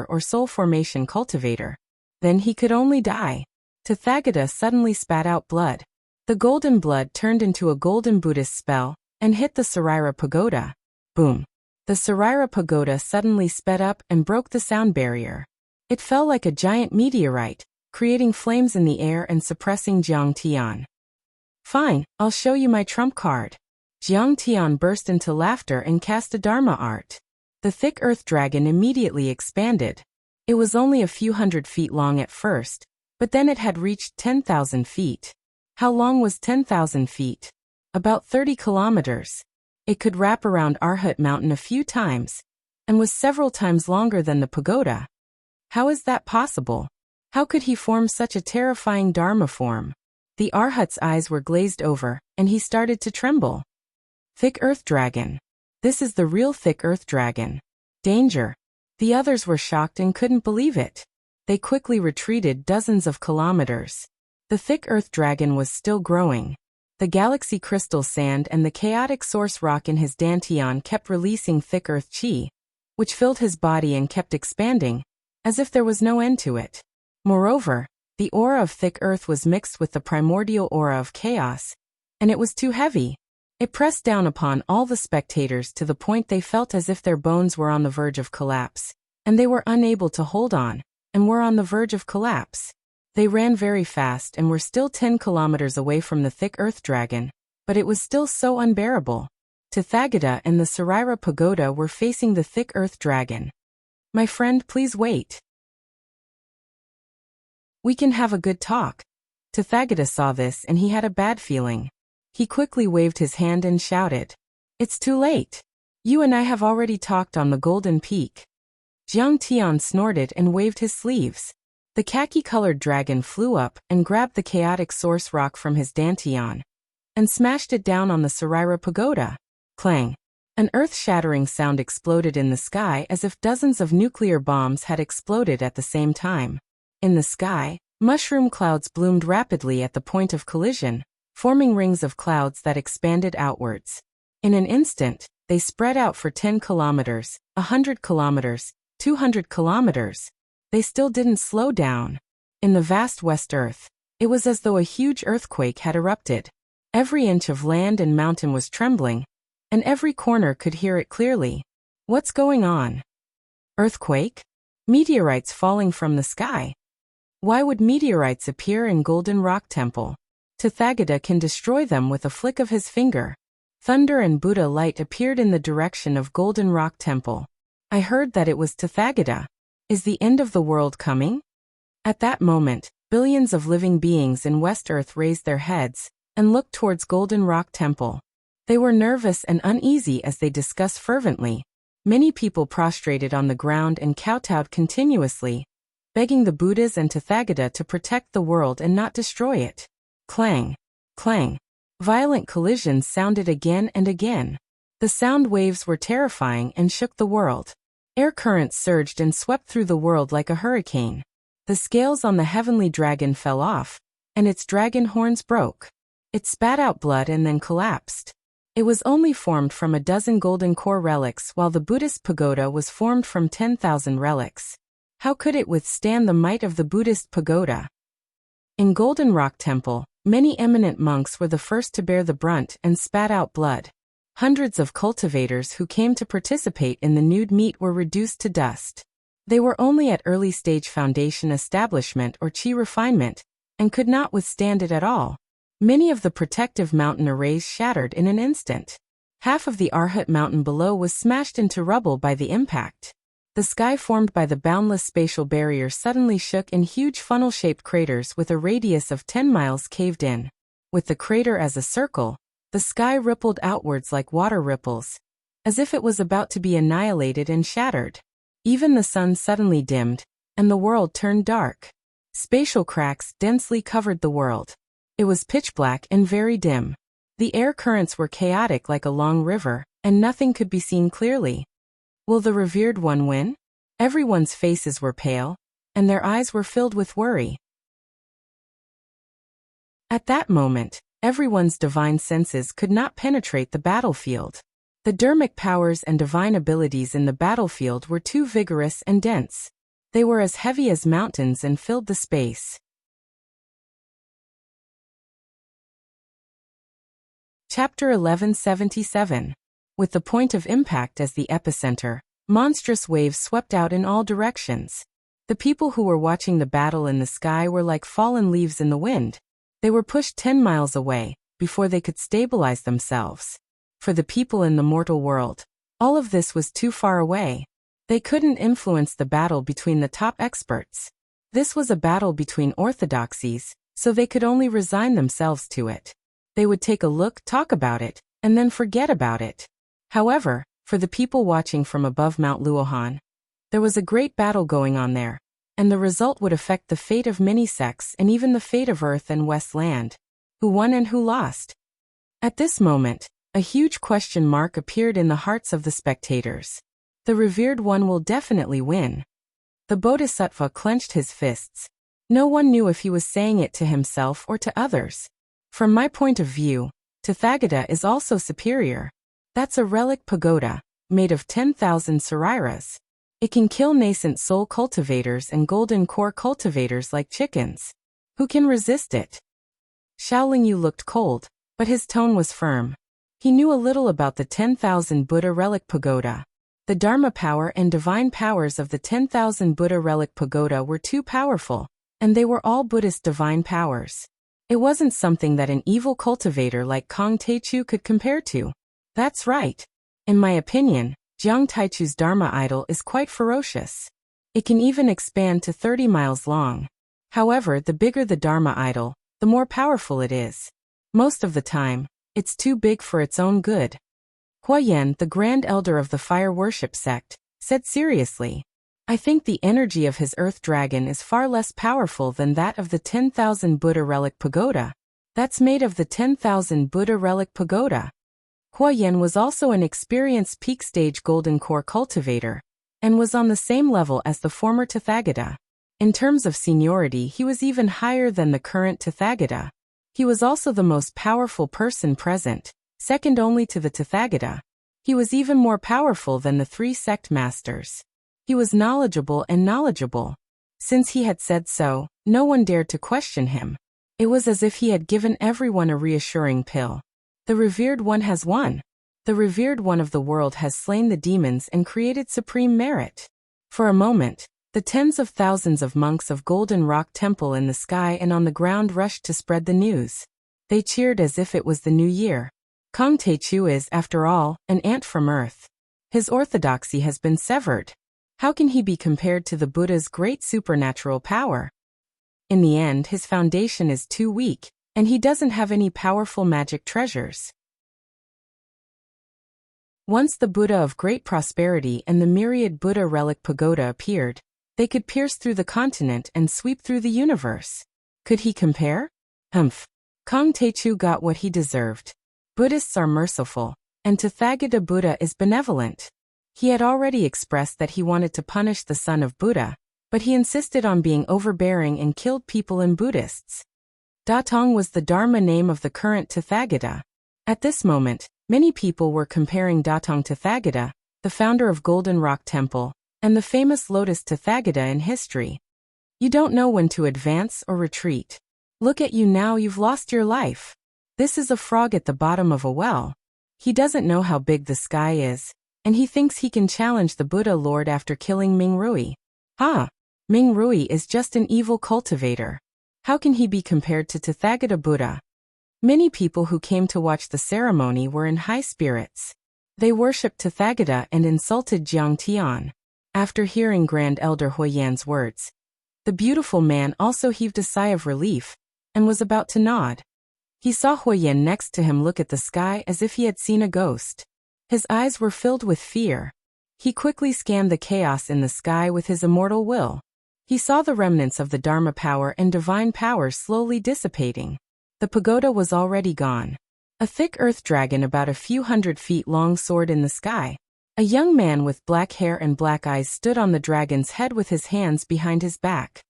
or soul formation cultivator. Then he could only die. Tathagata suddenly spat out blood. The golden blood turned into a golden Buddhist spell and hit the Saraira Pagoda. Boom. The Saraira Pagoda suddenly sped up and broke the sound barrier. It fell like a giant meteorite, creating flames in the air and suppressing Jiang Tian. Fine, I'll show you my trump card. Jiang Tian burst into laughter and cast a Dharma art. The thick earth dragon immediately expanded. It was only a few hundred feet long at first, but then it had reached 10,000 feet. How long was 10,000 feet? About 30 kilometers. It could wrap around Arhat Mountain a few times, and was several times longer than the pagoda. How is that possible? How could he form such a terrifying Dharma form? The Arhat's eyes were glazed over, and he started to tremble. Thick Earth Dragon. This is the real Thick Earth Dragon. Danger. The others were shocked and couldn't believe it. They quickly retreated dozens of kilometers. The Thick Earth Dragon was still growing. The galaxy crystal sand and the chaotic source rock in his dantian kept releasing thick earth chi, which filled his body and kept expanding, as if there was no end to it. Moreover, the aura of thick earth was mixed with the primordial aura of chaos, and it was too heavy. It pressed down upon all the spectators to the point they felt as if their bones were on the verge of collapse, and they were unable to hold on, and were on the verge of collapse. They ran very fast and were still 10 kilometers away from the thick earth dragon, but it was still so unbearable. Tathagata and the Saraira Pagoda were facing the thick earth dragon. "My friend, please wait. We can have a good talk." Tathagata saw this and he had a bad feeling. He quickly waved his hand and shouted, "It's too late. You and I have already talked on the Golden Peak." Jiang Tian snorted and waved his sleeves. The khaki-colored dragon flew up and grabbed the chaotic source rock from his dantian and smashed it down on the Saraira Pagoda. Clang! An earth-shattering sound exploded in the sky as if dozens of nuclear bombs had exploded at the same time. In the sky, mushroom clouds bloomed rapidly at the point of collision, forming rings of clouds that expanded outwards. In an instant, they spread out for 10 kilometers, 100 kilometers, 200 kilometers. They still didn't slow down. In the vast West Earth, it was as though a huge earthquake had erupted. Every inch of land and mountain was trembling, and every corner could hear it clearly. What's going on? Earthquake? Meteorites falling from the sky? Why would meteorites appear in Golden Rock Temple? Tathagata can destroy them with a flick of his finger. Thunder and Buddha light appeared in the direction of Golden Rock Temple. I heard that it was Tathagata. Is the end of the world coming? At that moment, billions of living beings in West Earth raised their heads and looked towards Golden Rock Temple. They were nervous and uneasy as they discussed fervently. Many people prostrated on the ground and kowtowed continuously, begging the Buddhas and Tathagata to protect the world and not destroy it. Clang! Clang! Violent collisions sounded again and again. The sound waves were terrifying and shook the world. Air currents surged and swept through the world like a hurricane. The scales on the heavenly dragon fell off, and its dragon horns broke. It spat out blood and then collapsed. It was only formed from a dozen golden core relics, while the Buddhist pagoda was formed from 10,000 relics. How could it withstand the might of the Buddhist pagoda? In Golden Rock Temple, many eminent monks were the first to bear the brunt and spat out blood. Hundreds of cultivators who came to participate in the nude meet were reduced to dust. They were only at early stage foundation establishment or chi refinement, and could not withstand it at all. Many of the protective mountain arrays shattered in an instant. Half of the Arhat mountain below was smashed into rubble by the impact. The sky formed by the boundless spatial barrier suddenly shook in huge funnel-shaped craters with a radius of 10 miles caved in. With the crater as a circle, the sky rippled outwards like water ripples, as if it was about to be annihilated and shattered. Even the sun suddenly dimmed, and the world turned dark. Spatial cracks densely covered the world. It was pitch black and very dim. The air currents were chaotic like a long river, and nothing could be seen clearly. Will the revered one win? Everyone's faces were pale, and their eyes were filled with worry. At that moment, everyone's divine senses could not penetrate the battlefield. The dermic powers and divine abilities in the battlefield were too vigorous and dense. They were as heavy as mountains and filled the space. Chapter 1177. With the point of impact as the epicenter, monstrous waves swept out in all directions. The people who were watching the battle in the sky were like fallen leaves in the wind. They were pushed 10 miles away before they could stabilize themselves. For the people in the mortal world, all of this was too far away. They couldn't influence the battle between the top experts. This was a battle between orthodoxies, so they could only resign themselves to it. They would take a look, talk about it, and then forget about it. However, for the people watching from above Mount Luohan, there was a great battle going on there, and the result would affect the fate of many sects and even the fate of Earth and West Land. Who won and who lost? At this moment, a huge question mark appeared in the hearts of the spectators. The revered one will definitely win. The Bodhisattva clenched his fists. No one knew if he was saying it to himself or to others. From my point of view, Tathagata is also superior. That's a relic pagoda, made of 10,000 sariras. It can kill nascent soul cultivators and golden core cultivators like chickens. Who can resist it? Xiaoling Yu looked cold, but his tone was firm. He knew a little about the 10,000 Buddha relic pagoda. The Dharma power and divine powers of the 10,000 Buddha relic pagoda were too powerful, and they were all Buddhist divine powers. It wasn't something that an evil cultivator like Kong Taichu could compare to. That's right. In my opinion, Jiang Taichu's Dharma idol is quite ferocious. It can even expand to 30 miles long. However, the bigger the Dharma idol, the more powerful it is. Most of the time, it's too big for its own good. Huayan, the Grand Elder of the Fire Worship sect, said seriously, I think the energy of his Earth Dragon is far less powerful than that of the 10,000 Buddha relic pagoda. That's made of the 10,000 Buddha relic pagoda. Huayan was also an experienced peak stage golden core cultivator, and was on the same level as the former Tathagata. In terms of seniority, he was even higher than the current Tathagata. He was also the most powerful person present, second only to the Tathagata. He was even more powerful than the 3 sect masters. He was knowledgeable and knowledgeable. Since he had said so, no one dared to question him. It was as if he had given everyone a reassuring pill. The revered one has won. The revered one of the world has slain the demons and created supreme merit. For a moment, the tens of thousands of monks of Golden Rock Temple in the sky and on the ground rushed to spread the news. They cheered as if it was the new year. Kong Taichu is, after all, an ant from earth. His orthodoxy has been severed. How can he be compared to the Buddha's great supernatural power? In the end, his foundation is too weak, and he doesn't have any powerful magic treasures. Once the Buddha of Great Prosperity and the myriad Buddha relic pagoda appeared, they could pierce through the continent and sweep through the universe. Could he compare? Kong Taichu got what he deserved. Buddhists are merciful, and Tathagata Buddha is benevolent. He had already expressed that he wanted to punish the son of Buddha, but he insisted on being overbearing and killed people in Buddhists. Datong was the Dharma name of the current Tathagata. At this moment, many people were comparing Datong Tathagata, the founder of Golden Rock Temple, and the famous Lotus Tathagata in history. You don't know when to advance or retreat. Look at you now, you've lost your life. This is a frog at the bottom of a well. He doesn't know how big the sky is, and he thinks he can challenge the Buddha Lord after killing Ming Rui. Ming Rui is just an evil cultivator. How can he be compared to Tathagata Buddha? Many people who came to watch the ceremony were in high spirits. They worshipped Tathagata and insulted Jiang Tian. After hearing Grand Elder Huayan's words, the beautiful man also heaved a sigh of relief, and was about to nod. He saw Huayan next to him look at the sky as if he had seen a ghost. His eyes were filled with fear. He quickly scanned the chaos in the sky with his immortal will. He saw the remnants of the Dharma power and divine power slowly dissipating. The pagoda was already gone. A thick earth dragon about a few 100 feet long soared in the sky. A young man with black hair and black eyes stood on the dragon's head with his hands behind his back.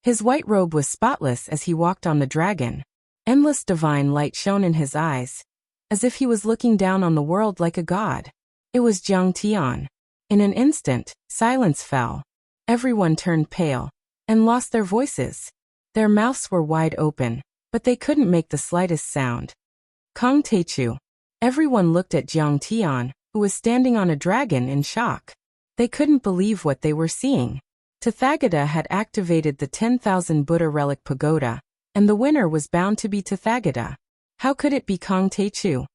His white robe was spotless as he walked on the dragon. Endless divine light shone in his eyes, as if he was looking down on the world like a god. It was Jiang Tian. In an instant, silence fell. Everyone turned pale, and lost their voices. Their mouths were wide open, but they couldn't make the slightest sound. Kong Taichu. Everyone looked at Jiang Tian, who was standing on a dragon, in shock. They couldn't believe what they were seeing. Tathagata had activated the 10,000 Buddha relic pagoda, and the winner was bound to be Tathagata. How could it be Kong Taichu?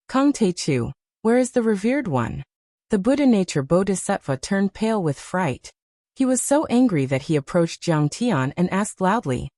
Kong Taichu, where is the revered one? The Buddha nature Bodhisattva turned pale with fright. He was so angry that he approached Jiang Tian and asked loudly,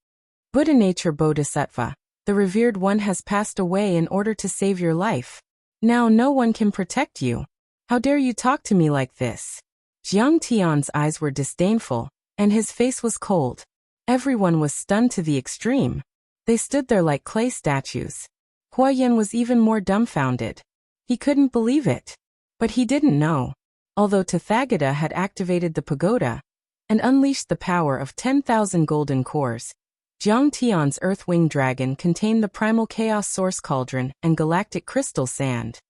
Buddha nature Bodhisattva, the revered one has passed away in order to save your life. Now no one can protect you. How dare you talk to me like this? Jiang Tian's eyes were disdainful, and his face was cold. Everyone was stunned to the extreme. They stood there like clay statues. Huayan was even more dumbfounded. He couldn't believe it. But he didn't know. Although Tathagata had activated the pagoda and unleashed the power of 10,000 golden cores, Jiang Tian's Earth-Winged Dragon contained the primal chaos source cauldron and galactic crystal sand.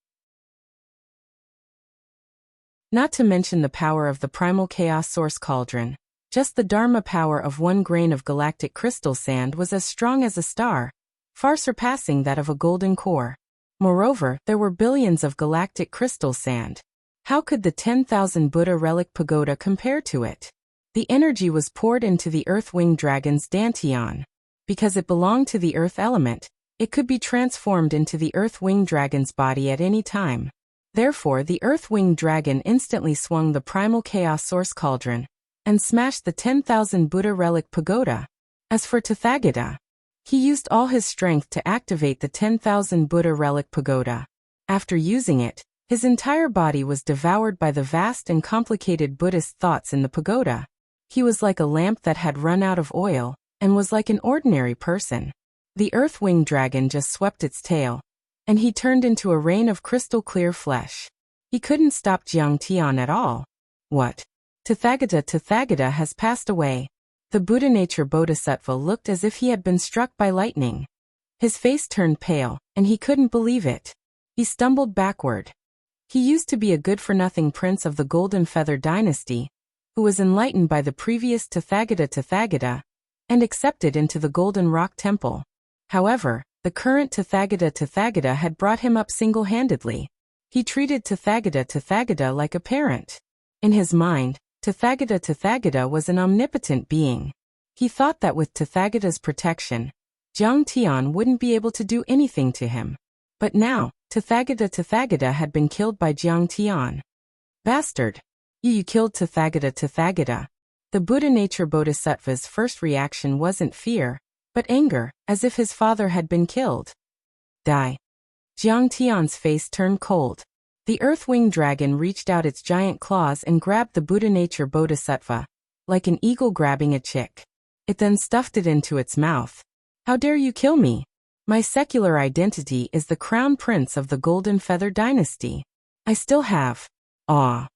Not to mention the power of the primal chaos source cauldron, just the Dharma power of 1 grain of galactic crystal sand was as strong as a star, far surpassing that of a golden core. Moreover, there were billions of galactic crystal sand. How could the 10,000 Buddha relic pagoda compare to it? The energy was poured into the Earth-Winged Dragon's Dantian. Because it belonged to the earth element, it could be transformed into the Earth-Winged Dragon's body at any time. Therefore, the Earth-Winged Dragon instantly swung the primal chaos source cauldron and smashed the 10,000 Buddha relic pagoda. As for Tathagata, he used all his strength to activate the 10,000 Buddha relic pagoda. After using it, his entire body was devoured by the vast and complicated Buddhist thoughts in the pagoda. He was like a lamp that had run out of oil, and was like an ordinary person. The Earth-Winged Dragon just swept its tail, and he turned into a rain of crystal-clear flesh. He couldn't stop Jiang Tian at all. What? Tathagata has passed away. The Buddha nature Bodhisattva looked as if he had been struck by lightning. His face turned pale, and he couldn't believe it. He stumbled backward. He used to be a good-for-nothing prince of the Golden Feather dynasty, who was enlightened by the previous Tathagata, and accepted into the Golden Rock Temple. However, the current Tathagata had brought him up single-handedly. He treated Tathagata like a parent. In his mind, Tathagata was an omnipotent being. He thought that with Tathagata's protection, Jiang Tian wouldn't be able to do anything to him. But now, Tathagata had been killed by Jiang Tian. Bastard! You killed Tathagata. The Buddha nature Bodhisattva's first reaction wasn't fear, but anger, as if his father had been killed. Die. Jiang Tian's face turned cold. The Earth-Winged Dragon reached out its giant claws and grabbed the Buddha nature Bodhisattva, like an eagle grabbing a chick. It then stuffed it into its mouth. How dare you kill me? My secular identity is the crown prince of the Golden Feather dynasty. I still have. Awe.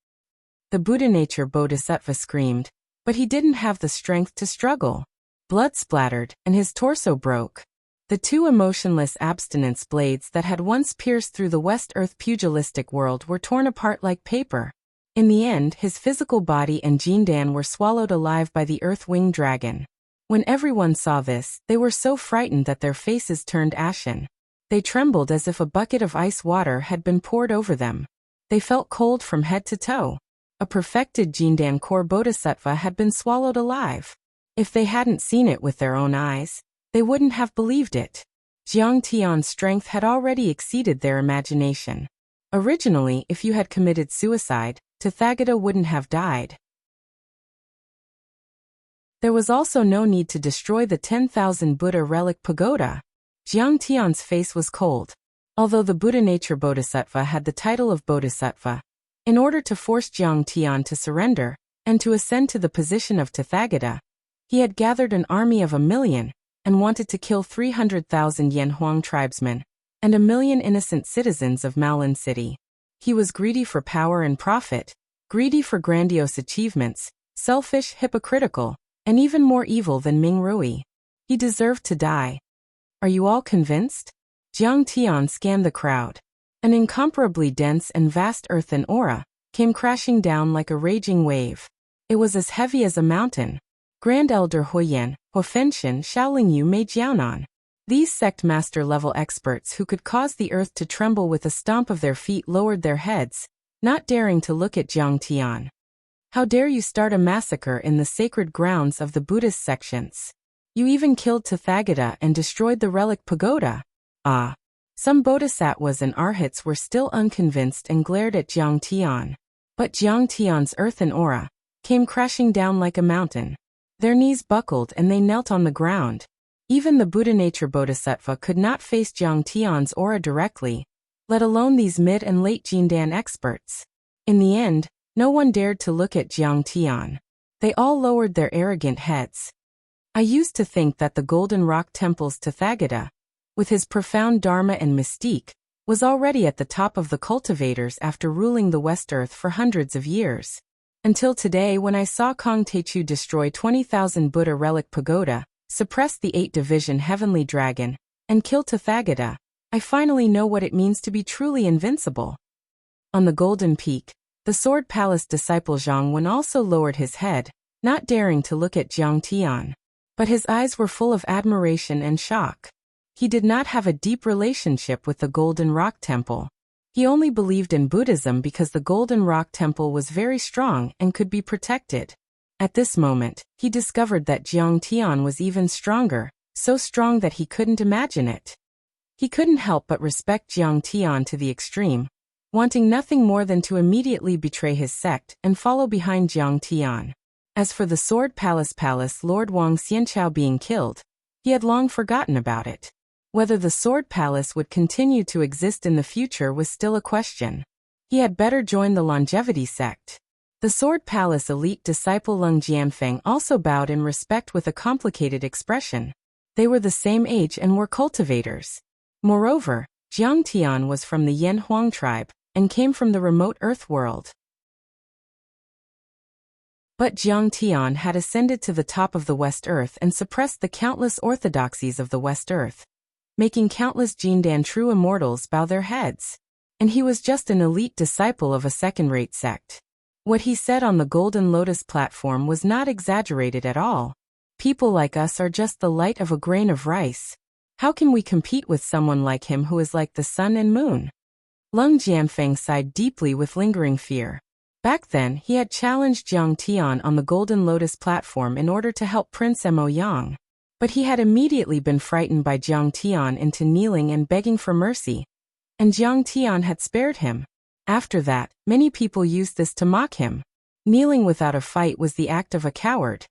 The Buddha nature Bodhisattva screamed, but he didn't have the strength to struggle. Blood splattered, and his torso broke. The 2 emotionless abstinence blades that had once pierced through the West Earth pugilistic world were torn apart like paper. In the end, his physical body and Jindan were swallowed alive by the Earth-Winged Dragon. When everyone saw this, they were so frightened that their faces turned ashen. They trembled as if a bucket of ice water had been poured over them. They felt cold from head to toe. A perfected Jindan core Bodhisattva had been swallowed alive. If they hadn't seen it with their own eyes, they wouldn't have believed it. Jiang Tian's strength had already exceeded their imagination. Originally, if you had committed suicide, Tathagata wouldn't have died. There was also no need to destroy the 10,000 Buddha relic pagoda. Jiang Tian's face was cold. Although the Buddha nature Bodhisattva had the title of Bodhisattva, in order to force Jiang Tian to surrender, and to ascend to the position of Tathagata, he had gathered an army of 1 million, and wanted to kill 300,000 Yanhuang tribesmen, and 1 million innocent citizens of Maolin City. He was greedy for power and profit, greedy for grandiose achievements, selfish, hypocritical, and even more evil than Ming Rui. He deserved to die. Are you all convinced? Jiang Tian scanned the crowd. An incomparably dense and vast earthen aura came crashing down like a raging wave. It was as heavy as a mountain. Grand Elder Huoyan, Huofenshin, Shaolingyu Mei Jiaonan. These sect master level experts who could cause the earth to tremble with a stomp of their feet lowered their heads, not daring to look at Jiang Tian. How dare you start a massacre in the sacred grounds of the Buddhist sections? You even killed Tathagata and destroyed the relic pagoda. Ah. Some bodhisattvas and arhats were still unconvinced and glared at Jiang Tian. But Jiang Tian's earthen aura came crashing down like a mountain. Their knees buckled and they knelt on the ground. Even the Buddha nature Bodhisattva could not face Jiang Tian's aura directly, let alone these mid and late Jindan experts. In the end, no one dared to look at Jiang Tian. They all lowered their arrogant heads. I used to think that the Golden Rock Temple's Tathagata, with his profound dharma and mystique, was already at the top of the cultivators after ruling the West Earth for hundreds of years. Until today when I saw Kong Techu destroy 20,000 Buddha relic pagoda, suppress the 8-division heavenly dragon, and kill Tathagata, I finally know what it means to be truly invincible. On the Golden Peak, the Sword Palace disciple Zhang Wen also lowered his head, not daring to look at Jiang Tian. But his eyes were full of admiration and shock. He did not have a deep relationship with the Golden Rock Temple. He only believed in Buddhism because the Golden Rock Temple was very strong and could be protected. At this moment, he discovered that Jiang Tian was even stronger, so strong that he couldn't imagine it. He couldn't help but respect Jiang Tian to the extreme, wanting nothing more than to immediately betray his sect and follow behind Jiang Tian. As for the Sword Palace Lord Wang Xianchao being killed, he had long forgotten about it. Whether the Sword Palace would continue to exist in the future was still a question. He had better join the Longevity sect. The Sword Palace elite disciple Leng Jianfeng also bowed in respect with a complicated expression. They were the same age and were cultivators. Moreover, Jiang Tian was from the Yan Huang tribe and came from the remote Earth world. But Jiang Tian had ascended to the top of the West Earth and suppressed the countless orthodoxies of the West Earth, making countless Jindan true immortals bow their heads. And he was just an elite disciple of a second-rate sect. What he said on the Golden Lotus platform was not exaggerated at all. People like us are just the light of a grain of rice. How can we compete with someone like him who is like the sun and moon? Leng Jianfeng sighed deeply with lingering fear. Back then, he had challenged Jiang Tian on the Golden Lotus platform in order to help Prince Mo Yang. But he had immediately been frightened by Jiang Tian into kneeling and begging for mercy. And Jiang Tian had spared him. After that, many people used this to mock him. Kneeling without a fight was the act of a coward.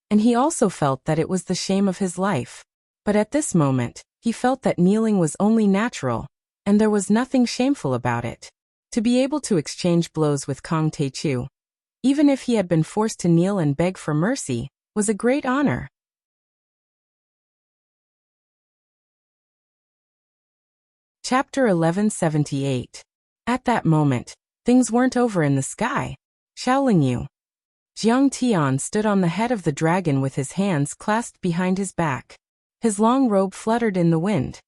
And he also felt that it was the shame of his life. But at this moment, he felt that kneeling was only natural, and there was nothing shameful about it. To be able to exchange blows with Kang Taichu, even if he had been forced to kneel and beg for mercy, was a great honor. Chapter 1178. At that moment, things weren't over in the sky. Xiaolingyu. Jiang Tian stood on the head of the dragon with his hands clasped behind his back. His long robe fluttered in the wind.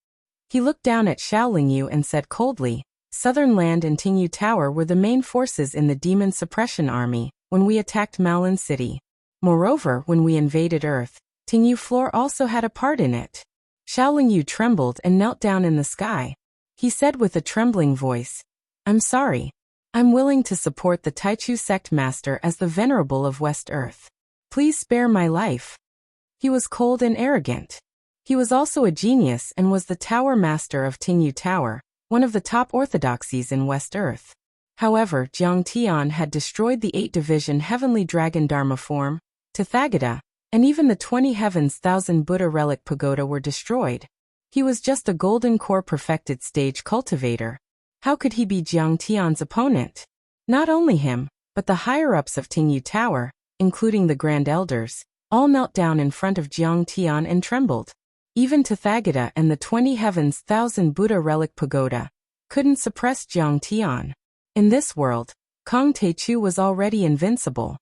He looked down at Xiaolingyu and said coldly, Southern Land and Tingyu Tower were the main forces in the Demon Suppression Army when we attacked Maolin City. Moreover, when we invaded Earth, Tingyu Floor also had a part in it. Xiaolingyu trembled and knelt down in the sky. He said with a trembling voice, I'm sorry. I'm willing to support the Taichu sect master as the venerable of West Earth. Please spare my life. He was cold and arrogant. He was also a genius and was the tower master of Tingyu Tower, one of the top orthodoxies in West Earth. However, Jiang Tian had destroyed the 8-division heavenly dragon Dharma form, Tathagata, and even the 20 heavens 1000 Buddha relic pagoda were destroyed. He was just a golden core perfected stage cultivator. How could he be Jiang Tian's opponent? Not only him, but the higher-ups of Tingyu Tower, including the Grand Elders, all knelt down in front of Jiang Tian and trembled. Even Tathagata and the 20 heavens 1000 Buddha relic pagoda couldn't suppress Jiang Tian. In this world, Kang Taichu was already invincible.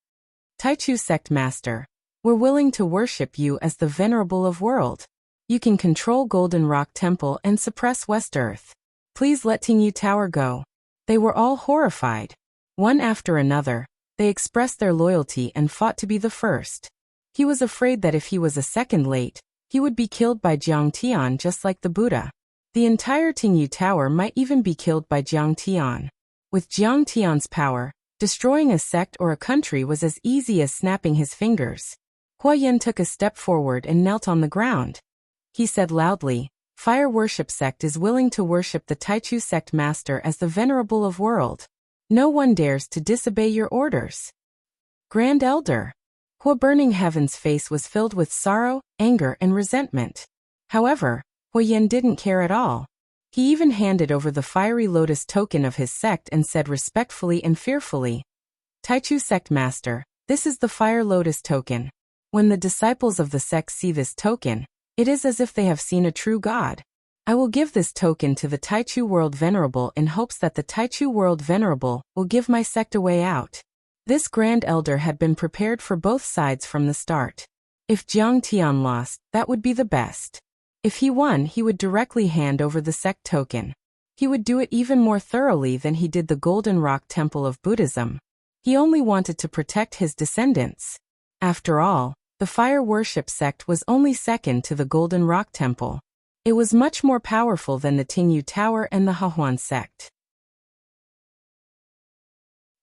Taichu sect master, we're willing to worship you as the venerable of world. You can control Golden Rock Temple and suppress West Earth. Please let Tingyu Tower go. They were all horrified. One after another, they expressed their loyalty and fought to be the first. He was afraid that if he was a second late, he would be killed by Jiang Tian just like the Buddha. The entire Tingyu Tower might even be killed by Jiang Tian. With Jiang Tian's power, destroying a sect or a country was as easy as snapping his fingers. Huayan took a step forward and knelt on the ground. He said loudly, Fire Worship Sect is willing to worship the Taichu sect master as the venerable of world. No one dares to disobey your orders. Grand Elder. Hua Burning Heaven's face was filled with sorrow, anger, and resentment. However, Huayan didn't care at all. He even handed over the fiery lotus token of his sect and said respectfully and fearfully, Taichu sect master, this is the fire lotus token. When the disciples of the sect see this token, it is as if they have seen a true god. I will give this token to the Taichu World Venerable in hopes that the Taichu World Venerable will give my sect a way out. This Grand Elder had been prepared for both sides from the start. If Jiang Tian lost, that would be the best. If he won, he would directly hand over the sect token. He would do it even more thoroughly than he did the Golden Rock Temple of Buddhism. He only wanted to protect his descendants. After all, the fire worship sect was only second to the Golden Rock Temple. It was much more powerful than the Tingyu Tower and the Hahuan sect.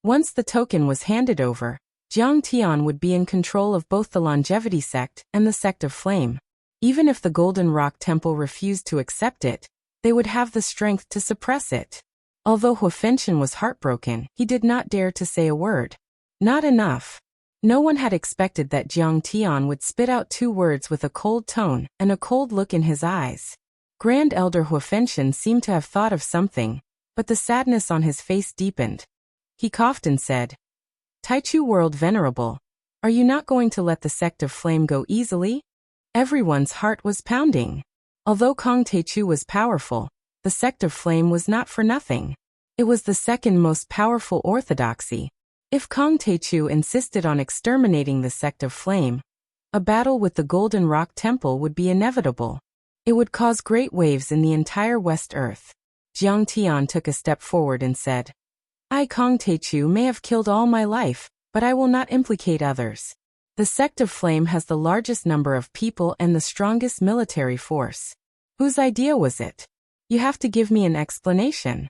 Once the token was handed over, Jiang Tian would be in control of both the Longevity sect and the Sect of Flame. Even if the Golden Rock Temple refused to accept it, they would have the strength to suppress it. Although Huofenshin was heartbroken, he did not dare to say a word. Not enough. No one had expected that Jiang Tian would spit out 2 words with a cold tone and a cold look in his eyes. Grand Elder Huofenshin seemed to have thought of something, but the sadness on his face deepened. He coughed and said, "Taichu World Venerable, are you not going to let the Sect of Flame go easily?" Everyone's heart was pounding. Although Kong Taichu was powerful, the Sect of Flame was not for nothing. It was the second most powerful orthodoxy. If Kong Taichu insisted on exterminating the Sect of Flame, a battle with the Golden Rock Temple would be inevitable. It would cause great waves in the entire West Earth. Jiang Tian took a step forward and said, "I, Kong Taichu, may have killed all my life, but I will not implicate others. The Sect of Flame has the largest number of people and the strongest military force. Whose idea was it? You have to give me an explanation."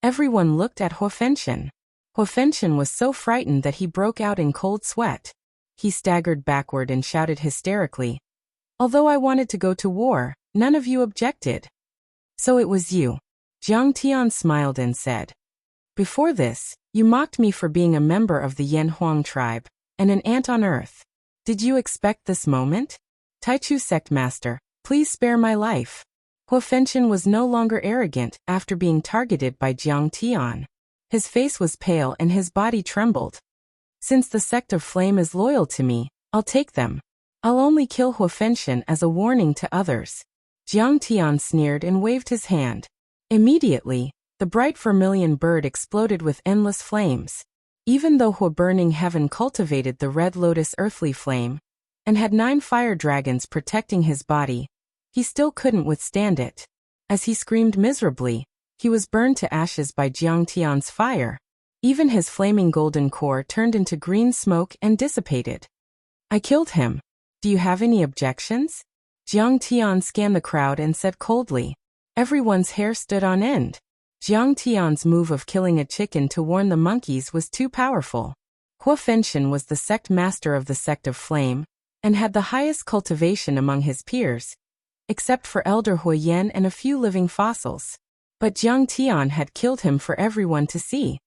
Everyone looked at Huofenshin. Huofenshin was so frightened that he broke out in cold sweat. He staggered backward and shouted hysterically, "Although I wanted to go to war, none of you objected." "So it was you." Jiang Tian smiled and said, "Before this, you mocked me for being a member of the Yan Huang tribe, and an ant on earth. Did you expect this moment? Taichu Sect Master, please spare my life." Huofenshin was no longer arrogant after being targeted by Jiang Tian. His face was pale and his body trembled. "Since the Sect of Flame is loyal to me, I'll take them. I'll only kill Huofenshin as a warning to others." Jiang Tian sneered and waved his hand. Immediately, the bright vermilion bird exploded with endless flames. Even though Hua Burning Heaven cultivated the red lotus earthly flame, and had 9 fire dragons protecting his body, he still couldn't withstand it. As he screamed miserably, he was burned to ashes by Jiang Tian's fire. Even his flaming golden core turned into green smoke and dissipated. "I killed him. Do you have any objections?" Jiang Tian scanned the crowd and said coldly. Everyone's hair stood on end. Jiang Tian's move of killing a chicken to warn the monkeys was too powerful. Huofenshin was the sect master of the Sect of Flame, and had the highest cultivation among his peers, except for Elder Huoyan and a few living fossils. But Jiang Tian had killed him for everyone to see.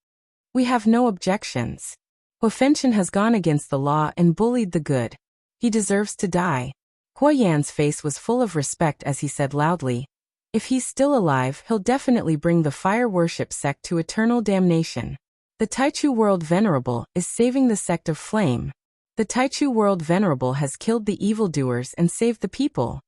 "We have no objections. Huofenshin has gone against the law and bullied the good. He deserves to die." Huoyan's face was full of respect as he said loudly, "If he's still alive, he'll definitely bring the fire worship sect to eternal damnation. The Taichu World Venerable is saving the Sect of Flame. The Taichu World Venerable has killed the evildoers and saved the people.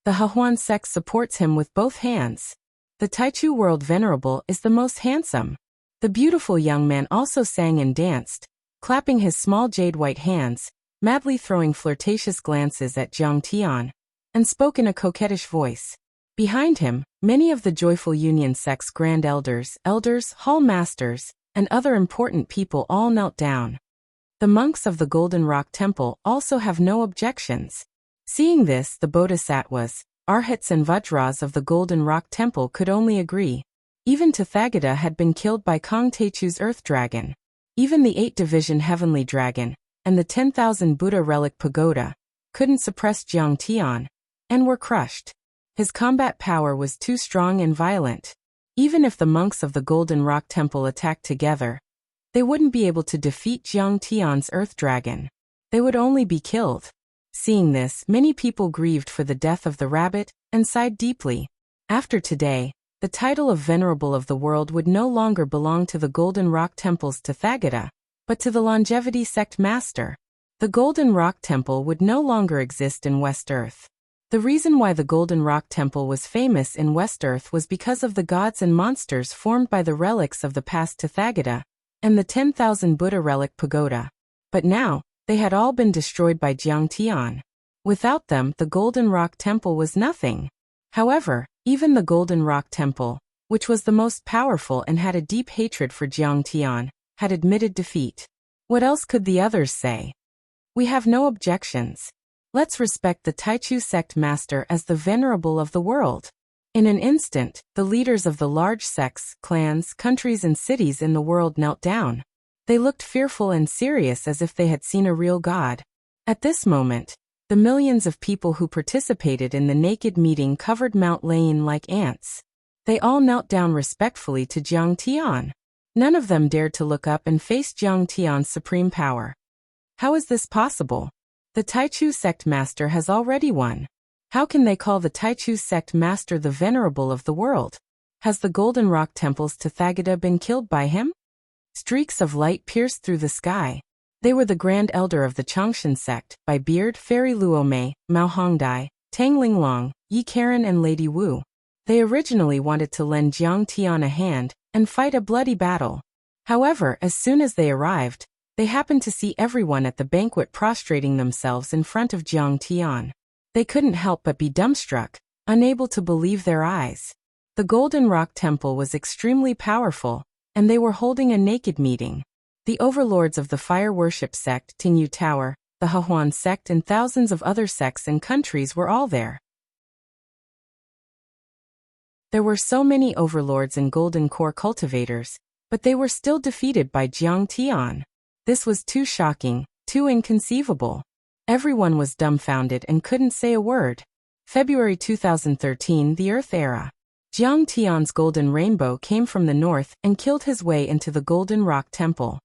The Hahuan sect supports him with both hands. The Taichu World Venerable is the most handsome." The beautiful young man also sang and danced, clapping his small jade-white hands, madly throwing flirtatious glances at Jiang Tian, and spoke in a coquettish voice. Behind him, many of the Joyful Union sect's grand elders, hall masters, and other important people all knelt down. The monks of the Golden Rock Temple also have no objections. Seeing this, the bodhisattvas, arhats and vajras of the Golden Rock Temple could only agree. Even Tathagata had been killed by Kong Taichu's Earth Dragon. Even the 8-division Heavenly Dragon, and the 10,000 Buddha Relic Pagoda, couldn't suppress Jiang Tian, and were crushed. His combat power was too strong and violent. Even if the monks of the Golden Rock Temple attacked together, they wouldn't be able to defeat Jiang Tian's Earth Dragon. They would only be killed. Seeing this, many people grieved for the death of the rabbit, and sighed deeply. After today, the title of Venerable of the World would no longer belong to the Golden Rock Temple's Tathagata, but to the Longevity Sect Master. The Golden Rock Temple would no longer exist in West Earth. The reason why the Golden Rock Temple was famous in West Earth was because of the gods and monsters formed by the relics of the past Tathagata, and the 10,000 Buddha Relic Pagoda. But now, They had all been destroyed by Jiang Tian. Without them, the Golden Rock Temple was nothing. However, even the Golden Rock Temple, which was the most powerful and had a deep hatred for Jiang Tian, had admitted defeat. What else could the others say? We have no objections. Let's respect the Taichu sect master as the venerable of the world. In an instant, the leaders of the large sects, clans, countries and cities in the world knelt down. They looked fearful and serious as if they had seen a real god. At this moment, the millions of people who participated in the naked meeting covered Mount Lain like ants. They all knelt down respectfully to Jiang Tian. None of them dared to look up and face Jiang Tian's supreme power. How is this possible? The Taichu sect master has already won. How can they call the Taichu sect master the venerable of the world? Has the Golden Rock Temple's Tathagata been killed by him? Streaks of light pierced through the sky. They were the Grand Elder of the Changshan sect, by beard Fairy Luomei, Mao Hongdai, Tang Linglong, Yi Karen and Lady Wu. They originally wanted to lend Jiang Tian a hand and fight a bloody battle. However, as soon as they arrived, they happened to see everyone at the banquet prostrating themselves in front of Jiang Tian. They couldn't help but be dumbstruck, unable to believe their eyes. The Golden Rock Temple was extremely powerful, and they were holding a naked meeting. The overlords of the fire worship sect, Tingyu Tower, the Hahuan sect and thousands of other sects and countries were all there. There were so many overlords and golden core cultivators, but they were still defeated by Jiang Tian. This was too shocking, too inconceivable. Everyone was dumbfounded and couldn't say a word. February 2013, the Earth Era. Jiang Tian's golden rainbow came from the north and killed his way into the Golden Rock Temple.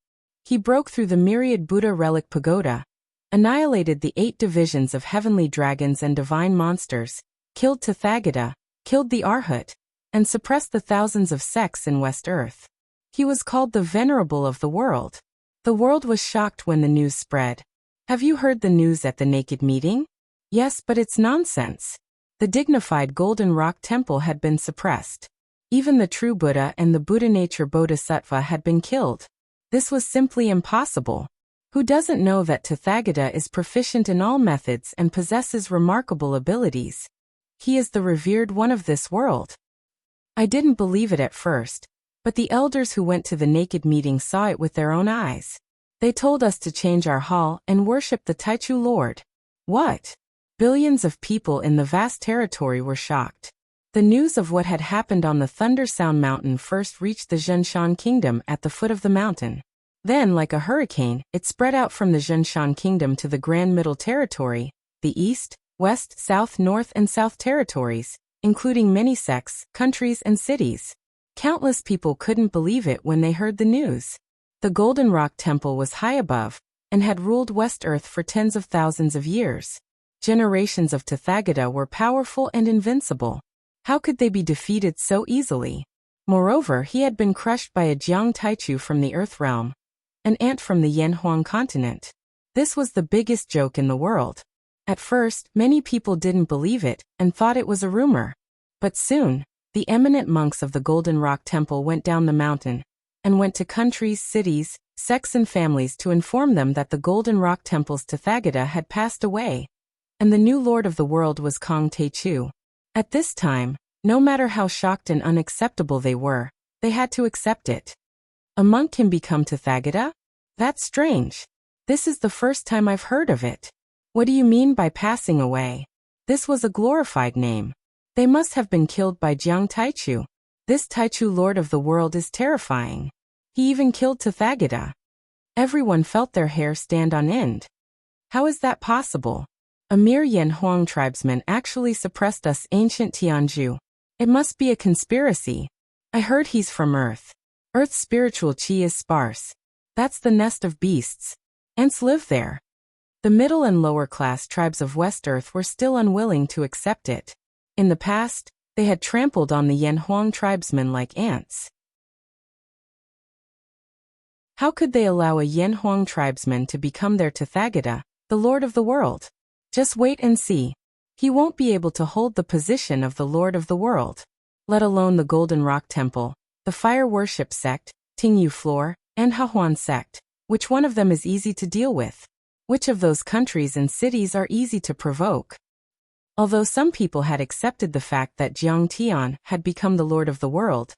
He broke through the myriad Buddha relic pagoda, annihilated the 8 divisions of heavenly dragons and divine monsters, killed Tathagata, killed the Arhat, and suppressed the thousands of sects in West Earth. He was called the venerable of the world. The world was shocked when the news spread. Have you heard the news at the naked meeting? Yes, but it's nonsense. The dignified Golden Rock Temple had been suppressed. Even the true Buddha and the Buddha nature Bodhisattva had been killed. This was simply impossible. Who doesn't know that Tathagata is proficient in all methods and possesses remarkable abilities? He is the revered one of this world. I didn't believe it at first, but the elders who went to the naked meeting saw it with their own eyes. They told us to change our hall and worship the Taichu Lord. What? Billions of people in the vast territory were shocked. The news of what had happened on the Thunder Sound Mountain first reached the Zhenshan Kingdom at the foot of the mountain. Then, like a hurricane, it spread out from the Zhenshan Kingdom to the Grand Middle Territory, the East, West, South, North and South territories, including many sects, countries and cities. Countless people couldn't believe it when they heard the news. The Golden Rock Temple was high above, and had ruled West Earth for tens of thousands of years. Generations of Tathagata were powerful and invincible. How could they be defeated so easily? Moreover, he had been crushed by a Jiang Taichu from the Earth Realm, an ant from the Yanhuang continent. This was the biggest joke in the world. At first, many people didn't believe it and thought it was a rumor. But soon, the eminent monks of the Golden Rock Temple went down the mountain and went to countries, cities, sects and families to inform them that the Golden Rock Temple's Tathagata had passed away, and the new lord of the world was Kong Taichu. At this time, no matter how shocked and unacceptable they were, they had to accept it. A monk can become Tathagata? That's strange. This is the first time I've heard of it. What do you mean by passing away? This was a glorified name. They must have been killed by Jiang Taichu. This Taichu lord of the world is terrifying. He even killed Tathagata. Everyone felt their hair stand on end. How is that possible? A mere Yanhuang tribesman actually suppressed us ancient Tianzhu. It must be a conspiracy. I heard he's from Earth. Earth's spiritual qi is sparse. That's the nest of beasts. Ants live there. The middle and lower class tribes of West Earth were still unwilling to accept it. In the past, they had trampled on the Yanhuang tribesmen like ants. How could they allow a Yanhuang tribesman to become their Tathagata, the Lord of the world? Just wait and see. He won't be able to hold the position of the Lord of the world, let alone the Golden Rock Temple, the Fire Worship Sect, Tingyu Floor, and Hahuan Sect. Which one of them is easy to deal with? Which of those countries and cities are easy to provoke? Although some people had accepted the fact that Jiang Tian had become the lord of the world,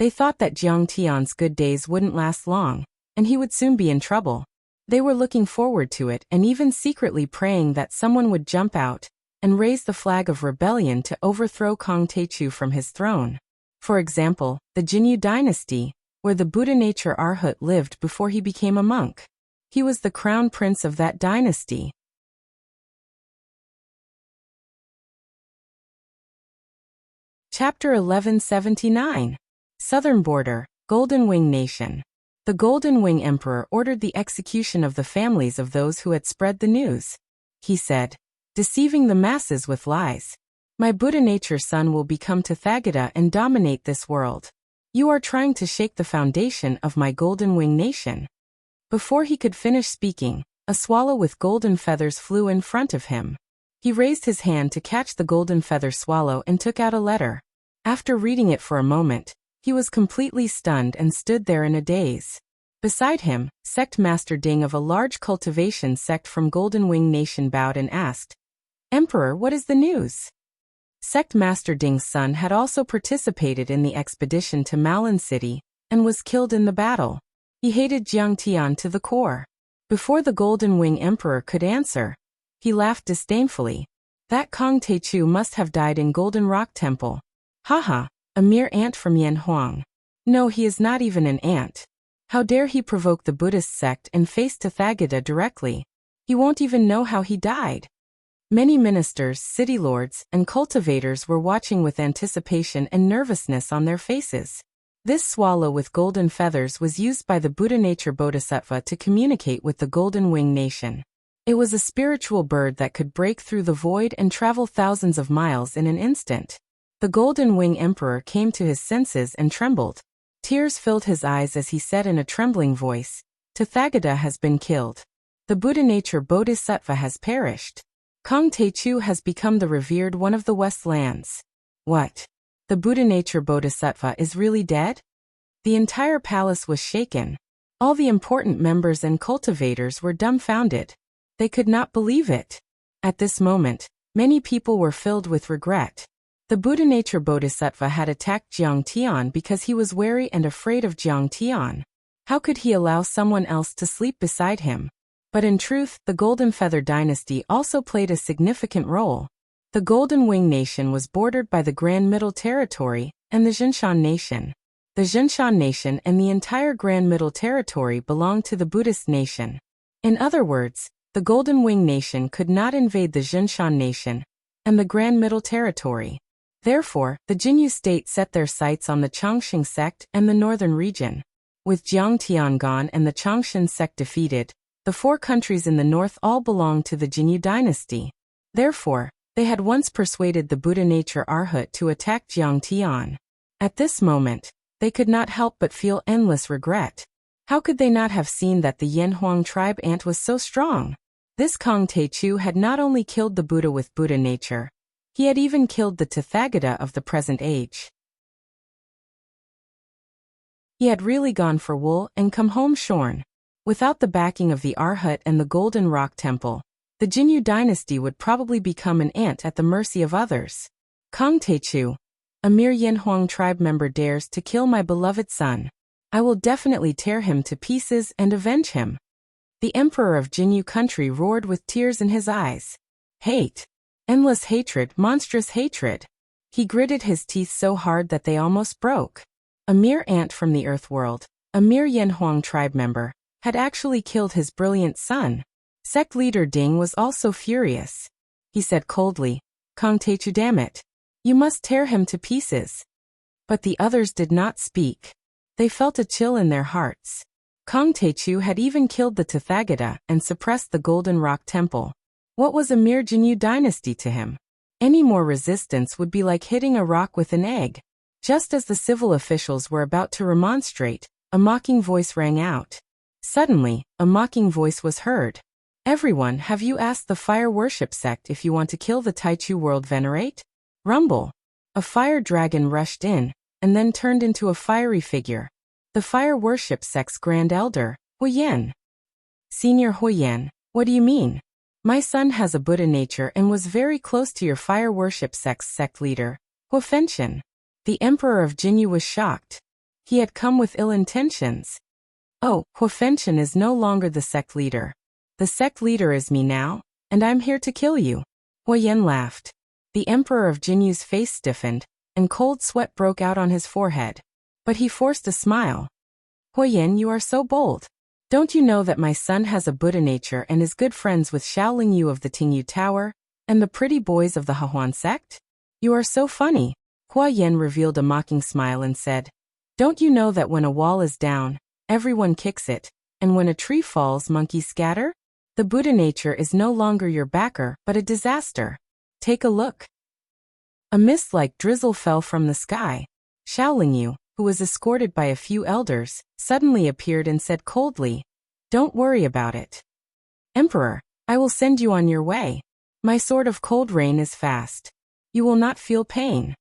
they thought that Jiang Tian's good days wouldn't last long, and he would soon be in trouble. They were looking forward to it and even secretly praying that someone would jump out and raise the flag of rebellion to overthrow Kong Techu from his throne. For example, the Jinyu dynasty, where the Buddha nature Arhat lived before he became a monk. He was the crown prince of that dynasty. Chapter 1179. Southern Border, Golden Wing Nation. The Golden Wing Emperor ordered the execution of the families of those who had spread the news. He said, deceiving the masses with lies. My Buddha nature son will become Tathagata and dominate this world. You are trying to shake the foundation of my Golden Wing Nation. Before he could finish speaking, a swallow with golden feathers flew in front of him. He raised his hand to catch the golden feather swallow and took out a letter. After reading it for a moment, he was completely stunned and stood there in a daze. Beside him, Sect Master Ding of a large cultivation sect from Golden Wing Nation bowed and asked, Emperor, what is the news? Sect Master Ding's son had also participated in the expedition to Malan City and was killed in the battle. He hated Jiang Tian to the core. Before the Golden Wing Emperor could answer, he laughed disdainfully. That Kong Techu must have died in Golden Rock Temple. Haha, a mere ant from Yan Huang. No, he is not even an ant. How dare he provoke the Buddhist sect and face Tathagata directly? He won't even know how he died. Many ministers, city lords, and cultivators were watching with anticipation and nervousness on their faces. This swallow with golden feathers was used by the Buddha nature Bodhisattva to communicate with the Golden Wing Nation. It was a spiritual bird that could break through the void and travel thousands of miles in an instant. The Golden Wing Emperor came to his senses and trembled. Tears filled his eyes as he said in a trembling voice, Tathagata has been killed. The Buddha nature Bodhisattva has perished. Kong Techu has become the revered one of the West lands. What? The Buddha nature Bodhisattva is really dead? The entire palace was shaken. All the important members and cultivators were dumbfounded. They could not believe it. At this moment, many people were filled with regret. The Buddha nature Bodhisattva had attacked Jiang Tian because he was wary and afraid of Jiang Tian. How could he allow someone else to sleep beside him? But in truth, the Golden Feather dynasty also played a significant role. The Golden Wing Nation was bordered by the Grand Middle Territory and the Zhenshan Nation. The Zhenshan Nation and the entire Grand Middle Territory belonged to the Buddhist nation. In other words, the Golden Wing Nation could not invade the Zhenshan Nation and the Grand Middle Territory. Therefore, the Jinyu state set their sights on the Chongqing sect and the northern region. With Jiang Tian gone and the Chongqing sect defeated, the four countries in the north all belonged to the Jinyu dynasty. Therefore, they had once persuaded the Buddha nature Arhat to attack Jiang Tian. At this moment, they could not help but feel endless regret. How could they not have seen that the Yanhuang tribe ant was so strong? This Kong Techu had not only killed the Buddha with Buddha nature, he had even killed the Tathagata of the present age. He had really gone for wool and come home shorn. Without the backing of the Arhat and the Golden Rock Temple, the Jinyu dynasty would probably become an ant at the mercy of others. Kong Techu, a mere Yanhuang tribe member, dares to kill my beloved son. I will definitely tear him to pieces and avenge him. The emperor of Jinyu country roared with tears in his eyes. Hate. Endless hatred, monstrous hatred. He gritted his teeth so hard that they almost broke. A mere ant from the Earth world, a mere Yanhuang tribe member, had actually killed his brilliant son. Sect leader Ding was also furious. He said coldly, Kong Techu, damn it. You must tear him to pieces. But the others did not speak. They felt a chill in their hearts. Kong Techu had even killed the Tathagata and suppressed the Golden Rock Temple. What was a mere Jinyu dynasty to him? Any more resistance would be like hitting a rock with an egg. Just as the civil officials were about to remonstrate, a mocking voice rang out. Suddenly, a mocking voice was heard. Everyone, have you asked the fire worship sect if you want to kill the Taichu world venerate? Rumble. A fire dragon rushed in, and then turned into a fiery figure. The fire worship sect's grand elder, Huyen. Senior Huyen, What do you mean? My son has a Buddha nature and was very close to your fire worship sect leader, Huofenshin. The Emperor of Jinyu was shocked. He had come with ill intentions. Oh, Huofenshin is no longer the sect leader. The sect leader is me now, and I'm here to kill you. Huoyan laughed. The Emperor of Jinyu's face stiffened, and cold sweat broke out on his forehead. But he forced a smile. Huoyan, you are so bold. Don't you know that my son has a Buddha nature and is good friends with Shaolin Yu of the Tingyu Tower, and the pretty boys of the Hahuan sect? You are so funny. Huoyan revealed a mocking smile and said, Don't you know that when a wall is down, everyone kicks it, and when a tree falls, monkeys scatter? The Buddha nature is no longer your backer, but a disaster. Take a look. A mist-like drizzle fell from the sky. Shaolin Yu, who was escorted by a few elders, suddenly appeared and said coldly, Don't worry about it. Emperor, I will send you on your way. My sword of cold rain is fast. You will not feel pain.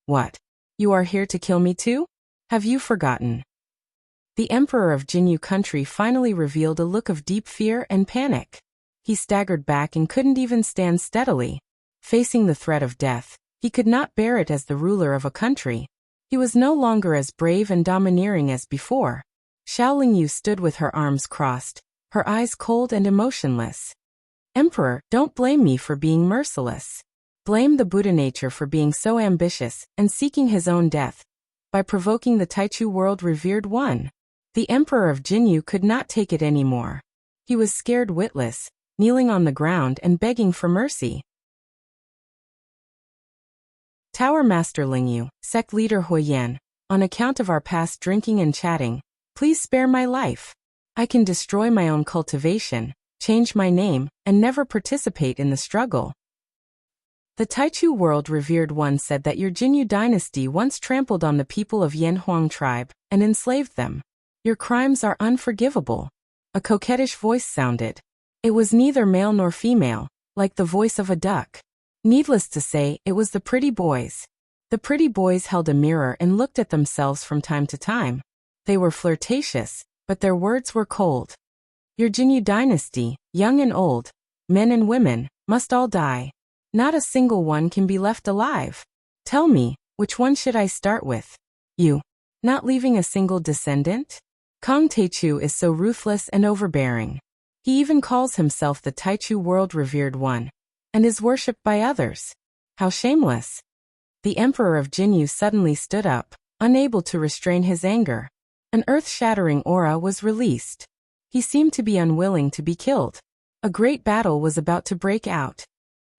What? You are here to kill me too? Have you forgotten? The Emperor of Jinyu country finally revealed a look of deep fear and panic. He staggered back and couldn't even stand steadily. Facing the threat of death, he could not bear it as the ruler of a country. He was no longer as brave and domineering as before. Shaolin Yu stood with her arms crossed, her eyes cold and emotionless. Emperor, don't blame me for being merciless. Blame the Buddha nature for being so ambitious and seeking his own death, by provoking the Taichu world revered one. The Emperor of Jinyu could not take it anymore. He was scared witless, kneeling on the ground and begging for mercy. Tower Master Lingyu, sect leader Huoyan, on account of our past drinking and chatting, please spare my life. I can destroy my own cultivation, change my name, and never participate in the struggle. The Taichu world revered one said that your Jinyu dynasty once trampled on the people of Yanhuang tribe and enslaved them. Your crimes are unforgivable. A coquettish voice sounded. It was neither male nor female, like the voice of a duck. Needless to say, it was the pretty boys. The pretty boys held a mirror and looked at themselves from time to time. They were flirtatious, but their words were cold. Your Jinyu dynasty, young and old, men and women, must all die. Not a single one can be left alive. Tell me, which one should I start with? You. Not leaving a single descendant? Kong Taichu is so ruthless and overbearing. He even calls himself the Taichu world revered one, and is worshipped by others. How shameless. The Emperor of Jinyu suddenly stood up, unable to restrain his anger. An earth-shattering aura was released. He seemed to be unwilling to be killed. A great battle was about to break out.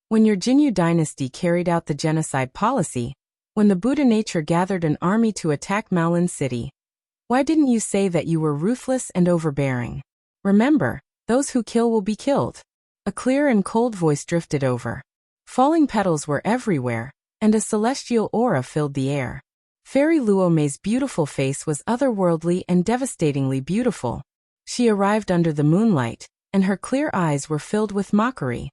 When your Jinyu dynasty carried out the genocide policy, when the Buddha nature gathered an army to attack Maolin City, why didn't you say that you were ruthless and overbearing? Remember, those who kill will be killed. A clear and cold voice drifted over. Falling petals were everywhere, and a celestial aura filled the air. Fairy Luomei's beautiful face was otherworldly and devastatingly beautiful. She arrived under the moonlight, and her clear eyes were filled with mockery.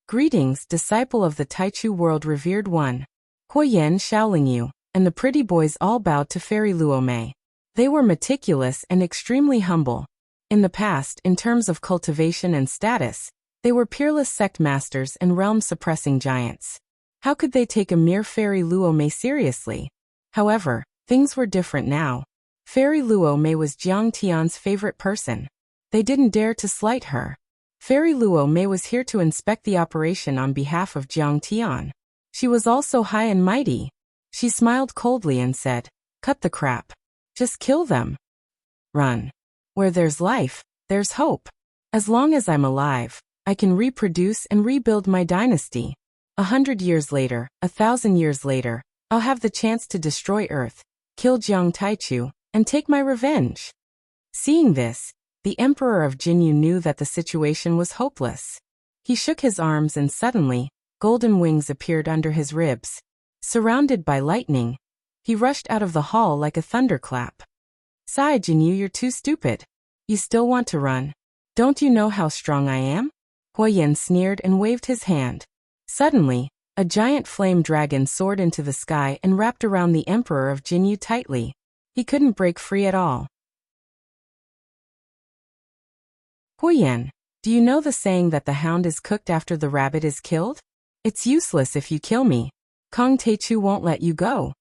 Greetings, disciple of the Taichu world revered one. Huoyan, Shaolin Yu, and the pretty boys all bowed to Fairy Luomei. They were meticulous and extremely humble. In the past, in terms of cultivation and status, they were peerless sect masters and realm-suppressing giants. How could they take a mere Fairy Luomei seriously? However, things were different now. Fairy Luomei was Jiang Tian's favorite person. They didn't dare to slight her. Fairy Luomei was here to inspect the operation on behalf of Jiang Tian. She was also high and mighty. She smiled coldly and said, Cut the crap. Just kill them. Run. Where there's life, there's hope. As long as I'm alive, I can reproduce and rebuild my dynasty. 100 years later, 1,000 years later, I'll have the chance to destroy Earth, kill Jiang Taichu, and take my revenge. Seeing this, the Emperor of Jinyu knew that the situation was hopeless. He shook his arms and suddenly, golden wings appeared under his ribs. Surrounded by lightning, he rushed out of the hall like a thunderclap. Sigh, Jinyu, you're too stupid. You still want to run. Don't you know how strong I am? Huoyan sneered and waved his hand. Suddenly, a giant flame dragon soared into the sky and wrapped around the Emperor of Jinyu tightly. He couldn't break free at all. Huoyan, Do you know the saying that the hound is cooked after the rabbit is killed? It's useless if you kill me. Kong Techu won't let you go.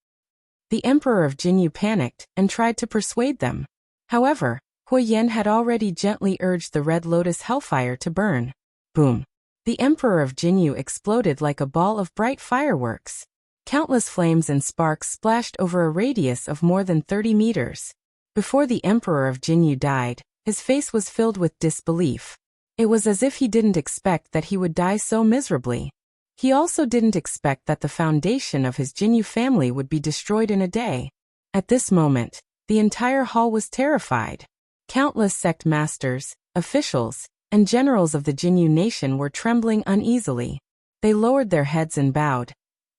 The Emperor of Jinyu panicked and tried to persuade them. However, Hui Yen had already gently urged the Red Lotus Hellfire to burn. Boom! The Emperor of Jinyu exploded like a ball of bright fireworks. Countless flames and sparks splashed over a radius of more than 30 meters. Before the Emperor of Jinyu died, his face was filled with disbelief. It was as if he didn't expect that he would die so miserably. He also didn't expect that the foundation of his Jinyu family would be destroyed in a day. At this moment, the entire hall was terrified. Countless sect masters, officials, and generals of the Jinyu nation were trembling uneasily. They lowered their heads and bowed,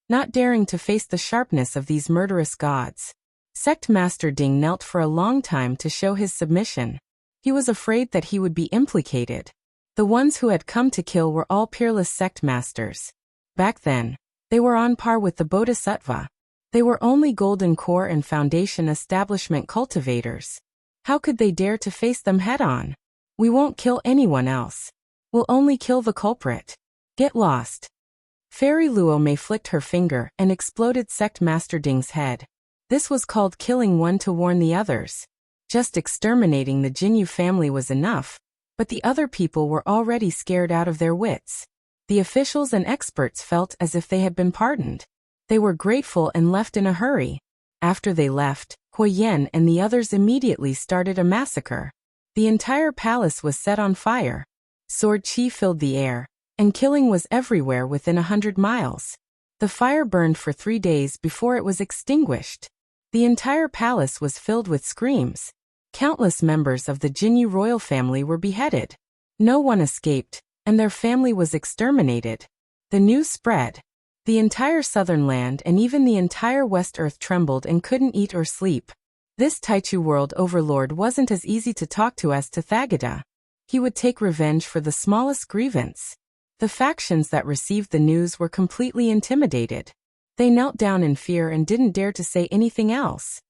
not daring to face the sharpness of these murderous gods. Sect Master Ding knelt for a long time to show his submission. He was afraid that he would be implicated. The ones who had come to kill were all peerless sect masters. Back then, they were on par with the Bodhisattva. They were only Golden Core and Foundation Establishment cultivators. How could they dare to face them head-on? We won't kill anyone else. We'll only kill the culprit. Get lost. Fairy Luo Mei flicked her finger and exploded Sect Master Ding's head. This was called killing one to warn the others. Just exterminating the Jinyu family was enough, but the other people were already scared out of their wits. The officials and experts felt as if they had been pardoned. They were grateful and left in a hurry. After they left, Hui Yen and the others immediately started a massacre. The entire palace was set on fire. Sword chi filled the air, and killing was everywhere within 100 miles. The fire burned for 3 days before it was extinguished. The entire palace was filled with screams. Countless members of the Jinyu royal family were beheaded. No one escaped, and their family was exterminated. The news spread. The entire southern land and even the entire West Earth trembled and couldn't eat or sleep. This Taichu world overlord wasn't as easy to talk to as Tathagata. He would take revenge for the smallest grievance. The factions that received the news were completely intimidated. They knelt down in fear and didn't dare to say anything else.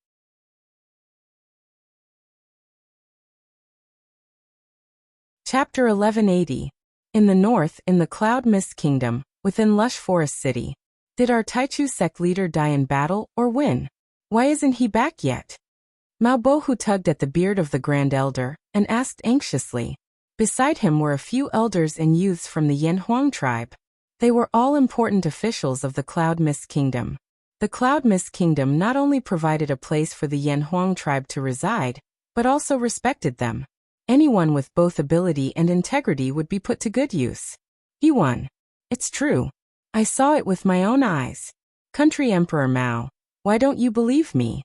Chapter 1180. In the north, in the Cloud Mist Kingdom, within Lush Forest City. Did our Taichu sect leader die in battle or win? Why isn't he back yet? Mao Bohu tugged at the beard of the Grand Elder and asked anxiously. Beside him were a few elders and youths from the Yan Huang tribe. They were all important officials of the Cloud Mist Kingdom. The Cloud Mist Kingdom not only provided a place for the Yan Huang tribe to reside, but also respected them. Anyone with both ability and integrity would be put to good use. He won. It's true. I saw it with my own eyes. Country Emperor Mao, why don't you believe me?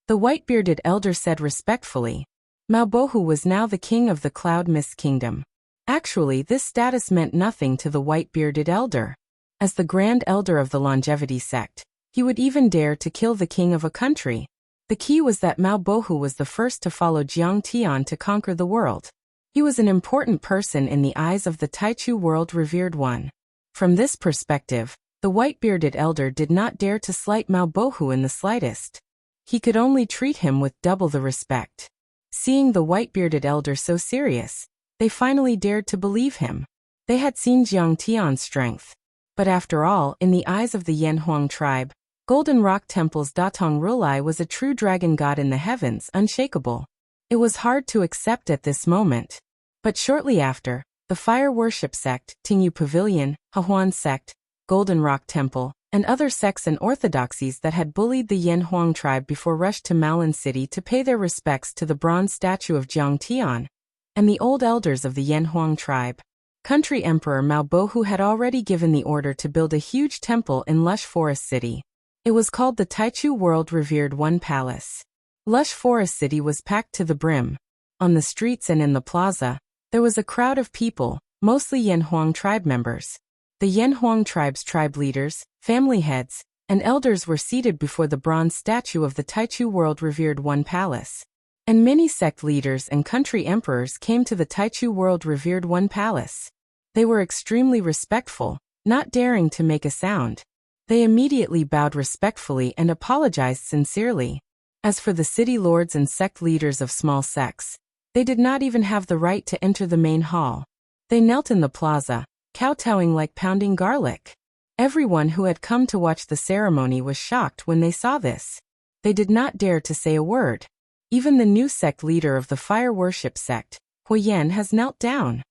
The white-bearded elder said respectfully. Mao Bohu was now the king of the Cloud Mist Kingdom. Actually, this status meant nothing to the white-bearded elder. As the Grand Elder of the Longevity sect, he would even dare to kill the king of a country. The key was that Mao Bohu was the first to follow Jiang Tian to conquer the world. He was an important person in the eyes of the Taichu world revered one. From this perspective, the white-bearded elder did not dare to slight Mao Bohu in the slightest. He could only treat him with double the respect. Seeing the white-bearded elder so serious, they finally dared to believe him. They had seen Jiang Tian's strength. But after all, in the eyes of the Yan Huang tribe, Golden Rock Temple's Datong Rulai was a true dragon god in the heavens, unshakable. It was hard to accept at this moment. But shortly after, the Fire Worship Sect, Tingyu Pavilion, Hahuan Sect, Golden Rock Temple, and other sects and orthodoxies that had bullied the Yan Huang tribe before rushed to Malan City to pay their respects to the bronze statue of Jiang Tian and the old elders of the Yan Huang tribe. Country Emperor Mao Bohu had already given the order to build a huge temple in Lush Forest City. It was called the Taichu World Revered One Palace. Lush Forest City was packed to the brim. On the streets and in the plaza, there was a crowd of people, mostly Yan Huang tribe members. The Yan Huang tribe's tribe leaders, family heads, and elders were seated before the bronze statue of the Taichu World Revered One Palace. And many sect leaders and country emperors came to the Taichu World Revered One Palace. They were extremely respectful, not daring to make a sound. They immediately bowed respectfully and apologized sincerely. As for the city lords and sect leaders of small sects, They did not even have the right to enter the main hall. They knelt in the plaza, kowtowing like pounding garlic. Everyone who had come to watch the ceremony was shocked when they saw this. They did not dare to say a word. Even the new sect leader of the fire worship sect, Huoyan, has knelt down.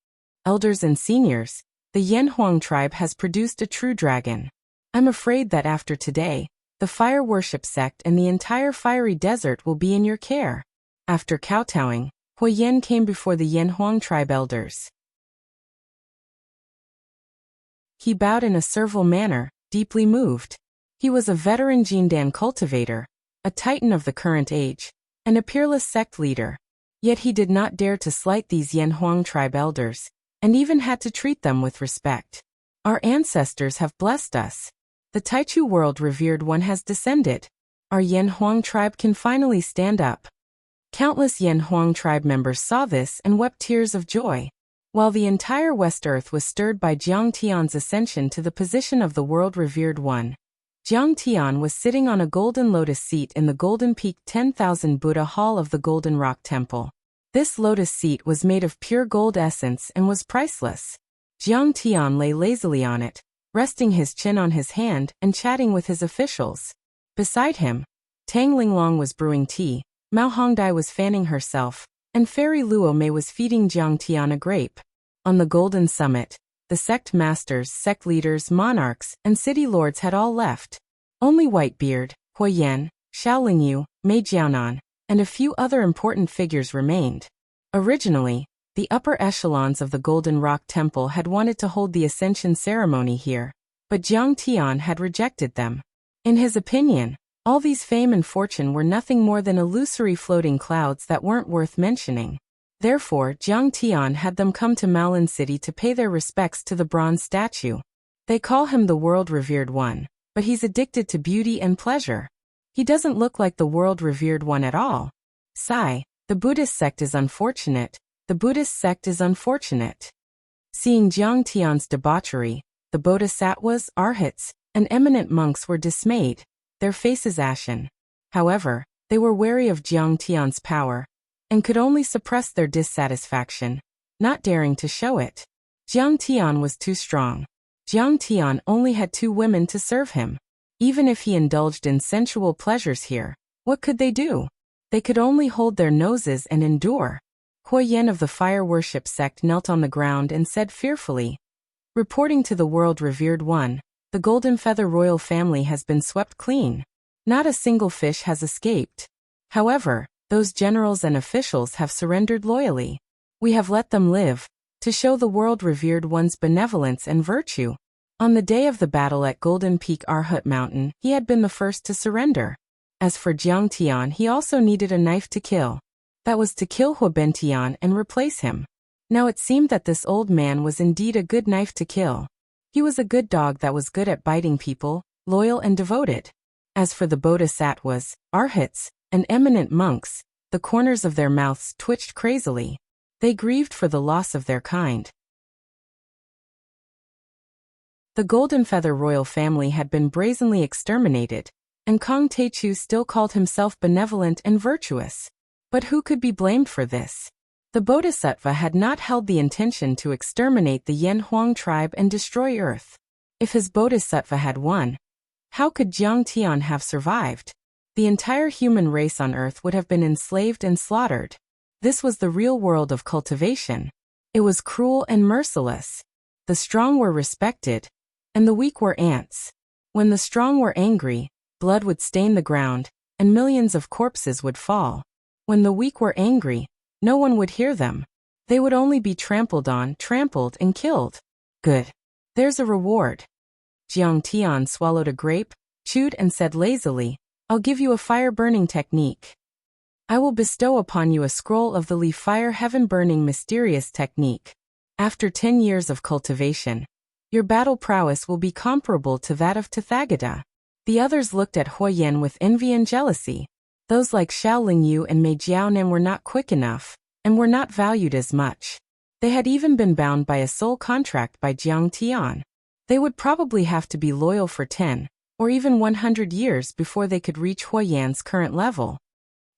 Elders and seniors, the Yanhuang tribe has produced a true dragon. I'm afraid that after today, the fire worship sect and the entire fiery desert will be in your care. After kowtowing, Huoyan came before the Yanhuang tribe elders. He bowed in a servile manner, deeply moved. He was a veteran Jindan cultivator, a titan of the current age, and a peerless sect leader. Yet he did not dare to slight these Yanhuang tribe elders, and even had to treat them with respect. Our ancestors have blessed us. The Taichu world revered one has descended. Our Yanhuang tribe can finally stand up. Countless Yanhuang tribe members saw this and wept tears of joy. While the entire West Earth was stirred by Jiang Tian's ascension to the position of the world-revered one, Jiang Tian was sitting on a golden lotus seat in the Golden Peak 10,000 Buddha Hall of the Golden Rock Temple. This lotus seat was made of pure gold essence and was priceless. Jiang Tian lay lazily on it, resting his chin on his hand and chatting with his officials. Beside him, Tang Linglong was brewing tea, Mao Hongdai was fanning herself, and Fairy Luo Mei was feeding Jiang Tian a grape. On the Golden Summit, the sect masters, sect leaders, monarchs, and city lords had all left. Only Whitebeard, Huoyan, Xiaolingyu, Mei Jiaonan, and a few other important figures remained. Originally, the upper echelons of the Golden Rock Temple had wanted to hold the ascension ceremony here, but Jiang Tian had rejected them. In his opinion, all these fame and fortune were nothing more than illusory floating clouds that weren't worth mentioning. Therefore, Jiang Tian had them come to Maolin City to pay their respects to the bronze statue. They call him the world-revered one, but he's addicted to beauty and pleasure. He doesn't look like the world-revered one at all. Sigh, the Buddhist sect is unfortunate. The Buddhist sect is unfortunate. Seeing Jiang Tian's debauchery, the bodhisattvas, arhats, and eminent monks were dismayed, their faces ashen. However, they were wary of Jiang Tian's power, and could only suppress their dissatisfaction, not daring to show it. Jiang Tian was too strong. Jiang Tian only had 2 women to serve him. Even if he indulged in sensual pleasures here, what could they do? They could only hold their noses and endure. Huoyan of the fire worship sect knelt on the ground and said fearfully, "Reporting to the world-revered one, the Golden Feather royal family has been swept clean. Not a single fish has escaped. However, those generals and officials have surrendered loyally. We have let them live, to show the world-revered one's benevolence and virtue." On the day of the battle at Golden Peak Arhut Mountain, he had been the first to surrender. As for Jiang Tian, he also needed a knife to kill. That was to kill Huoben Tian and replace him. Now it seemed that this old man was indeed a good knife to kill. He was a good dog that was good at biting people, loyal and devoted. As for the bodhisattvas, arhats, and eminent monks, the corners of their mouths twitched crazily. They grieved for the loss of their kind. The Golden Feather royal family had been brazenly exterminated, and Kong Teichu still called himself benevolent and virtuous. But who could be blamed for this? The Bodhisattva had not held the intention to exterminate the Yanhuang tribe and destroy Earth. If his Bodhisattva had won, how could Jiang Tian have survived? The entire human race on Earth would have been enslaved and slaughtered. This was the real world of cultivation. It was cruel and merciless. The strong were respected, and the weak were ants. When the strong were angry, blood would stain the ground, and millions of corpses would fall. When the weak were angry, no one would hear them. They would only be trampled on, trampled, and killed. Good. There's a reward. Jiang Tian swallowed a grape, chewed and said lazily, "I'll give you a fire-burning technique. I will bestow upon you a scroll of the Li Fire Heaven-burning mysterious technique. After 10 years of cultivation, your battle prowess will be comparable to that of Tathagata." The others looked at Huoyan with envy and jealousy. Those like Xiaolingyu and Mei Jiaonan were not quick enough, and were not valued as much. They had even been bound by a soul contract by Jiang Tian. They would probably have to be loyal for 10, or even 100 years before they could reach Huoyan's current level.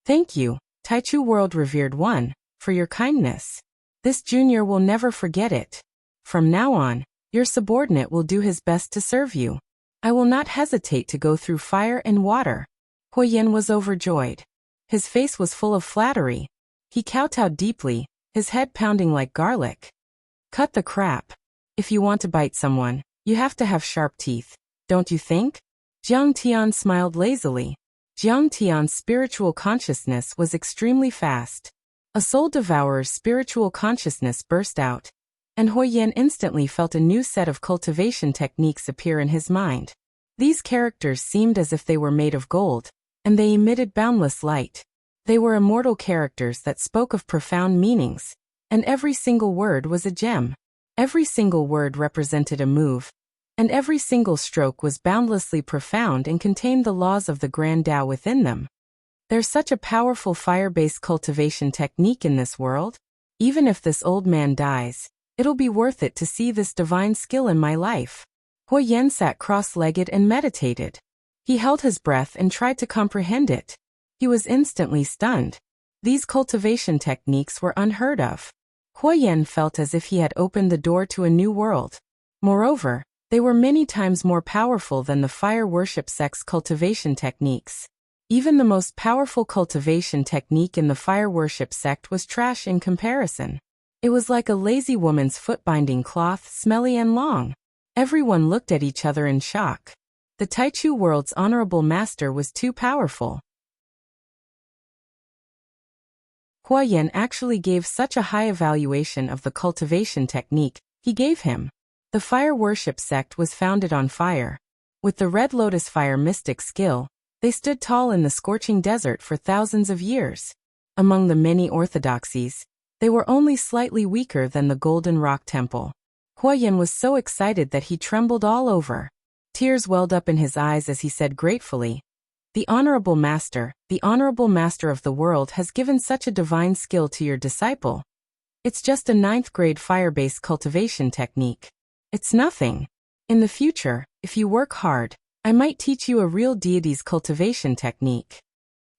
"Thank you, Taichu world-revered one, for your kindness. This junior will never forget it. From now on, your subordinate will do his best to serve you. I will not hesitate to go through fire and water." Huoyan was overjoyed. His face was full of flattery. He kowtowed deeply, his head pounding like garlic. "Cut the crap. If you want to bite someone, you have to have sharp teeth, don't you think?" Jiang Tian smiled lazily. Jiang Tian's spiritual consciousness was extremely fast. A soul devourer's spiritual consciousness burst out, and Huoyan instantly felt a new set of cultivation techniques appear in his mind. These characters seemed as if they were made of gold, and they emitted boundless light. They were immortal characters that spoke of profound meanings, and every single word was a gem. Every single word represented a move, and every single stroke was boundlessly profound and contained the laws of the Grand Tao within them. There's such a powerful fire-based cultivation technique in this world. Even if this old man dies, it'll be worth it to see this divine skill in my life. Huoyan sat cross-legged and meditated. He held his breath and tried to comprehend it. He was instantly stunned. These cultivation techniques were unheard of. Huoyan felt as if he had opened the door to a new world. Moreover, they were many times more powerful than the fire worship sect's cultivation techniques. Even the most powerful cultivation technique in the fire worship sect was trash in comparison. It was like a lazy woman's foot-binding cloth, smelly and long. Everyone looked at each other in shock. The Taichu world's honorable master was too powerful. Huoyan actually gave such a high evaluation of the cultivation technique he gave him. The fire worship sect was founded on fire. With the Red Lotus fire mystic skill, they stood tall in the scorching desert for thousands of years. Among the many orthodoxies, they were only slightly weaker than the Golden Rock Temple. Huoyan was so excited that he trembled all over. Tears welled up in his eyes as he said gratefully, the honorable master of the world has given such a divine skill to your disciple. It's just a 9th grade fire-based cultivation technique. It's nothing. In the future, if you work hard, I might teach you a real deity's cultivation technique."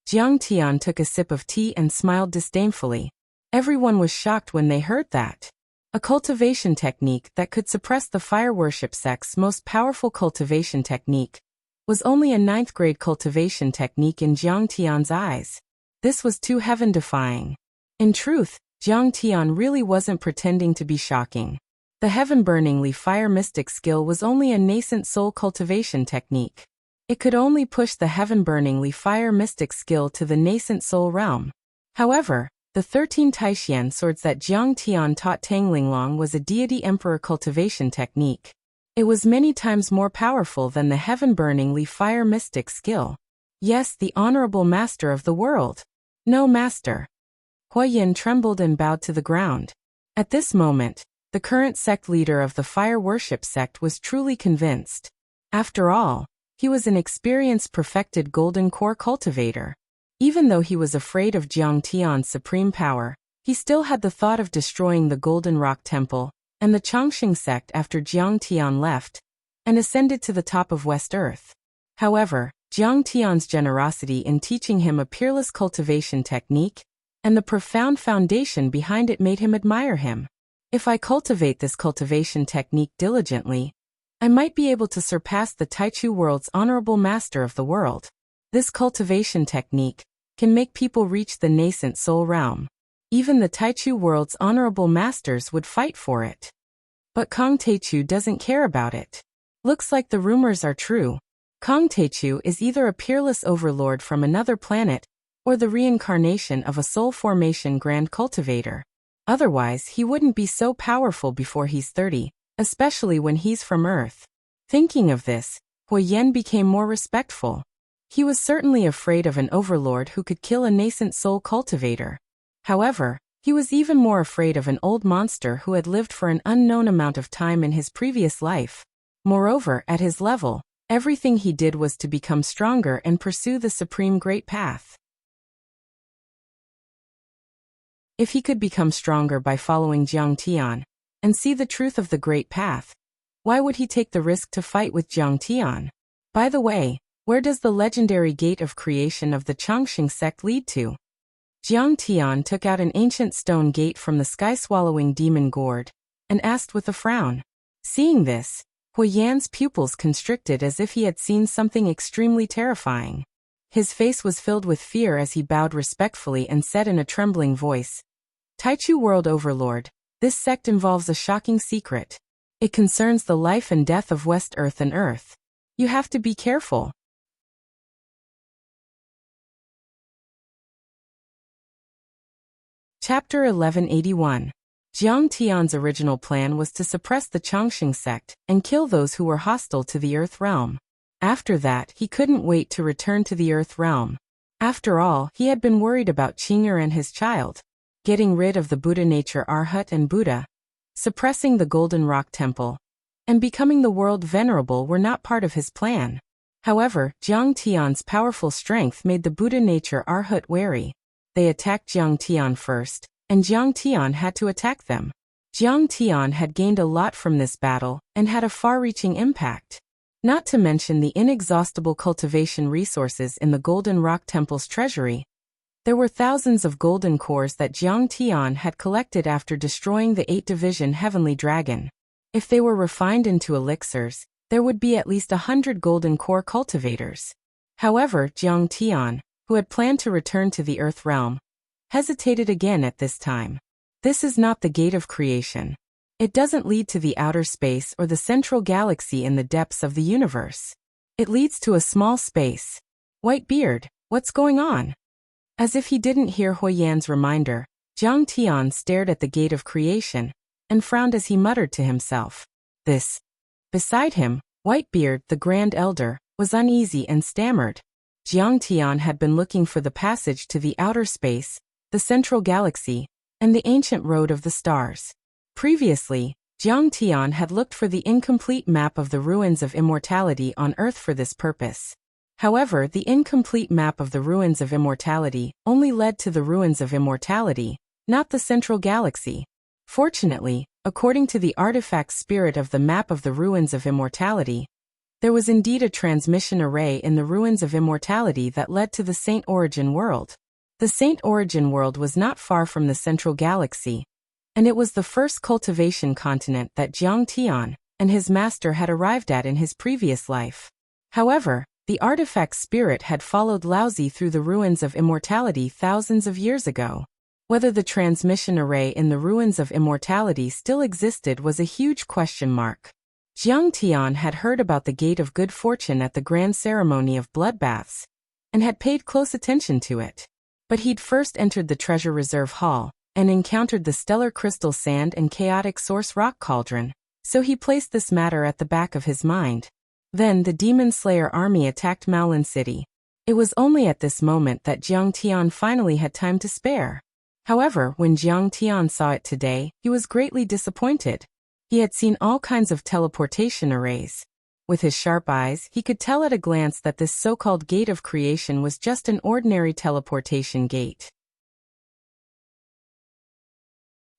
Jiang Tian took a sip of tea and smiled disdainfully. Everyone was shocked when they heard that. A cultivation technique that could suppress the fire worship sect's most powerful cultivation technique was only a 9th grade cultivation technique in Jiang Tian's eyes. This was too heaven-defying. In truth, Jiang Tian really wasn't pretending to be shocking. The heaven-burningly fire mystic skill was only a nascent soul cultivation technique. It could only push the heaven-burningly fire mystic skill to the nascent soul realm. However, the 13 Taishian swords that Jiang Tian taught Tang Linglong was a deity emperor cultivation technique. It was many times more powerful than the heaven-burningly fire mystic skill. Yes, the honorable master of the world. No, master. Huoyan trembled and bowed to the ground. At this moment, the current sect leader of the fire worship sect was truly convinced. After all, he was an experienced perfected golden core cultivator. Even though he was afraid of Jiang Tian's supreme power, he still had the thought of destroying the Golden Rock Temple and the Changxing sect after Jiang Tian left and ascended to the top of West Earth. However, Jiang Tian's generosity in teaching him a peerless cultivation technique and the profound foundation behind it made him admire him. If I cultivate this cultivation technique diligently, I might be able to surpass the Taichu world's honorable master of the world. This cultivation technique can make people reach the nascent soul realm. Even the Taichu world's honorable masters would fight for it. But Kong Taichu doesn't care about it. Looks like the rumors are true. Kong Taichu is either a peerless overlord from another planet or the reincarnation of a soul formation grand cultivator. Otherwise, he wouldn't be so powerful before he's 30, especially when he's from Earth. Thinking of this, Huoyan became more respectful. He was certainly afraid of an overlord who could kill a nascent soul cultivator. However, he was even more afraid of an old monster who had lived for an unknown amount of time in his previous life. Moreover, at his level, everything he did was to become stronger and pursue the supreme great path. If he could become stronger by following Jiang Tian and see the truth of the great path, why would he take the risk to fight with Jiang Tian? By the way, where does the legendary gate of creation of the Changxing sect lead to? Jiang Tian took out an ancient stone gate from the sky-swallowing demon gourd, and asked with a frown. Seeing this, Huyan's pupils constricted as if he had seen something extremely terrifying. His face was filled with fear as he bowed respectfully and said in a trembling voice, Taichu World Overlord, this sect involves a shocking secret. It concerns the life and death of West Earth and Earth. You have to be careful. Chapter 1181. Jiang Tian's original plan was to suppress the Chongqing sect and kill those who were hostile to the Earth realm. After that, he couldn't wait to return to the Earth realm. After all, he had been worried about Qing'er and his child. Getting rid of the Buddha nature Arhat and Buddha, suppressing the Golden Rock Temple, and becoming the world venerable were not part of his plan. However, Jiang Tian's powerful strength made the Buddha nature Arhat wary. They attacked Jiang Tian first, and Jiang Tian had to attack them. Jiang Tian had gained a lot from this battle, and had a far-reaching impact. Not to mention the inexhaustible cultivation resources in the Golden Rock Temple's treasury. There were thousands of golden cores that Jiang Tian had collected after destroying the 8-division Heavenly Dragon. If they were refined into elixirs, there would be at least 100 golden core cultivators. However, Jiang Tian, who had planned to return to the Earth realm, hesitated again at this time. This is not the gate of creation. It doesn't lead to the outer space or the central galaxy in the depths of the universe. It leads to a small space. Whitebeard, what's going on? As if he didn't hear Huyan's reminder, Jiang Tian stared at the gate of creation, and frowned as he muttered to himself. This. Beside him, Whitebeard, the Grand Elder, was uneasy and stammered. Jiang Tian had been looking for the passage to the outer space, the central galaxy, and the ancient road of the stars. Previously, Jiang Tian had looked for the incomplete map of the ruins of immortality on Earth for this purpose. However, the incomplete map of the ruins of immortality only led to the ruins of immortality, not the central galaxy. Fortunately, according to the artifact spirit of the map of the ruins of immortality, there was indeed a transmission array in the ruins of immortality that led to the Saint Origin world. The Saint Origin world was not far from the central galaxy, and it was the first cultivation continent that Jiang Tian and his master had arrived at in his previous life. However, the artifact spirit had followed Laozi through the ruins of immortality thousands of years ago. Whether the transmission array in the ruins of immortality still existed was a huge question mark. Jiang Tian had heard about the Gate of Good Fortune at the grand ceremony of bloodbaths, and had paid close attention to it. But he'd first entered the treasure reserve hall, and encountered the stellar crystal sand and chaotic source rock cauldron, so he placed this matter at the back of his mind. Then the Demon Slayer army attacked Maolin City. It was only at this moment that Jiang Tian finally had time to spare. However, when Jiang Tian saw it today, he was greatly disappointed. He had seen all kinds of teleportation arrays. With his sharp eyes, he could tell at a glance that this so-called gate of creation was just an ordinary teleportation gate.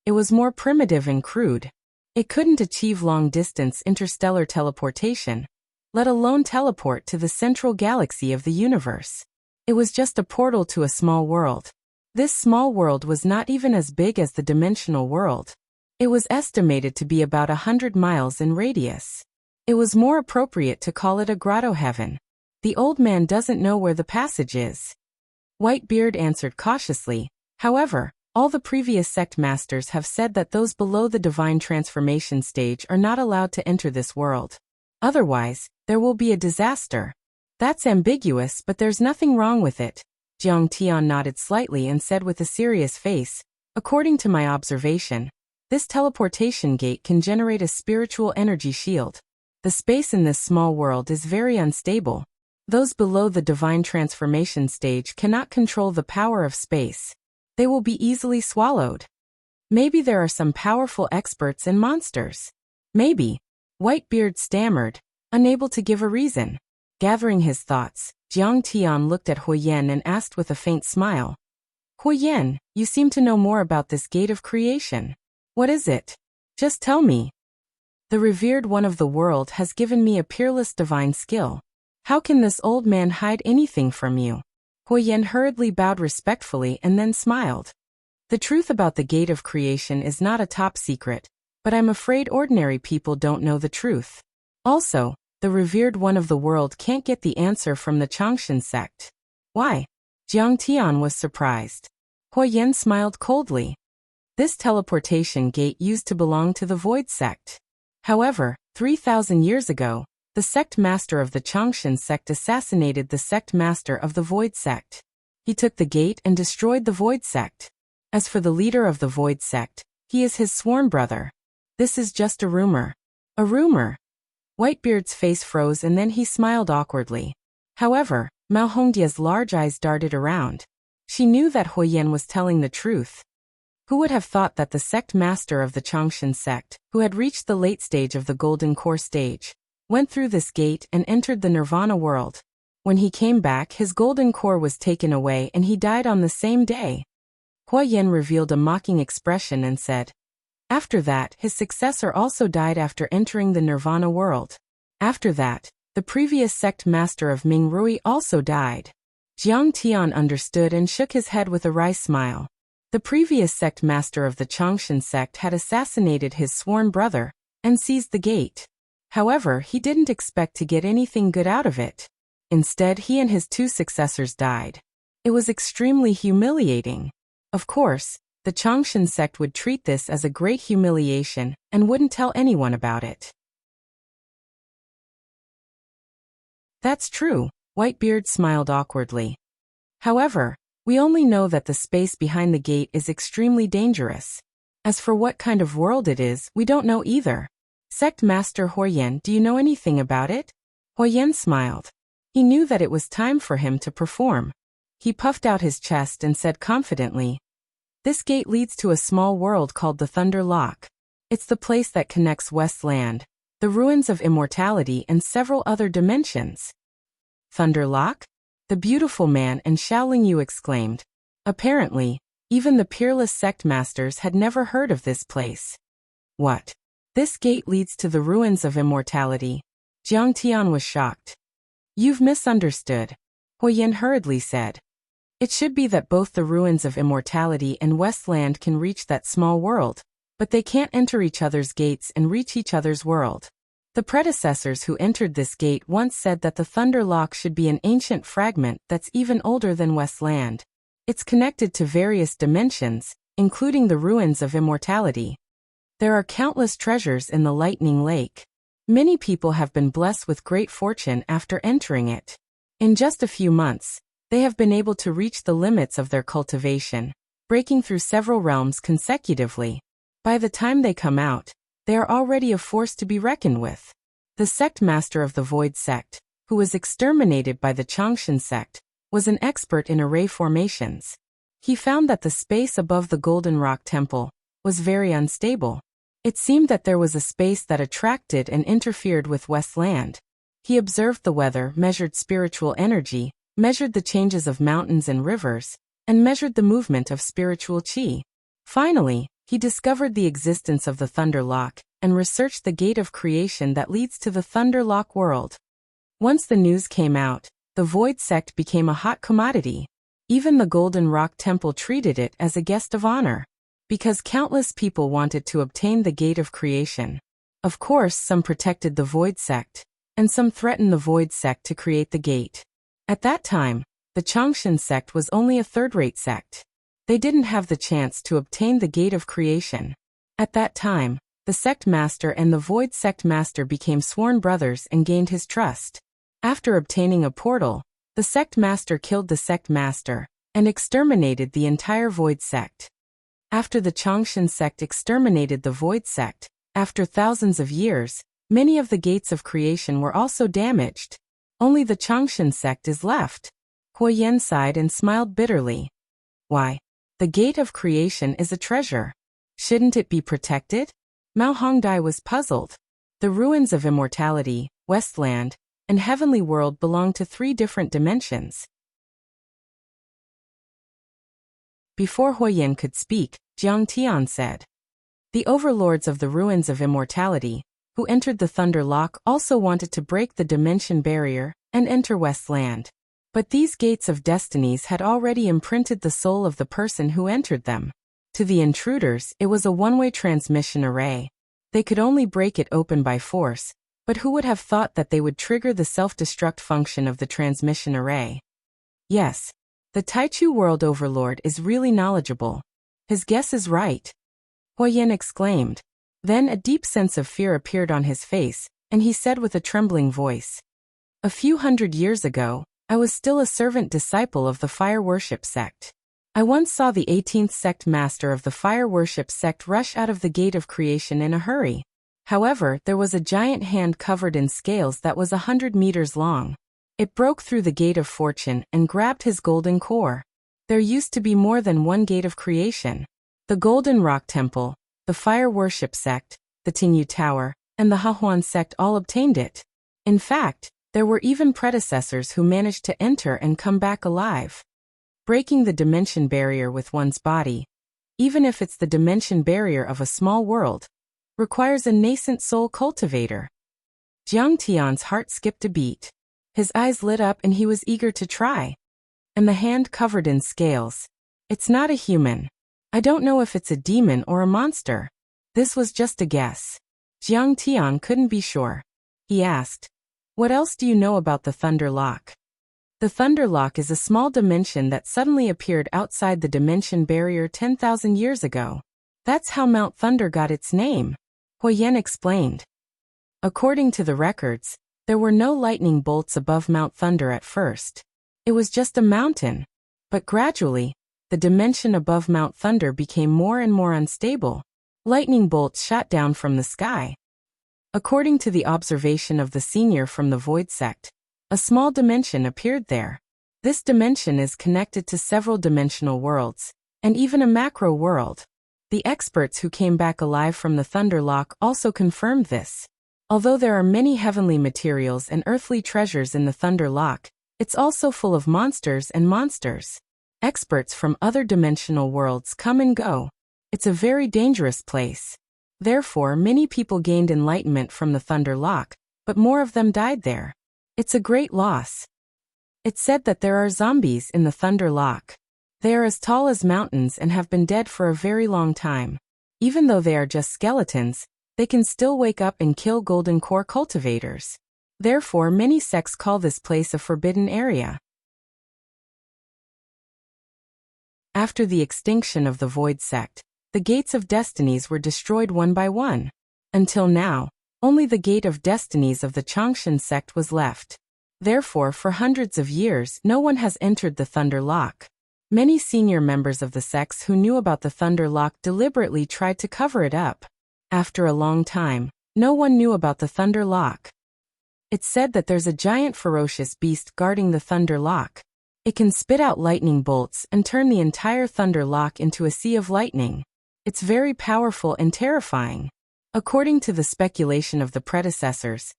It was more primitive and crude. It couldn't achieve long-distance interstellar teleportation, let alone teleport to the central galaxy of the universe. It was just a portal to a small world. This small world was not even as big as the dimensional world. It was estimated to be about 100 miles in radius. It was more appropriate to call it a grotto heaven. The old man doesn't know where the passage is. Whitebeard answered cautiously. However, all the previous sect masters have said that those below the divine transformation stage are not allowed to enter this world. Otherwise, there will be a disaster. That's ambiguous, but there's nothing wrong with it. Jiang Tian nodded slightly and said with a serious face, according to my observation, this teleportation gate can generate a spiritual energy shield. The space in this small world is very unstable. Those below the divine transformation stage cannot control the power of space. They will be easily swallowed. Maybe there are some powerful experts and monsters. Maybe. Whitebeard stammered, unable to give a reason. Gathering his thoughts, Jiang Tian looked at Huyan and asked with a faint smile. Huyan, you seem to know more about this gate of creation. What is it? Just tell me. The revered one of the world has given me a peerless divine skill. How can this old man hide anything from you? Huoyan hurriedly bowed respectfully and then smiled. The truth about the gate of creation is not a top secret, but I'm afraid ordinary people don't know the truth. Also, the revered one of the world can't get the answer from the Changshan sect. Why? Jiang Tian was surprised. Huoyan smiled coldly. This teleportation gate used to belong to the Void sect. However, 3,000 years ago, the sect master of the Changshan sect assassinated the sect master of the Void sect. He took the gate and destroyed the Void sect. As for the leader of the Void sect, he is his sworn brother. This is just a rumor. A rumor. Whitebeard's face froze and then he smiled awkwardly. However, Mao Hongdia's large eyes darted around. She knew that Huoyan was telling the truth. Who would have thought that the sect master of the Changshan sect, who had reached the late stage of the Golden Core stage, went through this gate and entered the Nirvana world. When he came back, his Golden Core was taken away and he died on the same day. Huoyan revealed a mocking expression and said, after that, his successor also died after entering the Nirvana world. After that, the previous sect master of Ming Rui also died. Jiang Tian understood and shook his head with a wry smile. The previous sect master of the Changshan sect had assassinated his sworn brother and seized the gate. However, he didn't expect to get anything good out of it. Instead, he and his two successors died. It was extremely humiliating. Of course, the Changshan sect would treat this as a great humiliation and wouldn't tell anyone about it. That's true, Whitebeard smiled awkwardly. However, we only know that the space behind the gate is extremely dangerous. As for what kind of world it is, we don't know either. Sect Master Huoyan, do you know anything about it? Huoyan smiled. He knew that it was time for him to perform. He puffed out his chest and said confidently, this gate leads to a small world called the Thunder Lock. It's the place that connects Westland, the ruins of immortality and several other dimensions. Thunder Lock? The beautiful man and Shaolin Yu exclaimed. Apparently, even the peerless sect masters had never heard of this place. What? This gate leads to the ruins of immortality. Jiang Tian was shocked. You've misunderstood, Huoyan hurriedly said. It should be that both the ruins of immortality and Westland can reach that small world, but they can't enter each other's gates and reach each other's world. The predecessors who entered this gate once said that the Thunder Lock should be an ancient fragment that's even older than Westland. It's connected to various dimensions, including the ruins of immortality. There are countless treasures in the Lightning Lake. Many people have been blessed with great fortune after entering it. In just a few months, they have been able to reach the limits of their cultivation, breaking through several realms consecutively. By the time they come out, they are already a force to be reckoned with. The sect master of the Void sect, who was exterminated by the Changshan sect, was an expert in array formations. He found that the space above the Golden Rock Temple was very unstable. It seemed that there was a space that attracted and interfered with Westland. He observed the weather, measured spiritual energy, measured the changes of mountains and rivers, and measured the movement of spiritual qi. Finally, he discovered the existence of the Thunder Lock and researched the gate of creation that leads to the Thunder Lock world. Once the news came out, the Void sect became a hot commodity. Even the Golden Rock Temple treated it as a guest of honor, because countless people wanted to obtain the gate of creation. Of course, some protected the Void sect, and some threatened the Void sect to create the gate. At that time, the Changshan sect was only a third-rate sect. They didn't have the chance to obtain the gate of creation. At that time, the sect master and the Void sect master became sworn brothers and gained his trust. After obtaining a portal, the sect master killed the sect master and exterminated the entire Void sect. After the Changshan sect exterminated the Void sect, after thousands of years, many of the gates of creation were also damaged. Only the Changshan sect is left. Huoyan sighed and smiled bitterly. Why? The gate of creation is a treasure. Shouldn't it be protected? Mao Hongdai was puzzled. The ruins of immortality, Westland, and Heavenly World belong to 3 different dimensions. Before Huoyan could speak, Jiang Tian said. The overlords of the ruins of immortality, who entered the Thunder Lock, also wanted to break the dimension barrier and enter Westland. But these gates of destinies had already imprinted the soul of the person who entered them. To the intruders, it was a one-way transmission array. They could only break it open by force, but who would have thought that they would trigger the self-destruct function of the transmission array? Yes, the Taichu World Overlord is really knowledgeable. His guess is right, Huoyan exclaimed. Then a deep sense of fear appeared on his face, and he said with a trembling voice, "A few hundred years ago, I was still a servant disciple of the fire worship sect. I once saw the 18th sect master of the fire worship sect rush out of the gate of creation in a hurry. However, there was a giant hand covered in scales that was 100 meters long. It broke through the gate of fortune and grabbed his golden core. There used to be more than one gate of creation. The Golden Rock Temple, the Fire Worship Sect, the Tingyu Tower, and the Hahuan Sect all obtained it. In fact, there were even predecessors who managed to enter and come back alive. Breaking the dimension barrier with one's body, even if it's the dimension barrier of a small world, requires a nascent soul cultivator." Jiang Tian's heart skipped a beat. His eyes lit up and he was eager to try. And the hand covered in scales. "It's not a human. I don't know if it's a demon or a monster." This was just a guess. Jiang Tian couldn't be sure. He asked, "What else do you know about the Thunder Lock?" The Thunder Lock is a small dimension that suddenly appeared outside the dimension barrier 10,000 years ago. That's how Mount Thunder got its name, Huoyan explained. According to the records, there were no lightning bolts above Mount Thunder at first. It was just a mountain. But gradually, the dimension above Mount Thunder became more and more unstable. Lightning bolts shot down from the sky. According to the observation of the senior from the Void Sect, a small dimension appeared there. This dimension is connected to several dimensional worlds, and even a macro world. The experts who came back alive from the Thunder Lock also confirmed this. Although there are many heavenly materials and earthly treasures in the Thunder Lock, it's also full of monsters and monsters. Experts from other dimensional worlds come and go. It's a very dangerous place. Therefore, many people gained enlightenment from the Thunder Lock, but more of them died there. It's a great loss. It's said that there are zombies in the Thunder Lock. They are as tall as mountains and have been dead for a very long time. Even though they are just skeletons, they can still wake up and kill golden core cultivators. Therefore, many sects call this place a forbidden area. After the extinction of the Void Sect, the gates of destinies were destroyed one by one. Until now, only the gate of destinies of the Changshan sect was left. Therefore, for hundreds of years, no one has entered the Thunder Lock. Many senior members of the sects who knew about the Thunder Lock deliberately tried to cover it up. After a long time, no one knew about the Thunder Lock. It's said that there's a giant ferocious beast guarding the Thunder Lock. It can spit out lightning bolts and turn the entire Thunder Lock into a sea of lightning. It's very powerful and terrifying. According to the speculation of the predecessors,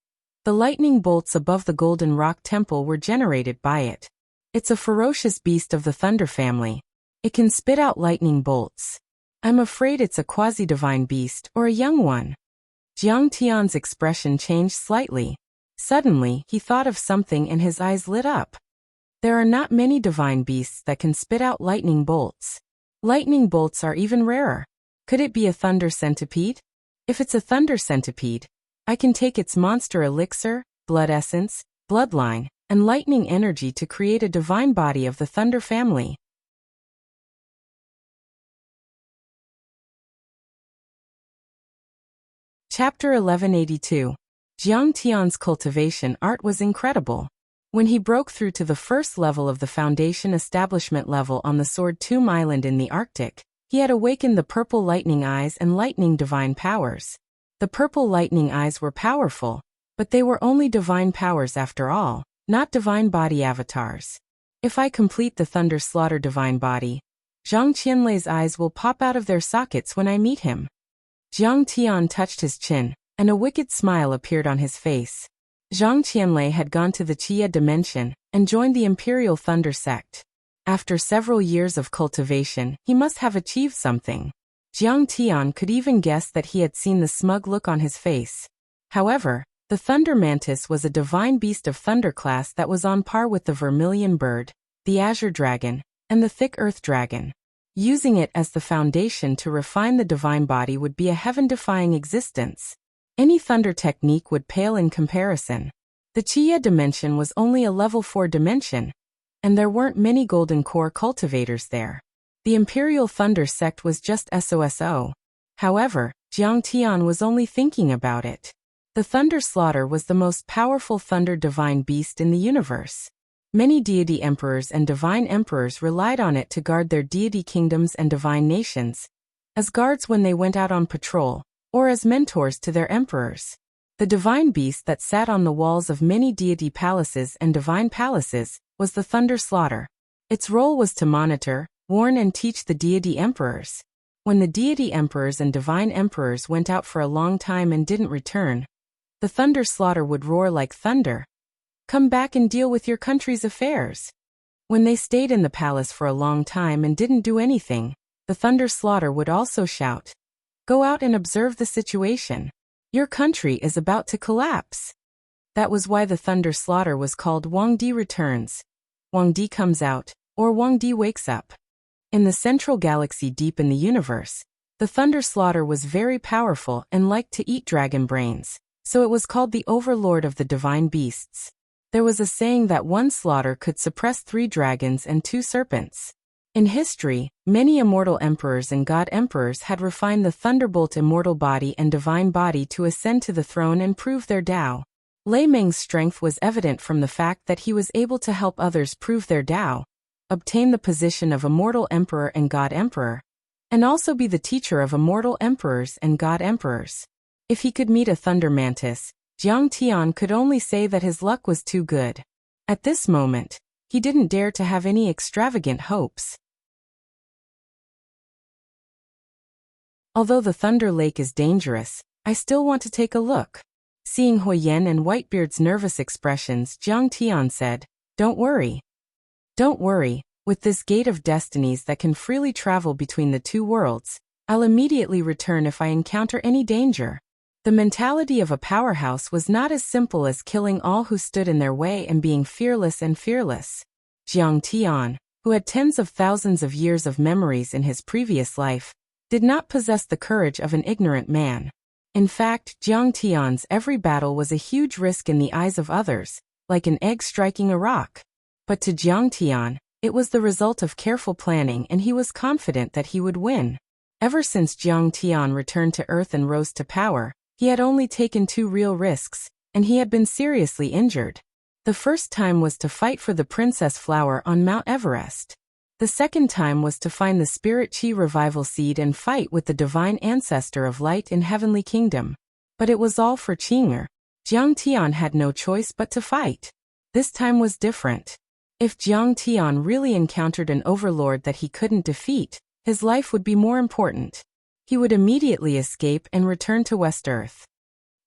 the lightning bolts above the Golden Rock Temple were generated by it. It's a ferocious beast of the Thunder family. It can spit out lightning bolts. I'm afraid it's a quasi-divine beast or a young one. Jiang Tian's expression changed slightly. Suddenly, he thought of something and his eyes lit up. There are not many divine beasts that can spit out lightning bolts. Lightning bolts are even rarer. Could it be a thunder centipede? If it's a thunder centipede, I can take its monster elixir, blood essence, bloodline, and lightning energy to create a divine body of the Thunder family. Chapter 1182. Jiang Tian's cultivation art was incredible. When he broke through to the first level of the Foundation establishment level on the Sword Tomb Island in the Arctic, he had awakened the purple lightning eyes and lightning divine powers. The purple lightning eyes were powerful, but they were only divine powers after all, not divine body avatars. If I complete the Thunder Slaughter divine body, Zhang Qianlei's eyes will pop out of their sockets when I meet him. Jiang Tian touched his chin, and a wicked smile appeared on his face. Zhang Qianlei had gone to the Qia dimension and joined the Imperial Thunder sect. After several years of cultivation, he must have achieved something. Jiang Tian could even guess that he had seen the smug look on his face. However, The thunder mantis was a divine beast of thunder class that was on par with the vermilion bird, the azure dragon, and the thick earth dragon. Using it as the foundation to refine the divine body would be a heaven-defying existence. Any thunder technique would pale in comparison. The Chiya dimension was only a level 4 dimension, and there weren't many golden core cultivators there. The Imperial Thunder sect was just SOSO. However, Jiang Tian was only thinking about it. The Thunder Slaughter was the most powerful thunder divine beast in the universe. Many deity emperors and divine emperors relied on it to guard their deity kingdoms and divine nations, as guards when they went out on patrol, or as mentors to their emperors. The divine beast that sat on the walls of many deity palaces and divine palaces was the Thunder Slaughter. Its role was to monitor, warn and teach the deity emperors. When the deity emperors and divine emperors went out for a long time and didn't return, the Thunder Slaughter would roar like thunder. Come back and deal with your country's affairs. When they stayed in the palace for a long time and didn't do anything, the Thunder Slaughter would also shout, "Go out and observe the situation. Your country is about to collapse." That was why the Thunder Slaughter was called Wang Di Returns. Wang Di comes out, or Wang Di wakes up. In the central galaxy deep in the universe, the Thunder Slaughter was very powerful and liked to eat dragon brains, so it was called the Overlord of the Divine Beasts. There was a saying that one slaughter could suppress 3 dragons and 2 serpents. In history, many immortal emperors and god emperors had refined the Thunderbolt immortal body and divine body to ascend to the throne and prove their Tao. Lei Meng's strength was evident from the fact that he was able to help others prove their Tao, obtain the position of immortal emperor and god emperor, and also be the teacher of immortal emperors and god emperors. If he could meet a thunder mantis, Jiang Tian could only say that his luck was too good. At this moment, he didn't dare to have any extravagant hopes. Although the Thunder Lake is dangerous, I still want to take a look. Seeing Huoyan and Whitebeard's nervous expressions, Jiang Tian said, "Don't worry. Don't worry, with this gate of destinies that can freely travel between the 2 worlds, I'll immediately return if I encounter any danger." The mentality of a powerhouse was not as simple as killing all who stood in their way and being fearless and fearless. Jiang Tian, who had tens of thousands of years of memories in his previous life, did not possess the courage of an ignorant man. In fact, Jiang Tian's every battle was a huge risk in the eyes of others, like an egg striking a rock. But to Jiang Tian, it was the result of careful planning and he was confident that he would win. Ever since Jiang Tian returned to Earth and rose to power, he had only taken 2 real risks, and he had been seriously injured. The first time was to fight for the Princess Flower on Mount Everest. The second time was to find the Spirit Chi Revival Seed and fight with the Divine Ancestor of Light in Heavenly Kingdom. But it was all for Qinger. Jiang Tian had no choice but to fight. This time was different. If Jiang Tian really encountered an overlord that he couldn't defeat, his life would be more important. He would immediately escape and return to West Earth.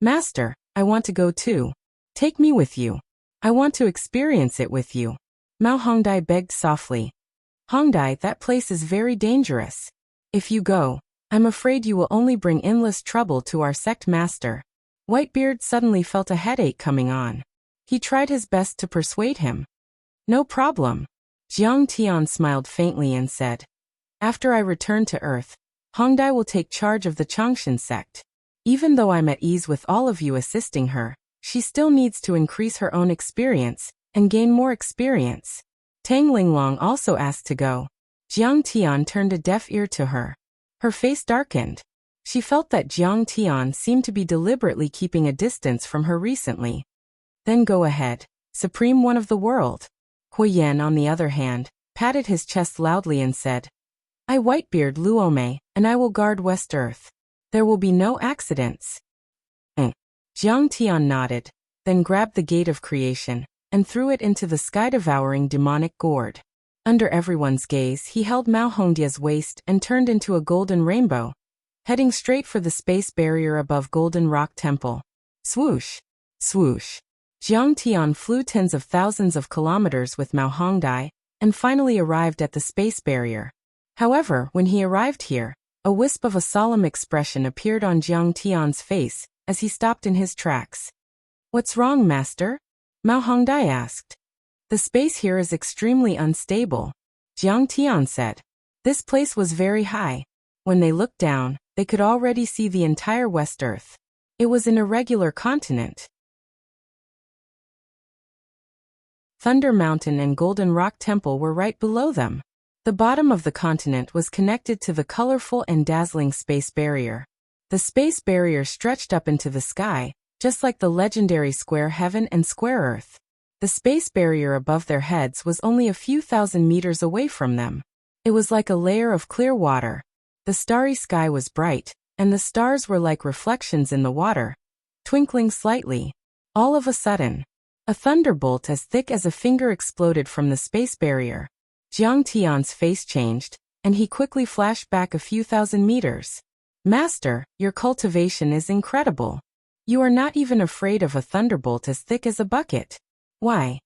"Master, I want to go too. Take me with you. I want to experience it with you," Mao Hongdai begged softly. "Hongdai, that place is very dangerous. If you go, I'm afraid you will only bring endless trouble to our sect master." Whitebeard suddenly felt a headache coming on. He tried his best to persuade him. "No problem." Jiang Tian smiled faintly and said, "After I return to Earth, Hongdai will take charge of the Changshan sect. Even though I'm at ease with all of you assisting her, she still needs to increase her own experience and gain more experience." Tang Linglong also asked to go. Jiang Tian turned a deaf ear to her. Her face darkened. She felt that Jiang Tian seemed to be deliberately keeping a distance from her recently. "Then go ahead, Supreme One of the World." Huoyan, on the other hand, patted his chest loudly and said, "I Whitebeard Luome, and I will guard West Earth. There will be no accidents." Jiang Tian nodded, then grabbed the Gate of Creation, and threw it into the sky-devouring demonic gourd. Under everyone's gaze, he held Mao Hongdia's waist and turned into a golden rainbow, heading straight for the space barrier above Golden Rock Temple. Swoosh! Swoosh! Jiang Tian flew tens of thousands of kilometers with Mao Hongdai, and finally arrived at the space barrier. However, when he arrived here, a wisp of a solemn expression appeared on Jiang Tian's face as he stopped in his tracks. What's wrong, master? Mao Hongdai asked. The space here is extremely unstable, Jiang Tian said. This place was very high. When they looked down, they could already see the entire West Earth. It was an irregular continent. Thunder Mountain and Golden Rock Temple were right below them. The bottom of the continent was connected to the colorful and dazzling space barrier. The space barrier stretched up into the sky, just like the legendary Square Heaven and Square Earth. The space barrier above their heads was only a few thousand meters away from them. It was like a layer of clear water. The starry sky was bright, and the stars were like reflections in the water, twinkling slightly. All of a sudden, a thunderbolt as thick as a finger exploded from the space barrier. Jiang Tian's face changed, and he quickly flashed back a few thousand meters. Master, your cultivation is incredible. You are not even afraid of a thunderbolt as thick as a bucket. Why?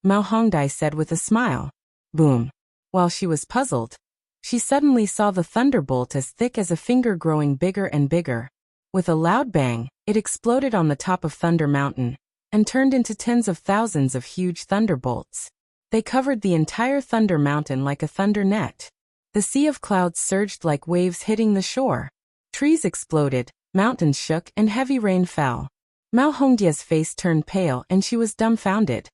Mao Hongdai said with a smile. Boom. While she was puzzled, she suddenly saw the thunderbolt as thick as a finger growing bigger and bigger. With a loud bang, it exploded on the top of Thunder Mountain, and turned into tens of thousands of huge thunderbolts. They covered the entire Thunder Mountain like a thunder net. The sea of clouds surged like waves hitting the shore. Trees exploded, mountains shook, and heavy rain fell. Mao Hongdia's face turned pale and she was dumbfounded.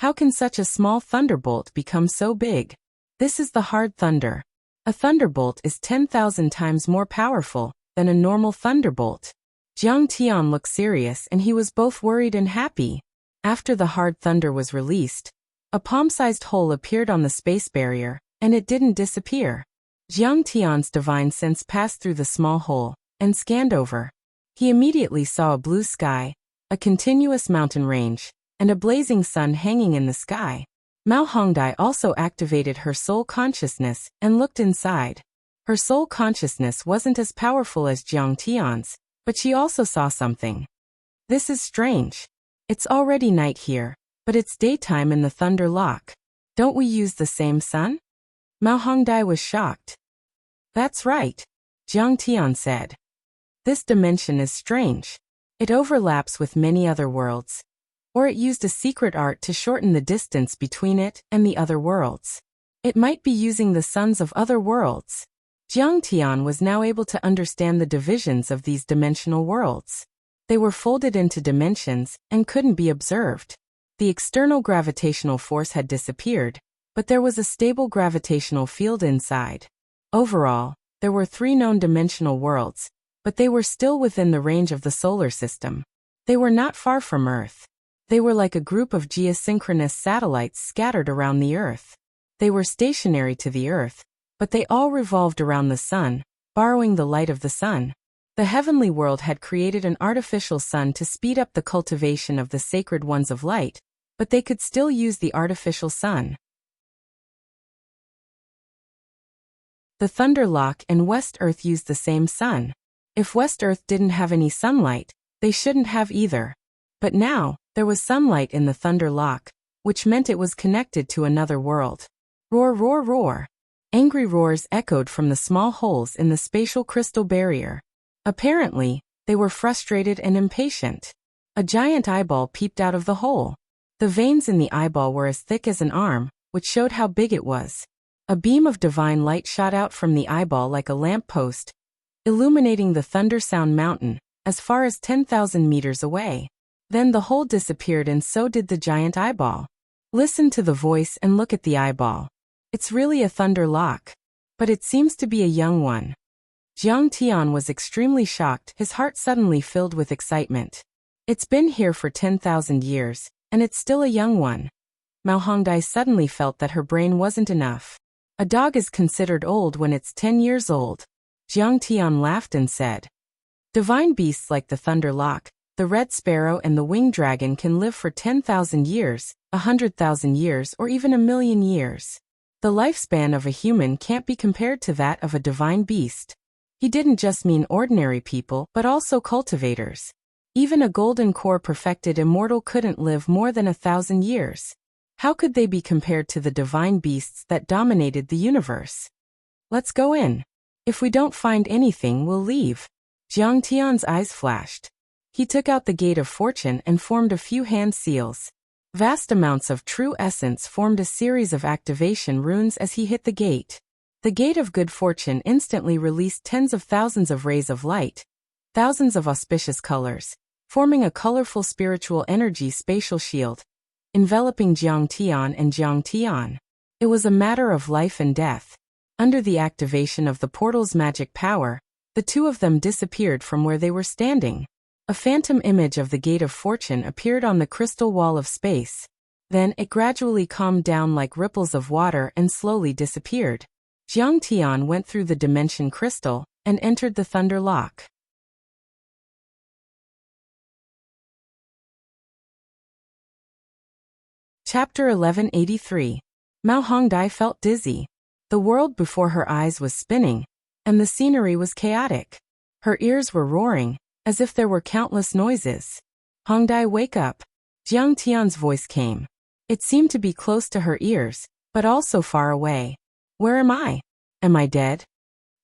How can such a small thunderbolt become so big? This is the hard thunder. A thunderbolt is 10,000 times more powerful than a normal thunderbolt. Jiang Tian looked serious and he was both worried and happy. After the hard thunder was released, a palm-sized hole appeared on the space barrier, and it didn't disappear. Jiang Tian's divine sense passed through the small hole and scanned over. He immediately saw a blue sky, a continuous mountain range, and a blazing sun hanging in the sky. Mao Hongdai also activated her soul consciousness and looked inside. Her soul consciousness wasn't as powerful as Jiang Tian's, but she also saw something. This is strange. It's already night here, but it's daytime in the Thunder Lock. Don't we use the same sun? Mao Hongdai was shocked. That's right, Jiang Tian said. This dimension is strange. It overlaps with many other worlds. Or it used a secret art to shorten the distance between it and the other worlds. It might be using the suns of other worlds. Jiang Tian was now able to understand the divisions of these dimensional worlds. They were folded into dimensions and couldn't be observed. The external gravitational force had disappeared, but there was a stable gravitational field inside. Overall, there were 3 known dimensional worlds, but they were still within the range of the solar system. They were not far from Earth. They were like a group of geosynchronous satellites scattered around the Earth. They were stationary to the Earth, but they all revolved around the sun, borrowing the light of the sun. The heavenly world had created an artificial sun to speed up the cultivation of the sacred ones of light, but they could still use the artificial sun. The Thunder Lock and West Earth used the same sun. If West Earth didn't have any sunlight, they shouldn't have either. But now, there was sunlight in the Thunder Lock, which meant it was connected to another world. Roar, roar, roar. Angry roars echoed from the small holes in the spatial crystal barrier. Apparently, they were frustrated and impatient. A giant eyeball peeped out of the hole. The veins in the eyeball were as thick as an arm, which showed how big it was. A beam of divine light shot out from the eyeball like a lamppost, illuminating the Thunder Sound Mountain, as far as 10,000 meters away. Then the hole disappeared and so did the giant eyeball. Listen to the voice and look at the eyeball. It's really a Thunder Lock. But it seems to be a young one. Jiang Tian was extremely shocked, his heart suddenly filled with excitement. It's been here for 10,000 years, and it's still a young one. Mao Hongdai suddenly felt that her brain wasn't enough. A dog is considered old when it's 10 years old. Jiang Tian laughed and said, divine beasts like the Thunder Lock, the Red Sparrow and the Winged Dragon can live for 10,000 years, 100,000 years or even 1,000,000 years. The lifespan of a human can't be compared to that of a divine beast. He didn't just mean ordinary people but also cultivators. Even a golden core perfected immortal couldn't live more than 1,000 years. How could they be compared to the divine beasts that dominated the universe? Let's go in. If we don't find anything, we'll leave. Jiang Tian's eyes flashed. He took out the Gate of Fortune and formed a few hand seals. Vast amounts of true essence formed a series of activation runes as he hit the gate. The Gate of Good Fortune instantly released tens of thousands of rays of light, thousands of auspicious colors, forming a colorful spiritual energy spatial shield, enveloping Jiang Tian and Jiang Tian. It was a matter of life and death. Under the activation of the portal's magic power, the two of them disappeared from where they were standing. A phantom image of the Gate of Fortune appeared on the crystal wall of space. Then it gradually calmed down like ripples of water and slowly disappeared. Jiang Tian went through the dimension crystal and entered the Thunder Lock. Chapter 1183. Mao Hongdai felt dizzy. The world before her eyes was spinning, and the scenery was chaotic. Her ears were roaring, as if there were countless noises. Hongdai, wake up. Jiang Tian's voice came. It seemed to be close to her ears, but also far away. Where am I? Am I dead?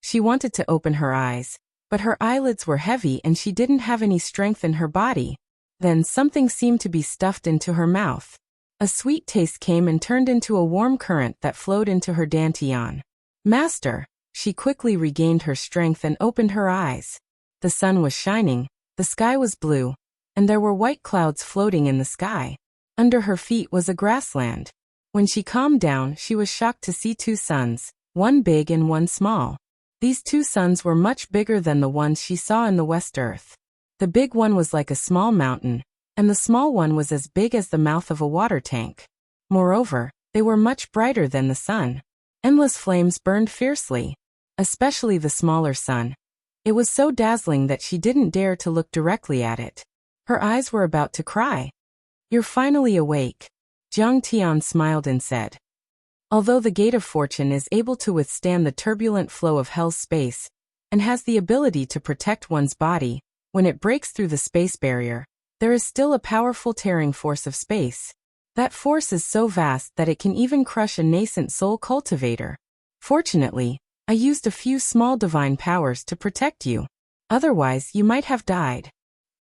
She wanted to open her eyes, but her eyelids were heavy and she didn't have any strength in her body. Then something seemed to be stuffed into her mouth. A sweet taste came and turned into a warm current that flowed into her dantian. Master! She quickly regained her strength and opened her eyes. The sun was shining, the sky was blue, and there were white clouds floating in the sky. Under her feet was a grassland. When she calmed down, she was shocked to see two suns, one big and one small. These two suns were much bigger than the ones she saw in the West Earth. The big one was like a small mountain, and the small one was as big as the mouth of a water tank. Moreover, they were much brighter than the sun. Endless flames burned fiercely, especially the smaller sun. It was so dazzling that she didn't dare to look directly at it. Her eyes were about to cry. You're finally awake. Jiang Tian smiled and said. Although the Gate of Fortune is able to withstand the turbulent flow of hell's space, and has the ability to protect one's body, when it breaks through the space barrier, there is still a powerful tearing force of space. That force is so vast that it can even crush a nascent soul cultivator. Fortunately, I used a few small divine powers to protect you. Otherwise, you might have died.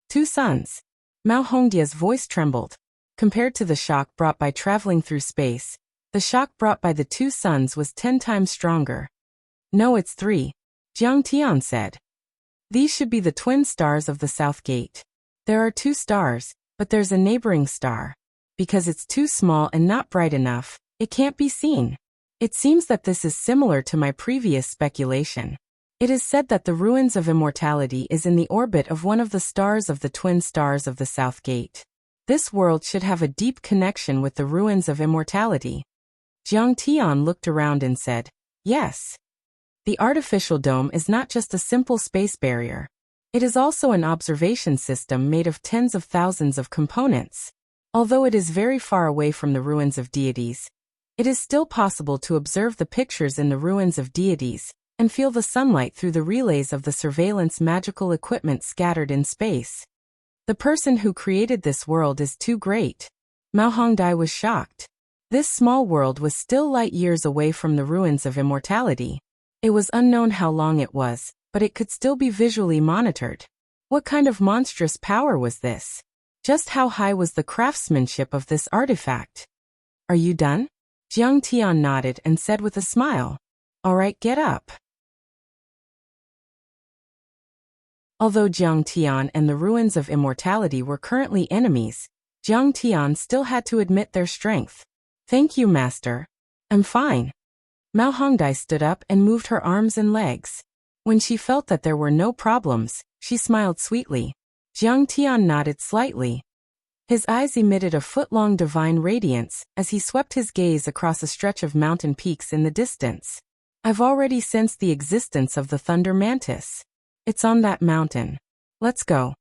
Two suns. Mao Hongdia's voice trembled. Compared to the shock brought by traveling through space, the shock brought by the two suns was 10 times stronger. No, it's 3. Jiang Tian said. These should be the twin stars of the South Gate. There are 2 stars, but there's a neighboring star. Because it's too small and not bright enough, it can't be seen. It seems that this is similar to my previous speculation. It is said that the ruins of immortality is in the orbit of one of the stars of the twin stars of the South Gate. This world should have a deep connection with the ruins of immortality. Jiang Tian looked around and said, yes. The artificial dome is not just a simple space barrier. It is also an observation system made of tens of thousands of components. Although it is very far away from the ruins of deities, it is still possible to observe the pictures in the ruins of deities and feel the sunlight through the relays of the surveillance magical equipment scattered in space. The person who created this world is too great. Mao Hongdai was shocked. This small world was still light years away from the ruins of immortality. It was unknown how long it was, but it could still be visually monitored. What kind of monstrous power was this? Just how high was the craftsmanship of this artifact? Are you done? Jiang Tian nodded and said with a smile. All right, get up. Although Jiang Tian and the ruins of immortality were currently enemies, Jiang Tian still had to admit their strength. Thank you, Master. I'm fine. Mao Hongdai stood up and moved her arms and legs. When she felt that there were no problems, she smiled sweetly. Jiang Tian nodded slightly. His eyes emitted a foot-long divine radiance as he swept his gaze across a stretch of mountain peaks in the distance. I've already sensed the existence of the Thunder Mantis. It's on that mountain. Let's go.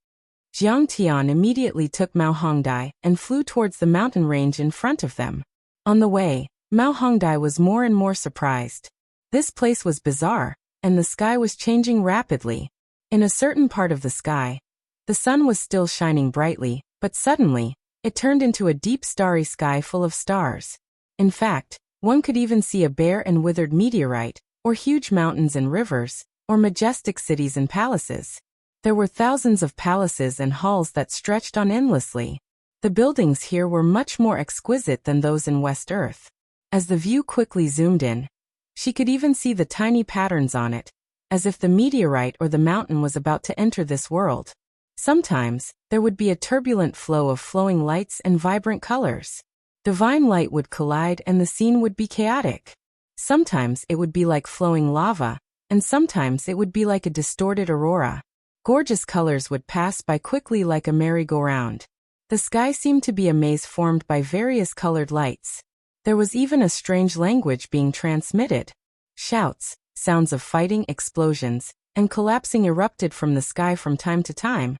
Jiang Tian immediately took Mao Hongdai and flew towards the mountain range in front of them. On the way, Mao Hongdai was more and more surprised. This place was bizarre, and the sky was changing rapidly. In a certain part of the sky, the sun was still shining brightly, but suddenly, it turned into a deep starry sky full of stars. In fact, one could even see a bare and withered meteorite, or huge mountains and rivers, or majestic cities and palaces. There were thousands of palaces and halls that stretched on endlessly. The buildings here were much more exquisite than those in West Earth. As the view quickly zoomed in, she could even see the tiny patterns on it, as if the meteorite or the mountain was about to enter this world. Sometimes, there would be a turbulent flow of flowing lights and vibrant colors. Divine light would collide and the scene would be chaotic. Sometimes it would be like flowing lava, and sometimes it would be like a distorted aurora. Gorgeous colors would pass by quickly like a merry-go-round. The sky seemed to be a maze formed by various colored lights. There was even a strange language being transmitted. Shouts, sounds of fighting, explosions, and collapsing erupted from the sky from time to time,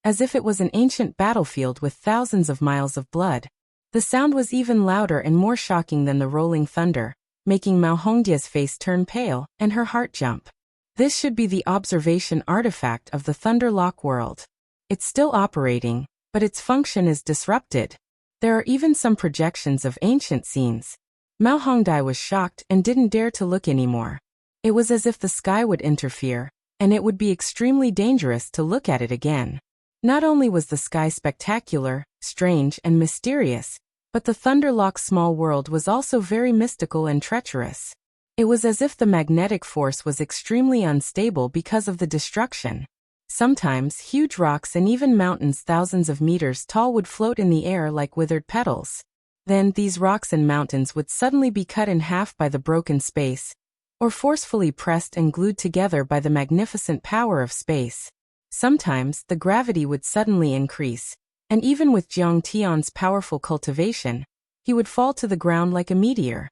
as if it was an ancient battlefield with thousands of miles of blood. The sound was even louder and more shocking than the rolling thunder, making Mao Hongdia's face turn pale and her heart jump. This should be the observation artifact of the Thunderlock world. It's still operating, but its function is disrupted. There are even some projections of ancient scenes. Mao Hongdai was shocked and didn't dare to look anymore. It was as if the sky would interfere, and it would be extremely dangerous to look at it again. Not only was the sky spectacular, strange, and mysterious, but the Thunderlock's small world was also very mystical and treacherous. It was as if the magnetic force was extremely unstable because of the destruction. Sometimes huge rocks and even mountains thousands of meters tall would float in the air like withered petals. Then these rocks and mountains would suddenly be cut in half by the broken space, or forcefully pressed and glued together by the magnificent power of space. Sometimes the gravity would suddenly increase, and even with Jiang Tian's powerful cultivation, he would fall to the ground like a meteor.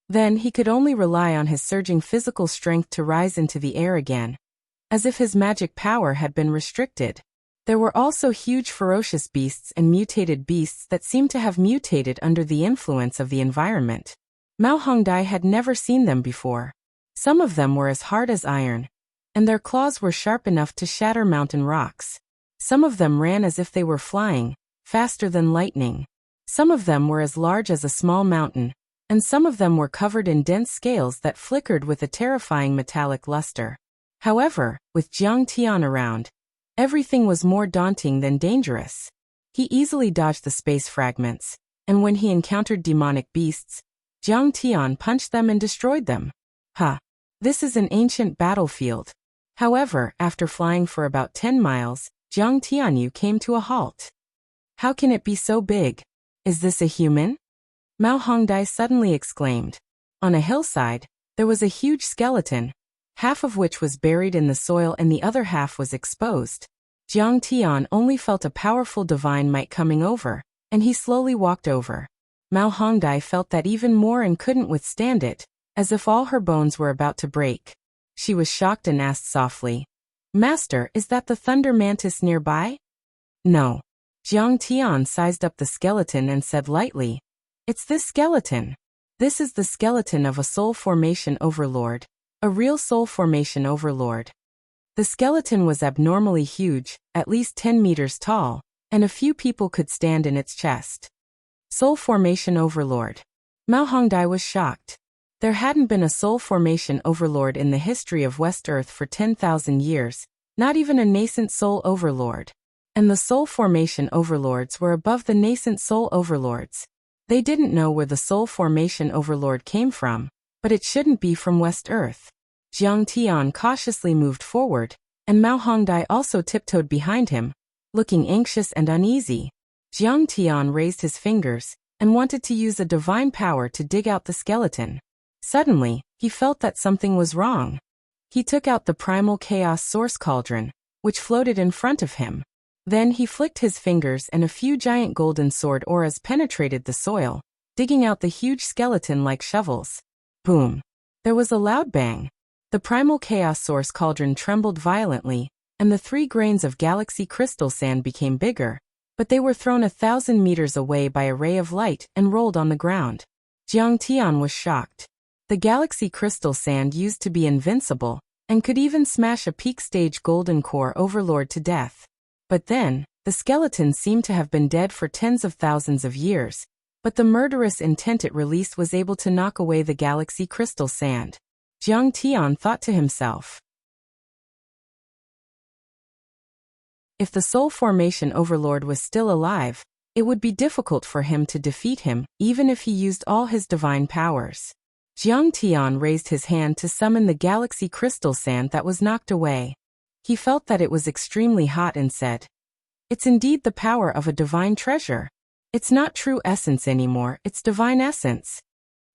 Then he could only rely on his surging physical strength to rise into the air again, as if his magic power had been restricted. There were also huge ferocious beasts and mutated beasts that seemed to have mutated under the influence of the environment. Mao Hongdai had never seen them before. Some of them were as hard as iron, and their claws were sharp enough to shatter mountain rocks. Some of them ran as if they were flying, faster than lightning. Some of them were as large as a small mountain, and some of them were covered in dense scales that flickered with a terrifying metallic luster. However, with Jiang Tian around, everything was more daunting than dangerous. He easily dodged the space fragments, and when he encountered demonic beasts, Jiang Tian punched them and destroyed them. This is an ancient battlefield. However, after flying for about 10 miles, Jiang Tianyu came to a halt. How can it be so big? Is this a human? Mao Hongdai suddenly exclaimed. On a hillside, there was a huge skeleton, half of which was buried in the soil and the other half was exposed. Jiang Tian only felt a powerful divine might coming over, and he slowly walked over. Mao Hongdai felt that even more and couldn't withstand it, as if all her bones were about to break. She was shocked and asked softly, "Master, is that the thunder mantis nearby?" "No." Jiang Tian sized up the skeleton and said lightly, "It's this skeleton. This is the skeleton of a soul formation overlord, a real soul formation overlord." The skeleton was abnormally huge, at least 10 meters tall, and a few people could stand in its chest. Soul formation overlord. Mao Hongdai was shocked. There hadn't been a soul formation overlord in the history of West Earth for 10,000 years, not even a nascent soul overlord. And the soul formation overlords were above the nascent soul overlords. They didn't know where the soul formation overlord came from, but it shouldn't be from West Earth. Jiang Tian cautiously moved forward, and Mao Hongdai also tiptoed behind him, looking anxious and uneasy. Jiang Tian raised his fingers and wanted to use a divine power to dig out the skeleton. Suddenly, he felt that something was wrong. He took out the primal chaos source cauldron, which floated in front of him. Then he flicked his fingers and a few giant golden sword auras penetrated the soil, digging out the huge skeleton like shovels. Boom! There was a loud bang. The primal chaos source cauldron trembled violently, and the 3 grains of galaxy crystal sand became bigger, but they were thrown 1,000 meters away by a ray of light and rolled on the ground. Jiang Tian was shocked. The galaxy crystal sand used to be invincible, and could even smash a peak stage golden core overlord to death. But then, the skeleton seemed to have been dead for tens of thousands of years, but the murderous intent it released was able to knock away the galaxy crystal sand. Jiang Tian thought to himself. If the soul formation overlord was still alive, it would be difficult for him to defeat him, even if he used all his divine powers. Jiang Tian raised his hand to summon the galaxy crystal sand that was knocked away. He felt that it was extremely hot and said, "It's indeed the power of a divine treasure. It's not true essence anymore, it's divine essence."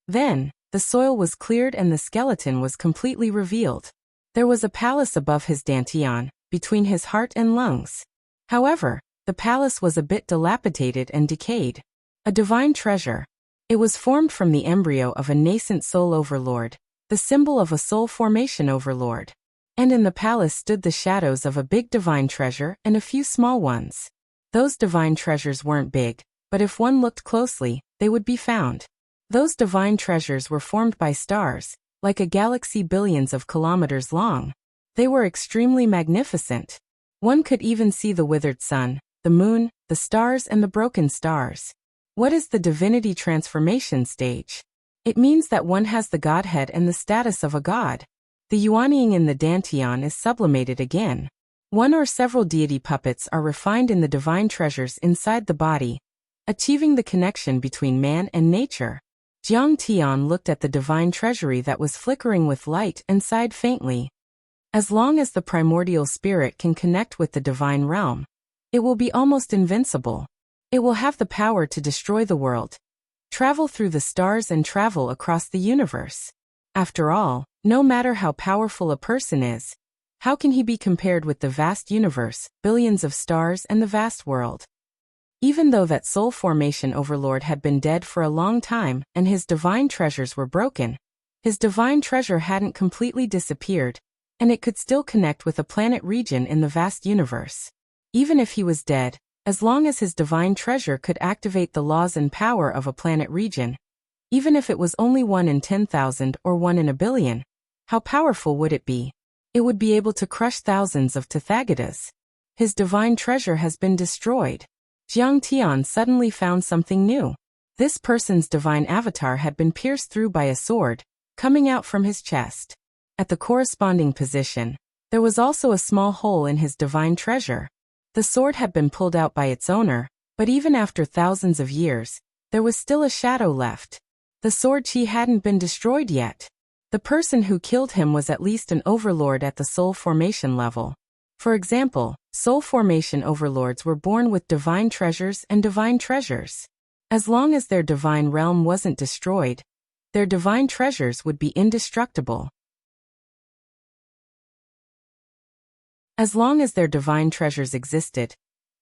Then, the soil was cleared and the skeleton was completely revealed. There was a palace above his dantian, between his heart and lungs. However, the palace was a bit dilapidated and decayed. A divine treasure. It was formed from the embryo of a nascent soul overlord, the symbol of a soul formation overlord. And in the palace stood the shadows of a big divine treasure and a few small ones. Those divine treasures weren't big, but if one looked closely, they would be found. Those divine treasures were formed by stars, like a galaxy billions of kilometers long. They were extremely magnificent. One could even see the withered sun, the moon, the stars and the broken stars. What is the divinity transformation stage? It means that one has the godhead and the status of a god. The yuanying in the dantian is sublimated again. One or several deity puppets are refined in the divine treasures inside the body, achieving the connection between man and nature. Jiang Tian looked at the divine treasury that was flickering with light and sighed faintly. As long as the primordial spirit can connect with the divine realm, it will be almost invincible. It will have the power to destroy the world, travel through the stars and travel across the universe. After all, no matter how powerful a person is, how can he be compared with the vast universe, billions of stars and the vast world? Even though that soul formation overlord had been dead for a long time and his divine treasures were broken, his divine treasure hadn't completely disappeared, and it could still connect with a planet region in the vast universe. Even if he was dead, as long as his divine treasure could activate the laws and power of a planet region, even if it was only 1 in 10,000 or 1 in a billion, how powerful would it be? It would be able to crush thousands of Tathagatas. His divine treasure has been destroyed. Jiang Tian suddenly found something new. This person's divine avatar had been pierced through by a sword, coming out from his chest. At the corresponding position, there was also a small hole in his divine treasure. The sword had been pulled out by its owner, but even after thousands of years, there was still a shadow left. The sword chi hadn't been destroyed yet. The person who killed him was at least an overlord at the soul formation level. For example, soul formation overlords were born with divine treasures and divine treasures. As long as their divine realm wasn't destroyed, their divine treasures would be indestructible. As long as their divine treasures existed,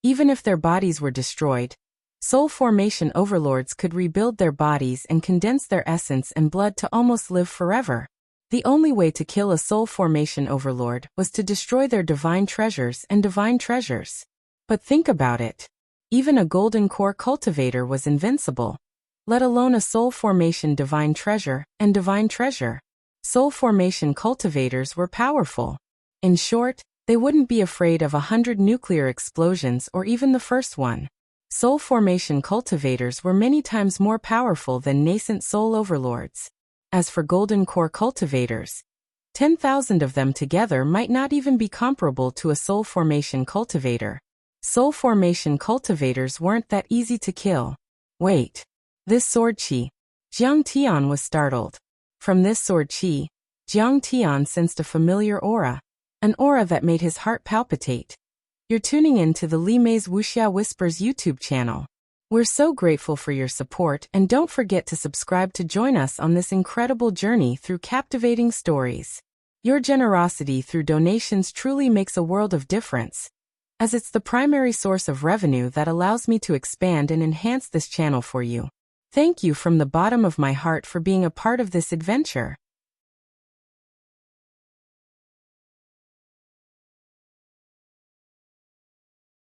even if their bodies were destroyed, soul formation overlords could rebuild their bodies and condense their essence and blood to almost live forever. The only way to kill a soul formation overlord was to destroy their divine treasures and divine treasures. But think about it. Even a golden core cultivator was invincible, let alone a soul formation divine treasure and divine treasure. Soul formation cultivators were powerful. In short, they wouldn't be afraid of 100 nuclear explosions or even the first one. Soul formation cultivators were many times more powerful than nascent soul overlords. As for golden core cultivators, 10,000 of them together might not even be comparable to a soul formation cultivator. Soul formation cultivators weren't that easy to kill. Wait. This sword chi. Jiang Tian was startled. From this sword chi, Jiang Tian sensed a familiar aura. An aura that made his heart palpitate. You're tuning in to the Li Mei's Wuxia Whispers YouTube channel. We're so grateful for your support and don't forget to subscribe to join us on this incredible journey through captivating stories. Your generosity through donations truly makes a world of difference, as it's the primary source of revenue that allows me to expand and enhance this channel for you. Thank you from the bottom of my heart for being a part of this adventure.